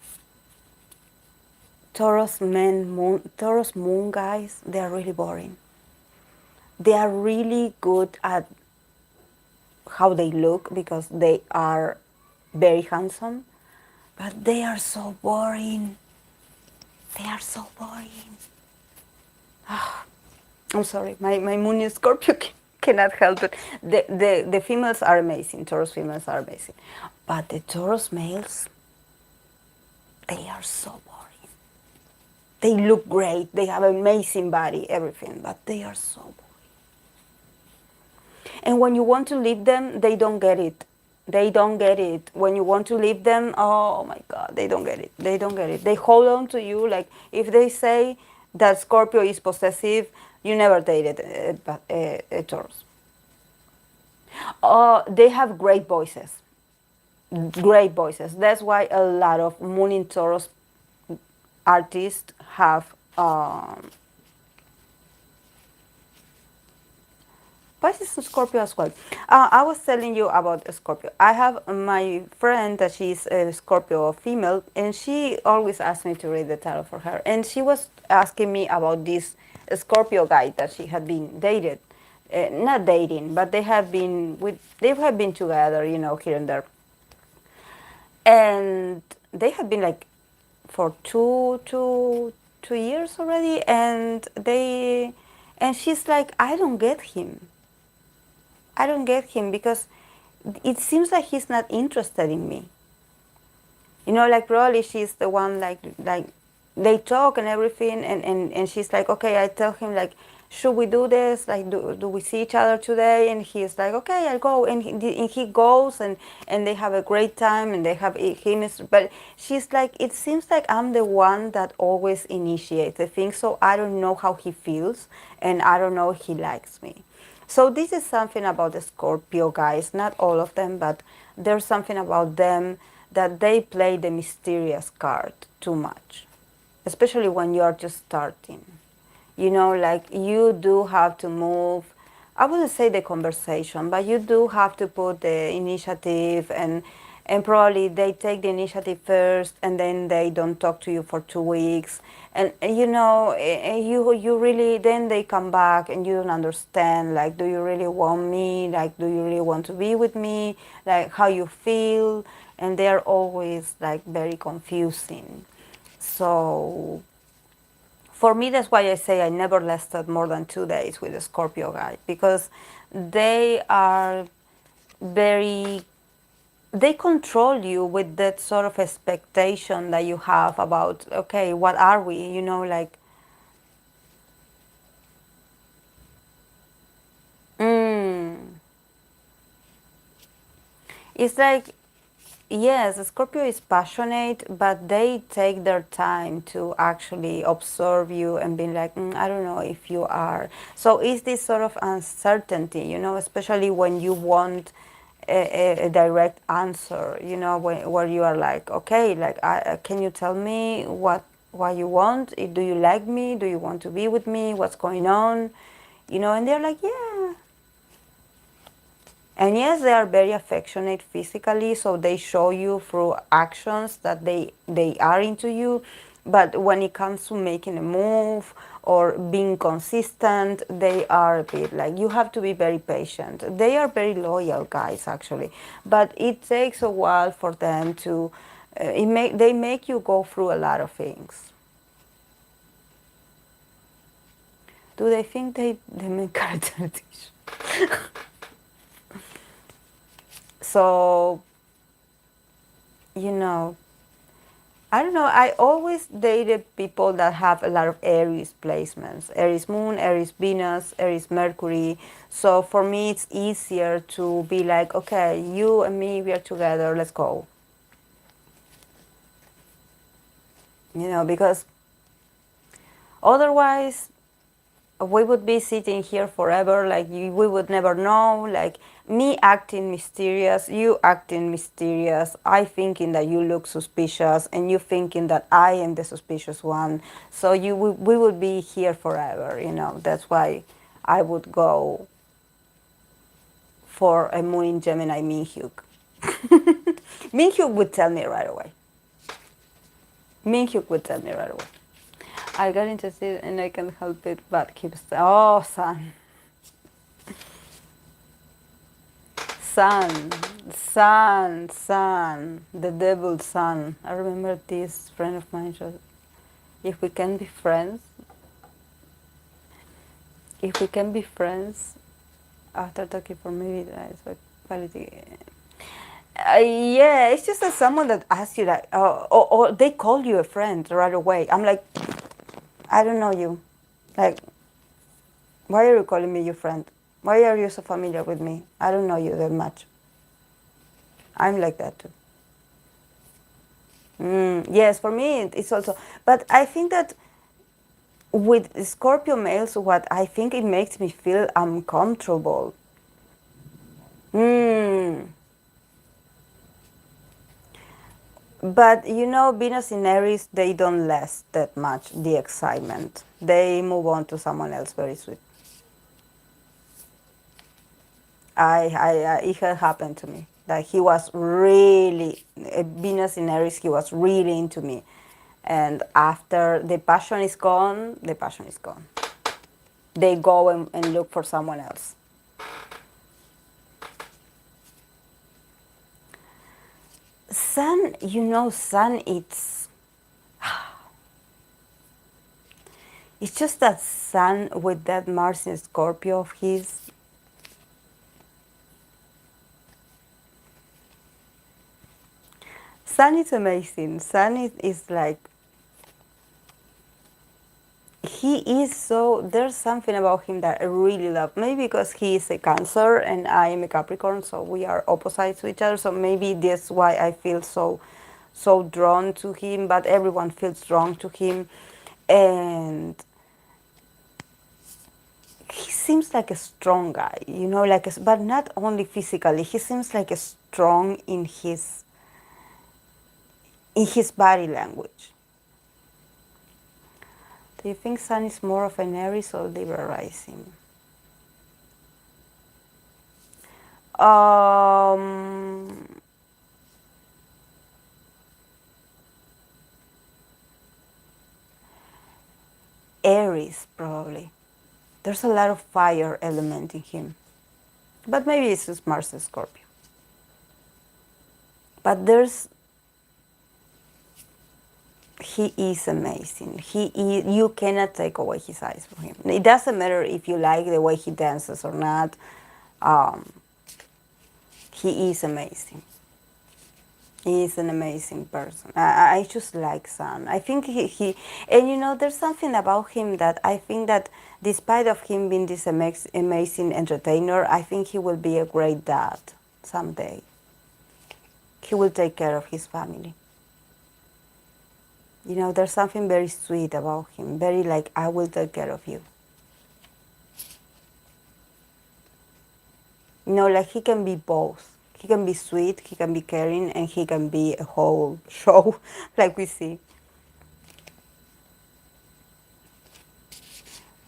Taurus moon guys, they are really boring. They are really good at how they look because they are very handsome, but they are so boring. They are so boring. I'm sorry, my moon is Scorpio cannot help it. The females are amazing, Taurus females are amazing. But the Taurus males, they are so boring. They look great, they have amazing body, everything, but they are so boring. And when you want to leave them, they don't get it. They don't get it. When you want to leave them, oh my God, they don't get it. They don't get it. They hold on to you. Like, if they say that Scorpio is possessive, you never dated a Taurus. They have great voices. Great voices. That's why a lot of Moon in Taurus artists have Pisces and Scorpio as well. I was telling you about a Scorpio. I have my friend that she's a Scorpio female, and she always asks me to read the tarot for her. And she was asking me about this Scorpio guy that she had been dated, not dating, but they have been together, here and there. And they have been like for 2 2 years already, and she's like, I don't get him. I don't get him because it seems like he's not interested in me. Like probably she's the one like they talk and everything, and she's like, okay, I tell him like, should we do this? Like, do we see each other today? And he's like, okay, I'll go. And he goes, and they have a great time, and they have him. But she's like, it seems like I'm the one that always initiates the thing, so I don't know how he feels, and I don't know if he likes me. So this is something about the Scorpio guys, not all of them, but there's something about them that they play the mysterious card too much, especially when you're just starting. Like you do have to move, I wouldn't say the conversation, but you do have to put the initiative, and probably they take the initiative first, and then they don't talk to you for 2 weeks, and you really, then they come back and you don't understand, like, do you really want me, like, do you really want to be with me, like how you feel, and they're always like very confusing. So for me, that's why I say I never lasted more than 2 days with a Scorpio guy, because they are very, they control you with that sort of expectation that you have about, okay, what are we, like, mm, it's like, yes, Scorpio is passionate, but they take their time to actually observe you and be like, I don't know if you are. So it's this sort of uncertainty, especially when you want a direct answer, where you are like, okay, like, can you tell me what you want? Do you like me? Do you want to be with me? What's going on? And they're like, yeah. And yes, they are very affectionate physically, so they show you through actions that they are into you. But when it comes to making a move or being consistent, they are a bit like, you have to be very patient. They are very loyal guys, actually. But it takes a while for them to, they make you go through a lot of things. Do they think they make character tissue? So, I don't know. I always dated people that have a lot of Aries placements. Aries Moon, Aries Venus, Aries Mercury. So for me, it's easier to be like, okay, you and me, we are together, let's go. Because otherwise, we would be sitting here forever, like we would never know, like me acting mysterious, you acting mysterious, I thinking that you look suspicious, and you thinking that I am the suspicious one. So we would be here forever, That's why I would go for a Moon in Gemini Minhyuk. Minhyuk would tell me right away. Minhyuk would tell me right away. I got interested and I can't help it but keep saying, oh, Sun. Sun, the devil's son. I remember this friend of mine said, if we can be friends, after talking for maybe like quality. Yeah, it's just that someone that asks you that, or they call you a friend right away. I'm like, I don't know you. Like, why are you calling me your friend? Why are you so familiar with me? I don't know you that much. I'm like that too. Yes, for me it's also, but I think that with Scorpio males, what I think it makes me feel uncomfortable. But Venus in Aries, they don't last that much, the excitement. They move on to someone else very sweet. It had happened to me. Like he was really, Venus in Aries, he was really into me. And after the passion is gone, the passion is gone. They go and look for someone else. Sun, Sun, it's It's just that Sun with that Mars in Scorpio of his. Sun is amazing. Sun is like, he is so, there's something about him that I really love. Maybe because he is a Cancer and I am a Capricorn, so we are opposites to each other. So maybe that's why I feel so drawn to him, but everyone feels drawn to him. And he seems like a strong guy, you know, like but not only physically. He seems like a strong in his body language. Do you think Sun is more of an Aries or Libra rising? Um, Aries, probably. There's a lot of fire element in him. But maybe it's just Mars and Scorpio. But he is amazing. You cannot take away his eyes from him. It doesn't matter if you like the way he dances or not. Um, he is amazing. He is an amazing person. I just like Sun. I think and you know, there's something about him that I think that despite of him being this amazing entertainer, I think he will be a great dad someday. He will take care of his family. You know, there's something very sweet about him. Very like, I will take care of you. You know, like he can be both. He can be sweet, he can be caring, and he can be a whole show, like we see.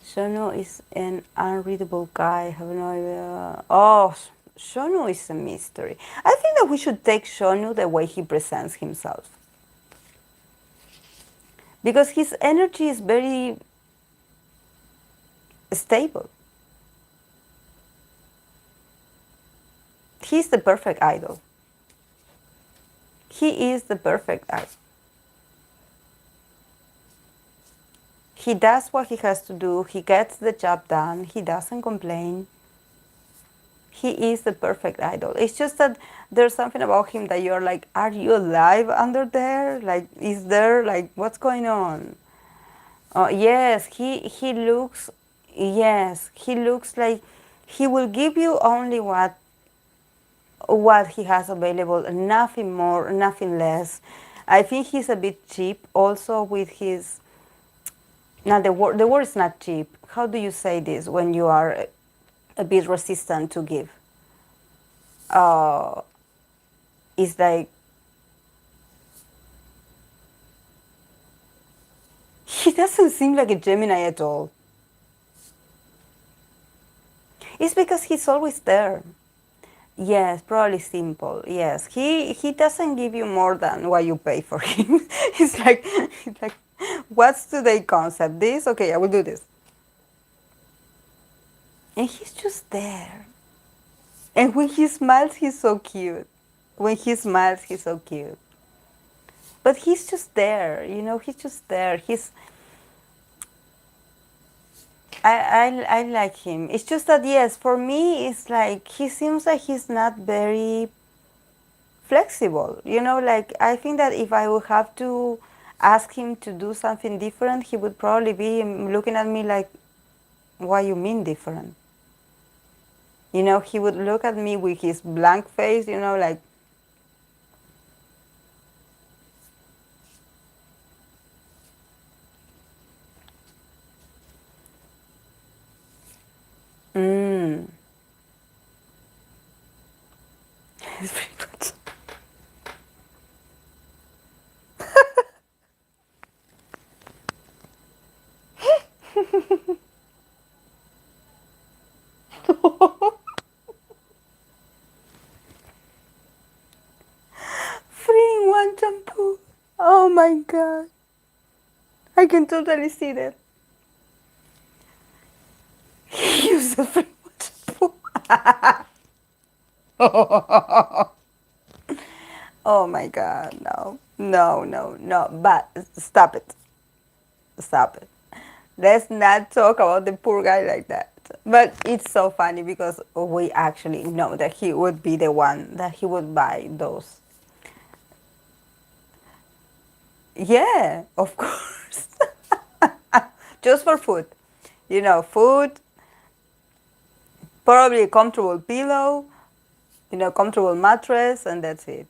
Shonu is an unreadable guy. I have no idea. Oh, Shonu is a mystery. I think that we should take Shonu the way he presents himself. Because his energy is very stable. He's the perfect idol. He is the perfect idol. He does what he has to do. He gets the job done. He doesn't complain. He is the perfect idol. It's just that there's something about him that you're like, are you alive under there? Like, is there, like, what's going on? Yes, he looks like he will give you only what he has available, nothing more, nothing less. I think he's a bit cheap also with his, now the word is not cheap. How do you say this when you are a bit resistant to give? It's like, he doesn't seem like a Gemini at all. It's because he's always there. Yes, probably simple. Yes, he doesn't give you more than what you pay for him. It's like, what's today concept? This? Okay, I will do this. And he's just there. And when he smiles, he's so cute. When he smiles, he's so cute. But he's just there, you know. He's just there. I like him. It's just that, yes, for me, it's like he seems like he's not very flexible. You know, like I think that if I would have to ask him to do something different, he would probably be looking at me like, what you mean different? You know, he would look at me with his blank face, you know, like, mm. It's very good. Three in one shampoo. Oh my god. I can totally see that. He uses three in one shampoo. Oh my god, no. No, no, no. But stop it. Stop it. Let's not talk about the poor guy like that. But it's so funny because we actually know that he would be the one that he would buy those. Yeah, of course. Just for food. You know, food, probably a comfortable pillow, you know, comfortable mattress, and that's it.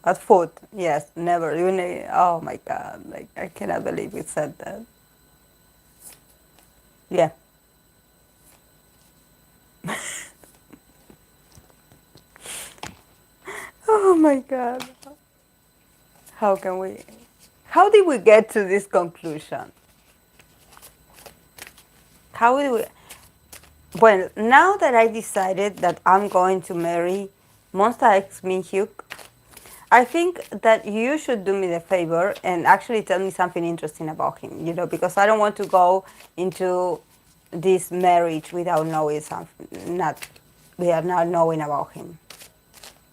But food, yes, never. Even oh my God, like I cannot believe we said that. Yeah. Oh my God. How can we? How did we get to this conclusion? How did we? Well, now that I decided that I'm going to marry Monster X Minhyuk, I think that you should do me the favor and actually tell me something interesting about him, you know, because I don't want to go into this marriage without knowing something, without not knowing about him,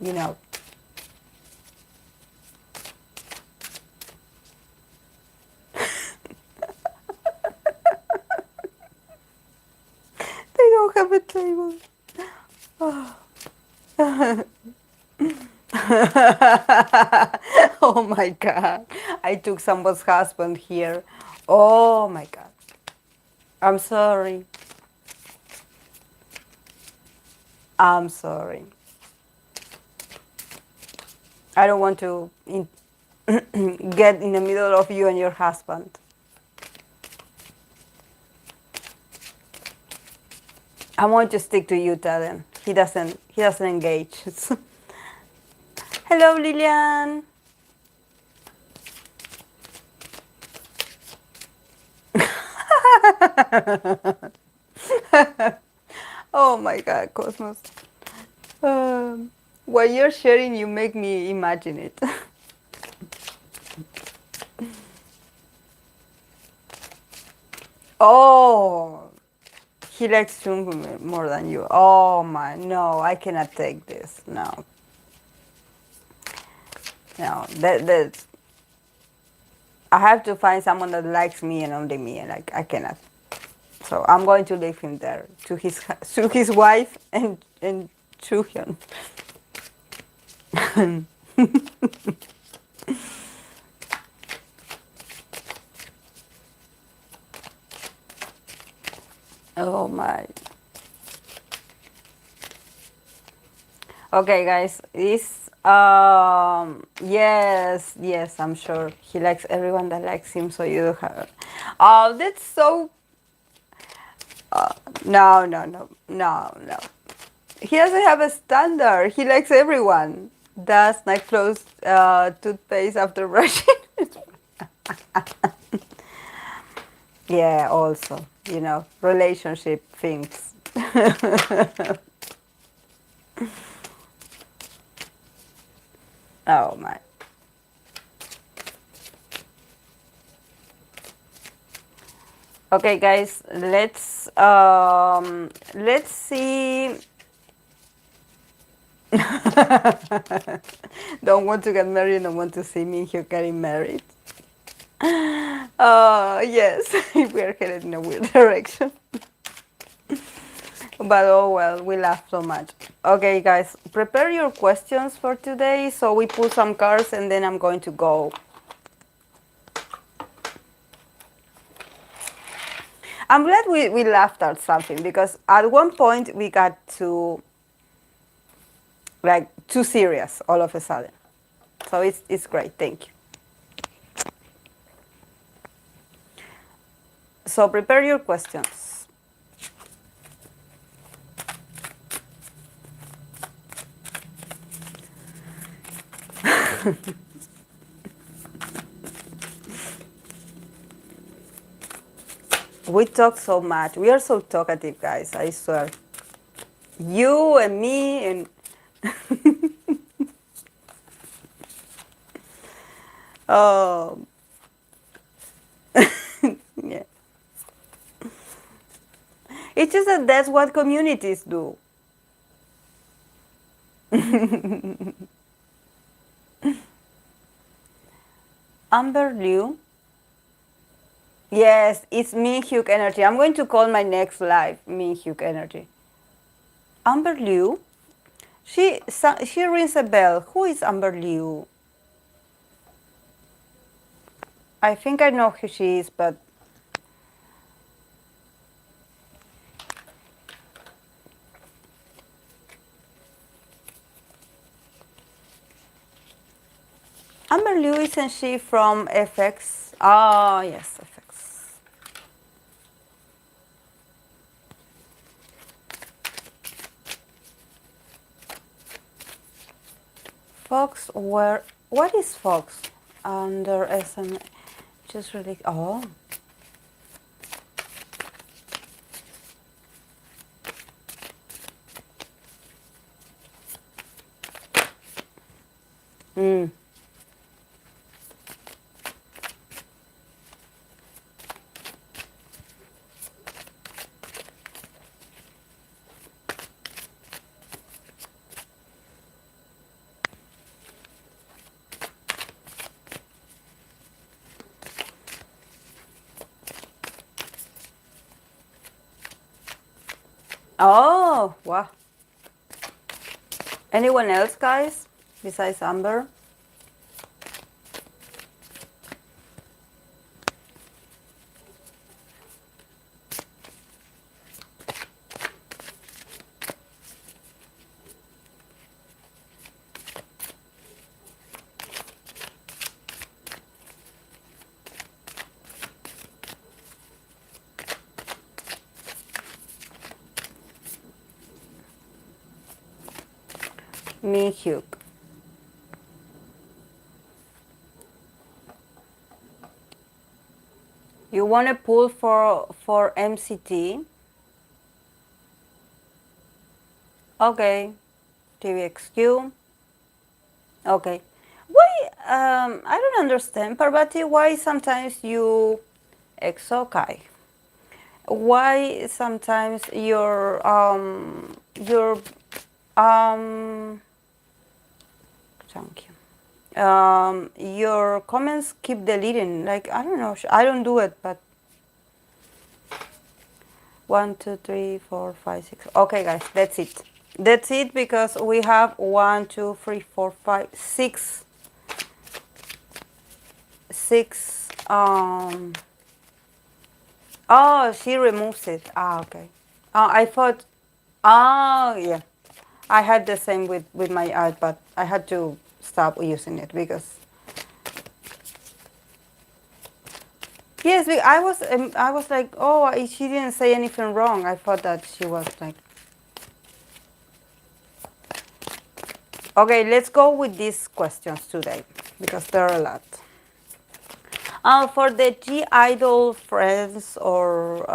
you know. They don't have a table. Oh my God. I took someone's husband here. Oh my God. I'm sorry. I'm sorry. I don't want to get in the middle of you and your husband. I want to stick to Utah then. He doesn't engage. Hello, Lilian. Oh my God, Cosmos. While you're sharing, you make me imagine it. Oh, he likes Jungkook more than you. Oh my, no, I cannot take this. No, no, that I have to find someone that likes me and only me, and I cannot. So I'm going to leave him there to his wife and children. Oh my. Okay, guys, this yes, I'm sure he likes everyone that likes him. So you have. Oh, that's so. No, no, no, no, no. He doesn't have a standard. He likes everyone. Does not close toothpaste after brushing. Yeah, also, you know, relationship things. Oh my. Okay, guys, let's see. Don't want to get married. Don't want to see me here getting married. Yes, we are headed in a weird direction. But oh well, we laughed so much. Okay, guys, prepare your questions for today. So we pull some cards and then I'm going to go. I'm glad we laughed at something because at one point we got too serious all of a sudden. So it's great. Thank you. So prepare your questions. We talk so much. We are so talkative, guys. I swear. You and me and oh yeah. It's just that that's what communities do. Amber Liu, Yes, it's Min-hyuk energy. I'm going to call my next live Min-hyuk energy. Amber Liu? She rings a bell. Who is Amber Liu? I think I know who she is, but Amber Liu, isn't she from FX? Oh, yes, FX. Fox, what is Fox under SM? Just really, oh. Mm. Oh, wow. Anyone else, guys, besides Amber? Mi-hyuk. You want to pull for MCT? Okay. TVXQ. Okay. Why? I don't understand, Parvati. Why sometimes you exokai? Why sometimes thank you. Your comments keep deleting. Like, I don't know. I don't do it, but 1, 2, 3, 4, 5, 6. Okay, guys, that's it. That's it, because we have 1, 2, 3, 4, 5, 6. 6. Oh, she removes it. Ah, okay. I thought. Oh, yeah. I had the same with my art, but I had to stop using it because. Yes, I was like, oh, she didn't say anything wrong. I thought that she was like. Okay, let's go with these questions today because there are a lot. For the G Idol friends, or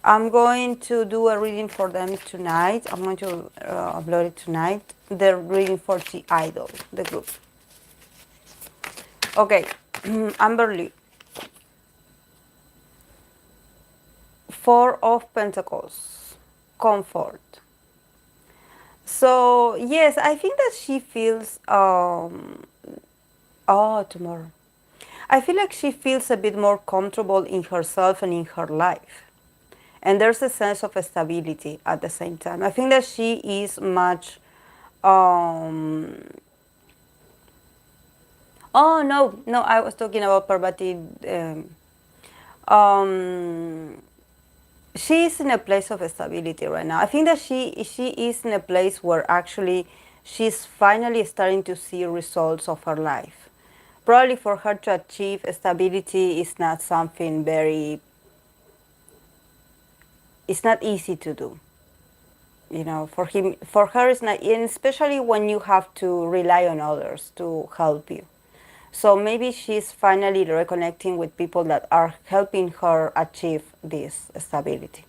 I'm going to do a reading for them tonight. I'm going to upload it tonight. The reading for G Idol, the group. Okay, Amber Lee. 4 of Pentacles, comfort. So yes, I think that she feels. Tomorrow. I feel like she feels a bit more comfortable in herself and in her life. And there's a sense of stability at the same time. I think that she is much. Oh, no, I was talking about Parvati. She is in a place of stability right now. I think that she is in a place where actually she's finally starting to see results of her life. Probably for her to achieve stability is not something very. It's not easy to do. You know, for her, it's not, and especially when you have to rely on others to help you. So maybe she's finally reconnecting with people that are helping her achieve this stability.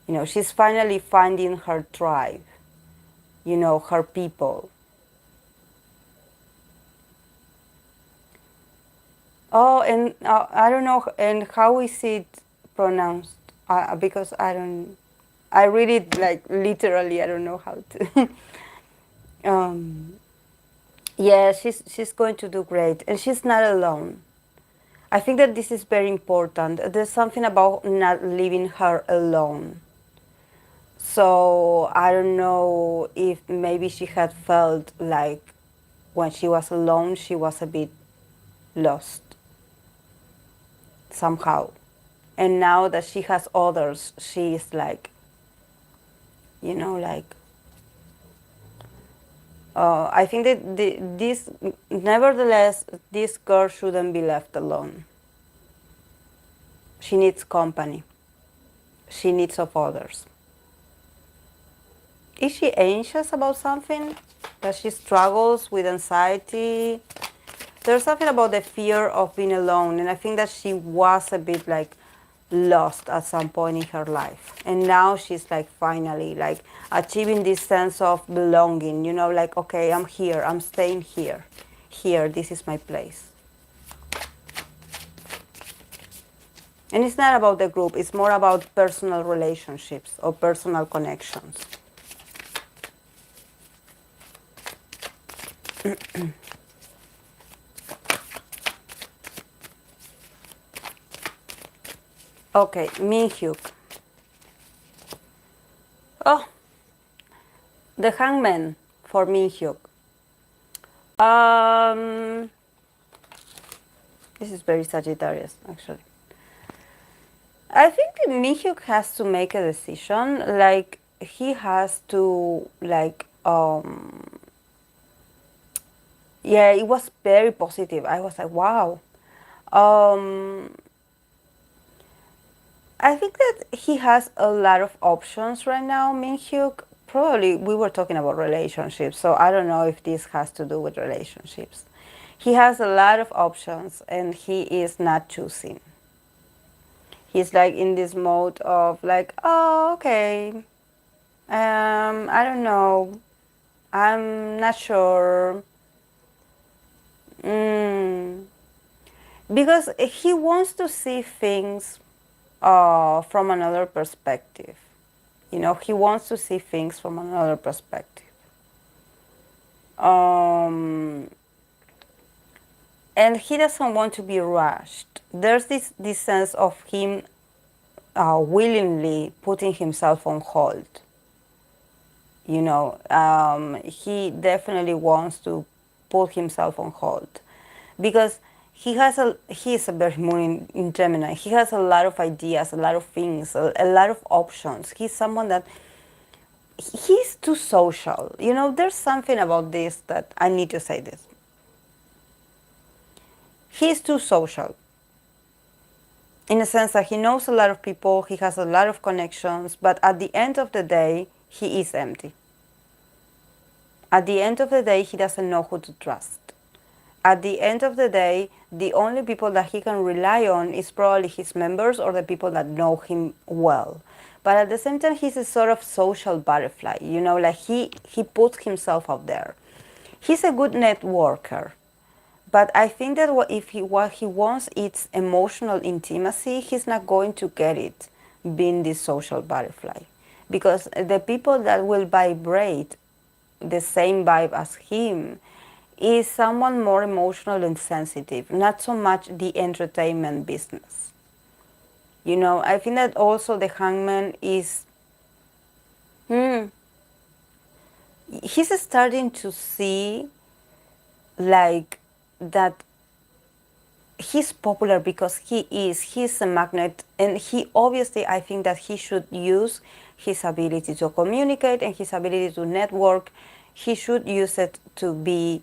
You know, she's finally finding her tribe, you know, her people. Oh, and I don't know, and how is it pronounced? Because I read it like literally, I don't know how to. Yeah, she's going to do great, and she's not alone. I think that this is very important. There's something about not leaving her alone. So I don't know if maybe she had felt like when she was alone, she was a bit lost somehow. And now that she has others, she is like, like, I think that nevertheless, this girl shouldn't be left alone. She needs company. She needs of others. Is she anxious about something? That she struggles with anxiety? There's something about the fear of being alone, and I think that she was a bit like lost at some point in her life. And now she's like finally like achieving this sense of belonging, like, okay, I'm here, I'm staying here. Here, this is my place. And it's not about the group, it's more about personal relationships or personal connections. Okay, Min-hyuk. Oh, the hangman for Min-hyuk. This is very Sagittarius, actually. I think Min-hyuk has to make a decision. Like, he has to, like, yeah, it was very positive. I was like, wow. I think that he has a lot of options right now, Min-hyuk. Probably we were talking about relationships, so I don't know if this has to do with relationships. He has a lot of options and he is not choosing. He's like in this mode of like, oh, okay, I don't know, I'm not sure. Because he wants to see things from another perspective. He wants to see things from another perspective. And he doesn't want to be rushed. There's this sense of him willingly putting himself on hold. He definitely wants to put himself on hold because he is a very moon in Gemini. He has a lot of ideas, a lot of things, a lot of options. He's someone that he's too social. There's something about this that I need to say this. He's too social. In a sense that he knows a lot of people, he has a lot of connections, but at the end of the day, he is empty. At the end of the day, he doesn't know who to trust. At the end of the day, the only people that he can rely on is probably his members or the people that know him well. But at the same time, he's a sort of social butterfly, like he puts himself out there. He's a good networker. But I think that what he wants is emotional intimacy, he's not going to get it being this social butterfly. Because the people that will vibrate the same vibe as him is someone more emotional and sensitive, not so much the entertainment business. I think that also the hangman is, he's starting to see like that he's popular because he's a magnet, and he obviously, I think that he should use his ability to communicate and his ability to network. He should use it to be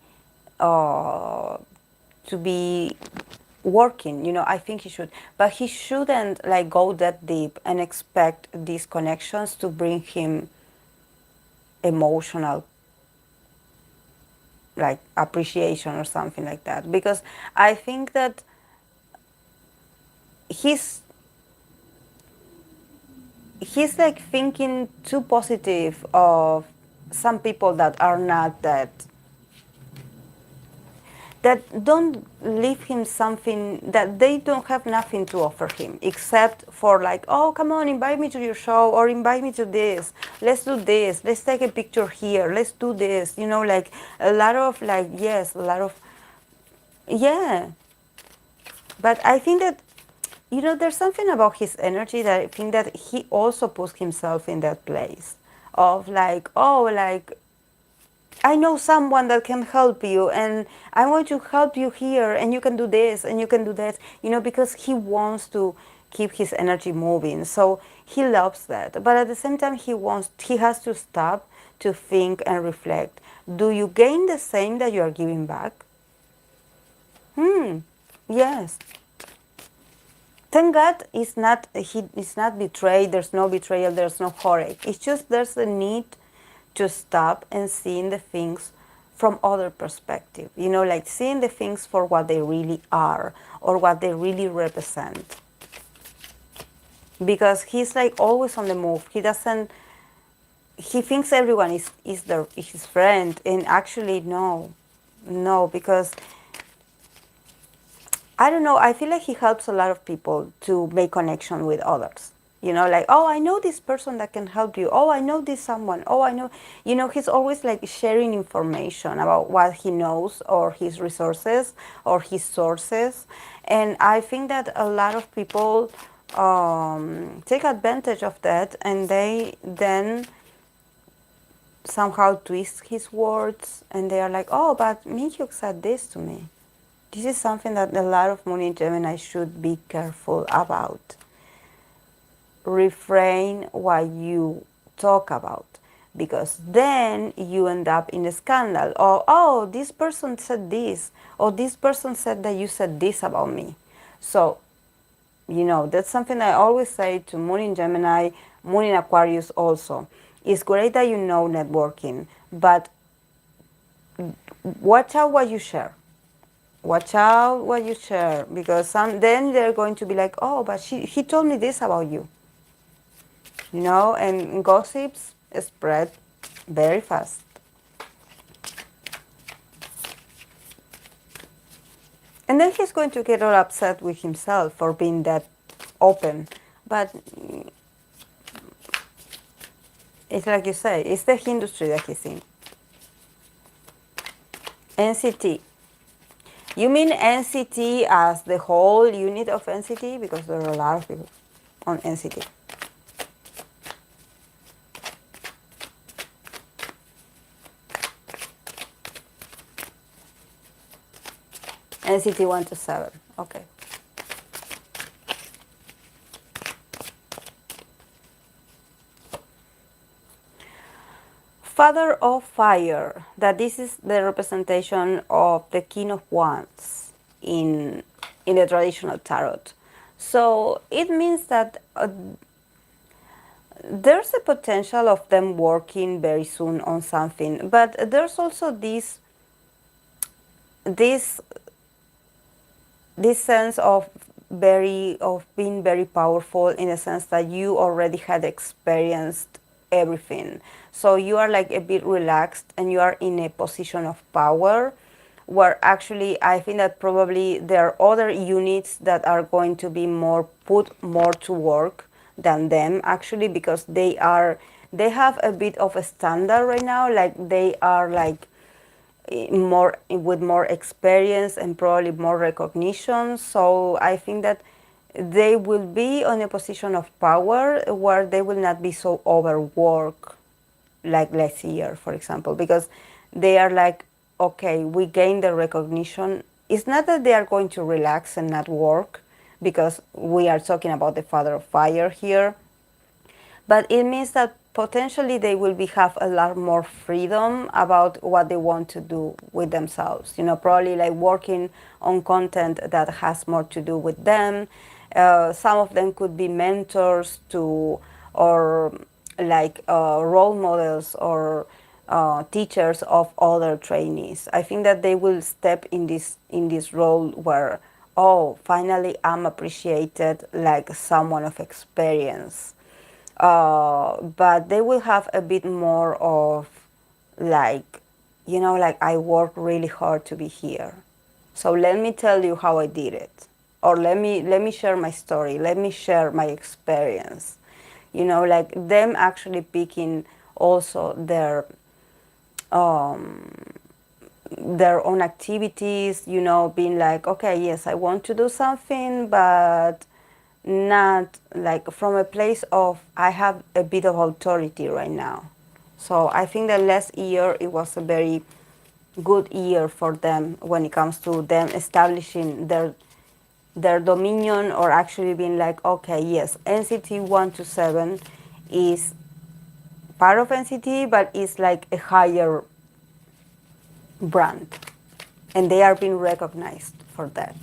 working. I think he should, but he shouldn't like go that deep and expect these connections to bring him emotional like appreciation or something like that, because I think that he's like thinking too positive of some people that are not that don't leave him something, that they don't have nothing to offer him except for like, oh, come on, invite me to your show, or invite me to this, let's do this, let's take a picture here, let's do this, like a lot of like, yes, a lot of, yeah, But I think that, there's something about his energy that I think that he also puts himself in that place of like, oh, like, I know someone that can help you, and I want to help you here, and you can do this, and you can do that, because he wants to keep his energy moving. So he loves that. But at the same time, he has to stop to think and reflect. Do you gain the same that you are giving back? Yes. Thank God he is not betrayed. There's no betrayal. There's no heartache. It's just there's a need to stop and seeing the things from other perspective. Like seeing the things for what they really are or what they really represent. Because he's like always on the move. He thinks everyone is his friend, and actually no, because I don't know, I feel like he helps a lot of people to make connection with others. Like, oh, I know this person that can help you. Oh, I know this someone. Oh, I know. He's always like sharing information about what he knows or his resources or his sources. And I think that a lot of people take advantage of that, and they then somehow twist his words, and they are like, oh, but Mihyuk said this to me. This is something that a lot of Moon in Gemini should be careful about. Refrain what you talk about, because then you end up in a scandal. Or, oh, this person said this, or this person said that you said this about me. So, that's something I always say to Moon in Gemini, Moon in Aquarius also. It's great that you know networking, but watch out what you share. Watch out what you share, because then they're going to be like, oh, but he told me this about you. And gossips spread very fast. And then he's going to get all upset with himself for being that open. But it's like you say, it's the industry that he's in. NCT. You mean NCT as the whole unit of NCT? Because there are a lot of people on NCT. NCT 1 to 7. Okay. Father of Fire, that this is the representation of the King of Wands in the traditional tarot. So it means that there's a potential of them working very soon on something, but there's also this sense of being very powerful, in the sense that you already had experienced everything. So you are like a bit relaxed, and you are in a position of power, where actually I think that probably there are other units that are going to be put more to work than them, actually, because they have a bit of a standard right now. Like they are like with more experience and probably more recognition. So I think that they will be in a position of power where they will not be so overworked like last year, for example, because they are like, okay, we gain the recognition. It's not that they are going to relax and not work, because we are talking about the Father of Fire here, but it means that potentially they will have a lot more freedom about what they want to do with themselves. Probably like working on content that has more to do with them. Some of them could be mentors or like role models or teachers of other trainees. I think that they will step in this role where, oh, finally I'm appreciated like someone of experience. But they will have a bit more of like, like I worked really hard to be here. So let me tell you how I did it. Or let me share my story. Let me share my experience. Like them actually picking also their own activities, you know, being like, okay, yes, I want to do something, but not like from a place of I have a bit of authority right now. So I think the last year it was a very good year for them when it comes to them establishing their dominion, or actually being like, okay, yes, NCT 127 is part of NCT, but it's like a higher brand, and they are being recognized for that.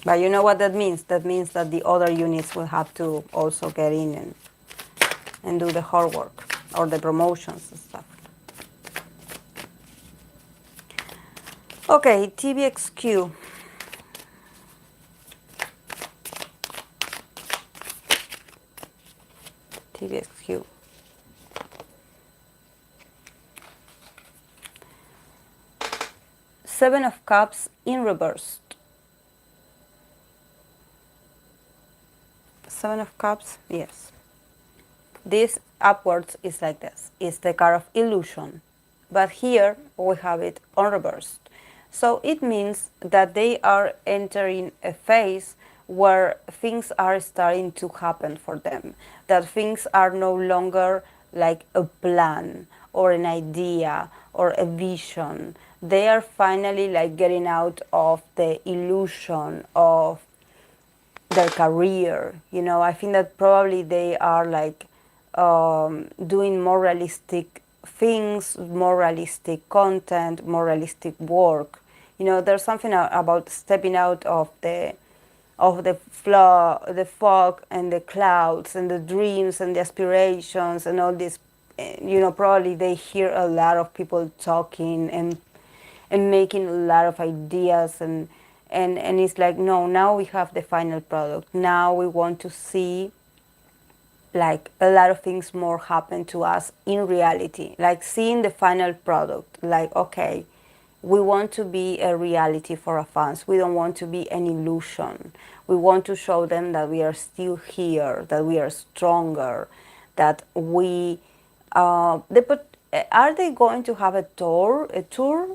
But you know what that means? That means that the other units will have to also get in and do the hard work, or the promotions and stuff. Okay, TVXQ. TVXQ. Seven of Cups in reverse. Seven of Cups, yes. This upwards is like this. It's the card of illusion. But here we have it on reverse. So it means that they are entering a phase where things are starting to happen for them. That things are no longer like a plan or an idea or a vision. They are finally like getting out of the illusion of their career. You know, I think that probably they are like doing more realistic things, more realistic content, more realistic work. You know, there's something about stepping out of the fog and the clouds and the dreams and the aspirations and all this. You know, probably they hear a lot of people talking and making a lot of ideas, and it's like, no, now we have the final product. Now we want to see like a lot of things more happen to us in reality, like seeing the final product, like, okay, we want to be a reality for our fans. We don't want to be an illusion. We want to show them that we are still here, that we are stronger, that we are they going to have a tour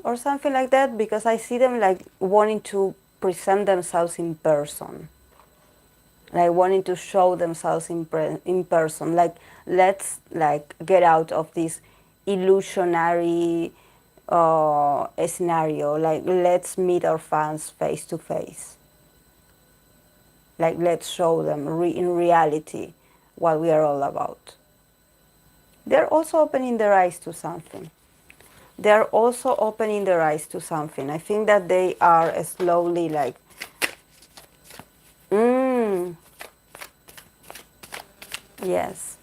or something like that? Because I see them like wanting to present themselves in person, like wanting to show themselves in person. Like, let's like get out of this illusionary scenario. Like, let's meet our fans face to face. Like, let's show them in reality what we are all about. They're also opening their eyes to something. They're also opening their eyes to something. I think that they are slowly like, yes.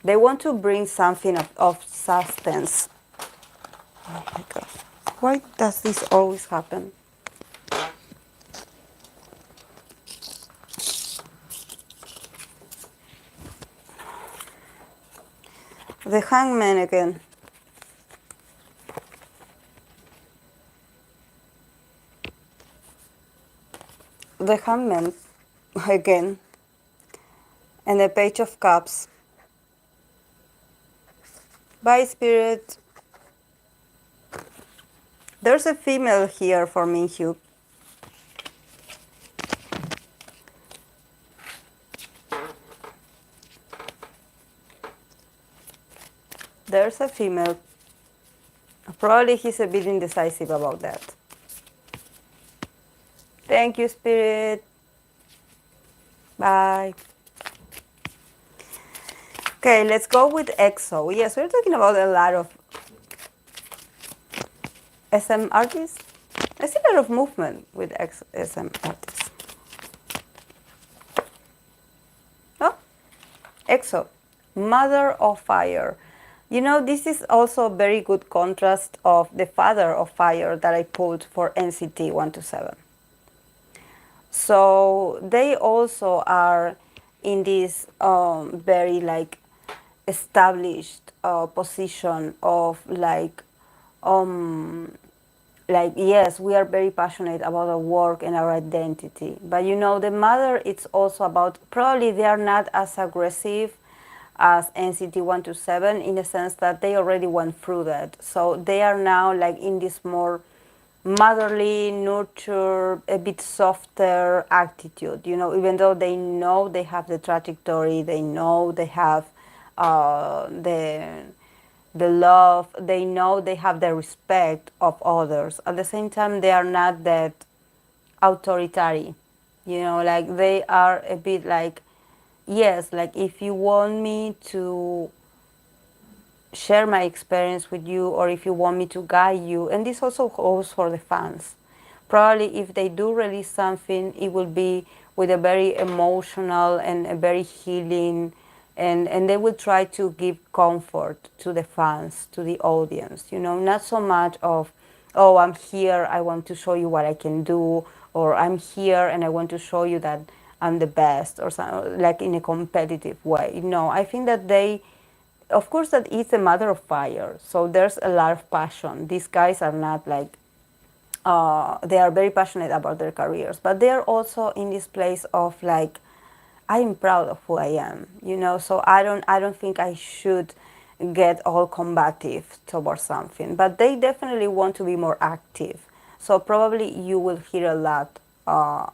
They want to bring something of substance. Oh my God. Why does this always happen? The Hangman again. The Hangman again. And the Page of Cups. By Spirit. There's a female here for me, Hugh. There's a female. Probably he's a bit indecisive about that. Thank you, Spirit. Bye. Okay, let's go with EXO. Yes, we're talking about a lot of SM artists. I see a lot of movement with SM artists. Oh, EXO, Mother of Fire. You know, this is also a very good contrast of the Father of Fire that I pulled for NCT 127. So they also are in this very like established position of like yes, we are very passionate about our work and our identity. But you know, the mother, it's also about, probably they are not as aggressive as NCT127, in the sense that they already went through that. So they are now like in this more motherly, nurture, a bit softer attitude, you know, even though they know they have the trajectory, they know they have the love, they know they have the respect of others. At the same time, they are not that authoritarian, you know, like they are a bit like, yes, like if you want me to share my experience with you, or if you want me to guide you, and this also goes for the fans. Probably if they do release something, it will be with a very emotional and a very healing, and they will try to give comfort to the fans, to the audience, you know, not so much of, oh, I'm here, I want to show you what I can do, or I'm here and I want to show you that I'm the best, or something like in a competitive way. No, I think that they, of course, that it's a matter of fire, so there's a lot of passion. These guys are not like, they are very passionate about their careers, but they are also in this place of like, I'm proud of who I am, you know, so I don't think I should get all combative towards something, but they definitely want to be more active. So probably you will hear a lot about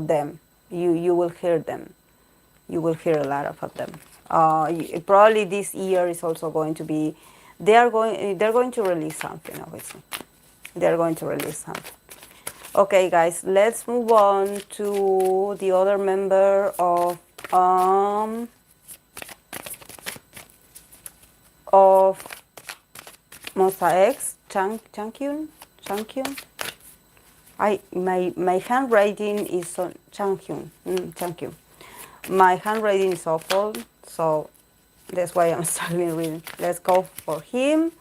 them. You will hear them. You will hear a lot about them. Probably this year is also going to be, they're going to release something, obviously. They're going to release something. Okay, guys, let's move on to the other member of Monsta X, Changhyun. My handwriting is on Changhyun. Changhyun. My handwriting is awful, so that's why I'm struggling reading. Let's go for him.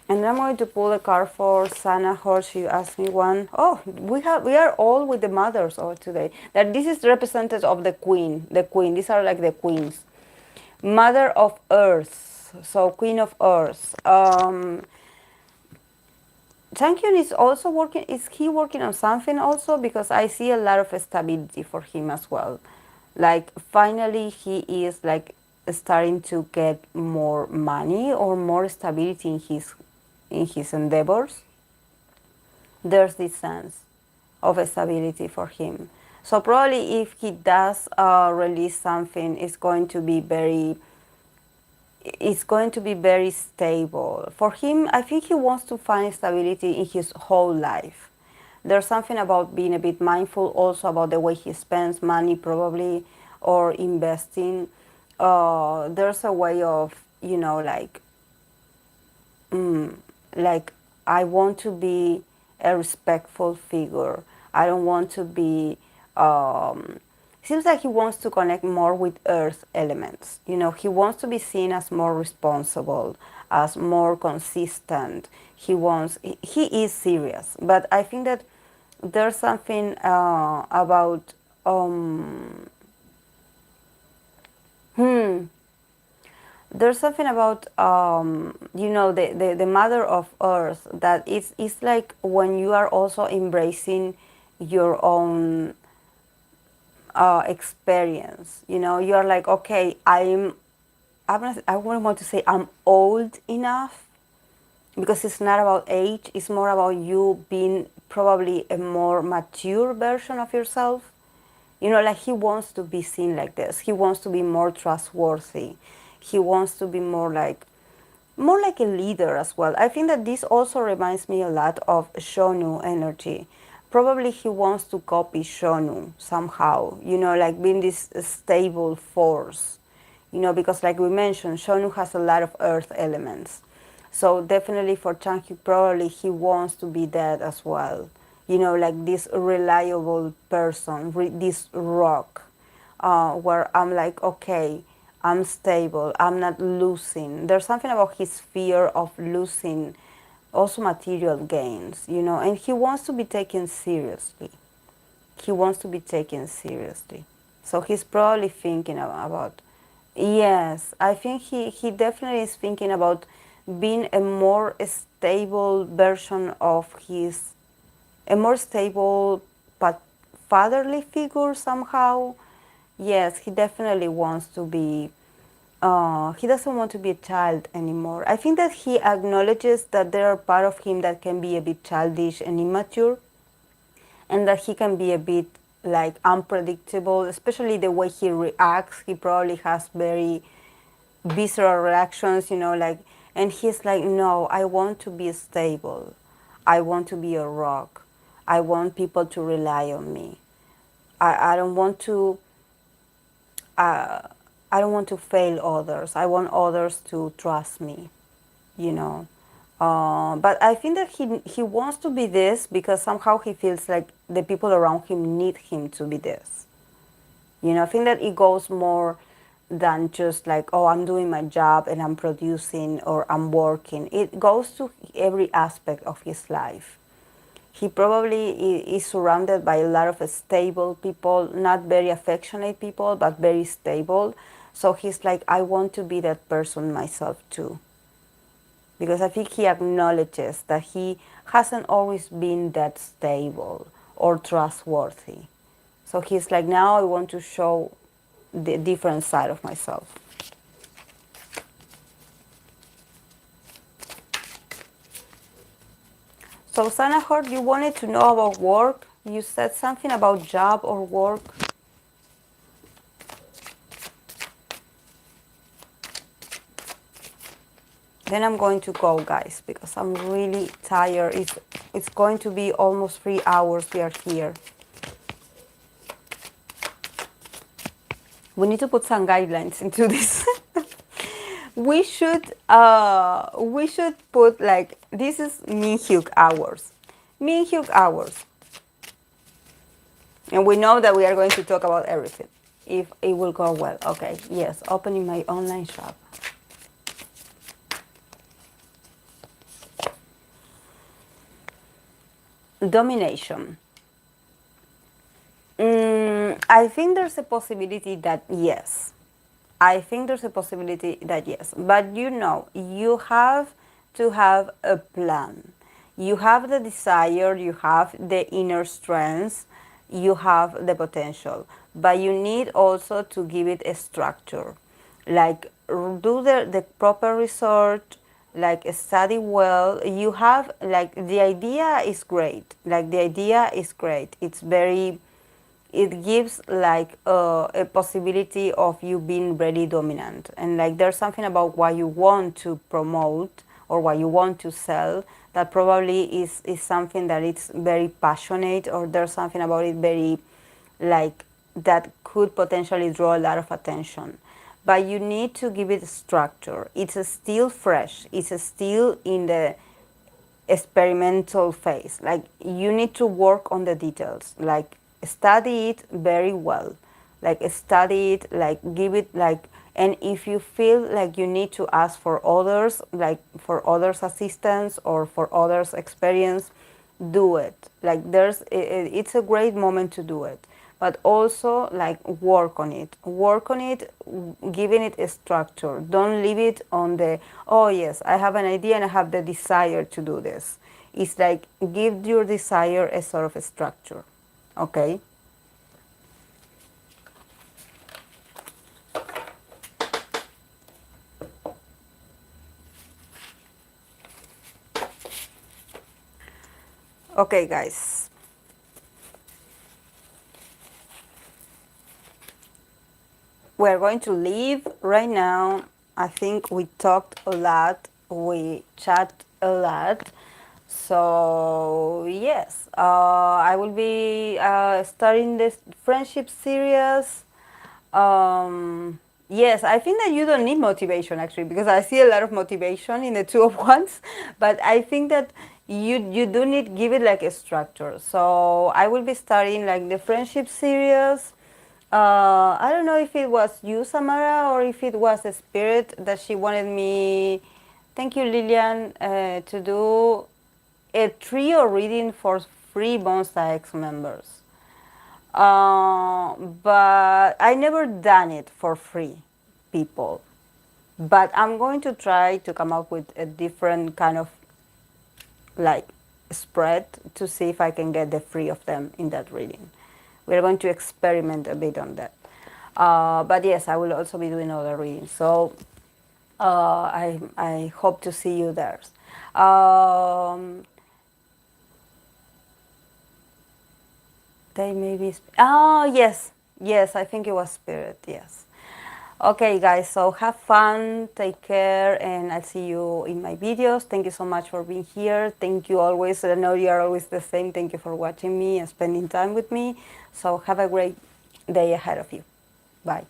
And I'm going to pull a card for Sana Horse. You asked me one. Oh, we are all with the mothers all today. That this is representative of the queen. The queen. These are like the queens. Mother of Earth. So Queen of Earth. Changhyun is also working. Is he working on something also? Because I see a lot of stability for him as well. Like finally he is like starting to get more money or more stability in his endeavors. There's this sense of stability for him. So probably if he does release something, it's going to be very stable. For him, I think he wants to find stability in his whole life. There's something about being a bit mindful also about the way he spends money probably, or investing. There's a way of, you know, like I want to be a respectful figure. I don't want to be, seems like he wants to connect more with earth elements. You know, he wants to be seen as more responsible, as more consistent. He is serious, but I think that there's something about, there's something about, you know, the mother of earth, that it's like when you are also embracing your own experience, you know, you're like, okay, I wouldn't want to say I'm old enough, because it's not about age, it's more about you being probably a more mature version of yourself. You know, like he wants to be seen like this. He wants to be more trustworthy. He wants to be more like a leader as well. I think that this also reminds me a lot of Shonu energy. Probably he wants to copy Shonu somehow, you know, like being this stable force, you know, because like we mentioned, Shonu has a lot of earth elements. So definitely for Changhyun, probably he wants to be that as well. You know, like this reliable person, this rock, where I'm like, okay, I'm stable, I'm not losing. There's something about his fear of losing also material gains, you know, and he wants to be taken seriously. He wants to be taken seriously. So he's probably thinking about, yes, I think he definitely is thinking about being a more stable version of his, a more stable but fatherly figure somehow, Yes, he definitely wants to be, he doesn't want to be a child anymore. I think that he acknowledges that there are part of him that can be a bit childish and immature, and that he can be a bit like unpredictable, especially the way he reacts. He probably has very visceral reactions, like, and he's like, no, I want to be stable. I want to be a rock. I want people to rely on me. I don't want to uh, I don't want to fail others. I want others to trust me, you know. But I think that he wants to be this because somehow he feels like the people around him need him to be this. I think that it goes more than just like, oh, I'm doing my job and I'm producing or I'm working. It goes to every aspect of his life. He probably is surrounded by a lot of stable people, not very affectionate people, but very stable. So he's like, I want to be that person myself too. Because I think he acknowledges that he hasn't always been that stable or trustworthy. So he's like, now I want to show the different side of myself. So Sanahor, you wanted to know about work. You said something about job or work. Then I'm going to go, guys, because I'm really tired. It's going to be almost 3 hours we are here. We need to put some guidelines into this. We should put like, this is Minhyuk hours. Minhyuk hours. And we know that we are going to talk about everything. If it will go well. Okay, yes, opening my online shop. Domination. I think there's a possibility that yes. I think there's a possibility that yes. But you have to have a plan. You have the desire, you have the inner strength, you have the potential. But you need also to give it a structure. Like do the proper research, like study well. You have, like, the idea is great. Like the idea is great. It gives like a possibility of you being really dominant, and like there's something about what you want to promote or what you want to sell that probably is something that it's very passionate, or there's something about it very like that could potentially draw a lot of attention. But you need to give it structure. It's still fresh. It's still in the experimental phase. Like you need to work on the details. Like study it very well. Like study it, like give it like, and if you feel like you need to ask for others, like for others assistance or for others experience, do it. Like it's a great moment to do it. But also like work on it, giving it a structure. Don't leave it on the, oh yes, I have an idea and I have the desire to do this. It's like give your desire a sort of a structure. Okay. Okay, guys. We're going to leave right now. I think we talked a lot. We chat a lot. So yes, I will be starting this friendship series. Yes, I think that you don't need motivation actually, because I see a lot of motivation in the Two of Wands, but I think that you do need give it like a structure. So I will be starting like the friendship series. I don't know if it was you, Samara, or if it was the spirit that she wanted me. Thank you, Lillian, to do a trio reading for free Monster X members. But I never done it for free, people. But I'm going to try to come up with a different kind of like spread to see if I can get the free of them in that reading. We're going to experiment a bit on that. But yes, I will also be doing other readings. So I hope to see you there. They may be. Oh, yes. Yes, I think it was Spirit. Yes. Okay, guys. So have fun. Take care. And I'll see you in my videos. Thank you so much for being here. Thank you always. I know you are always the same. Thank you for watching me and spending time with me. So have a great day ahead of you. Bye.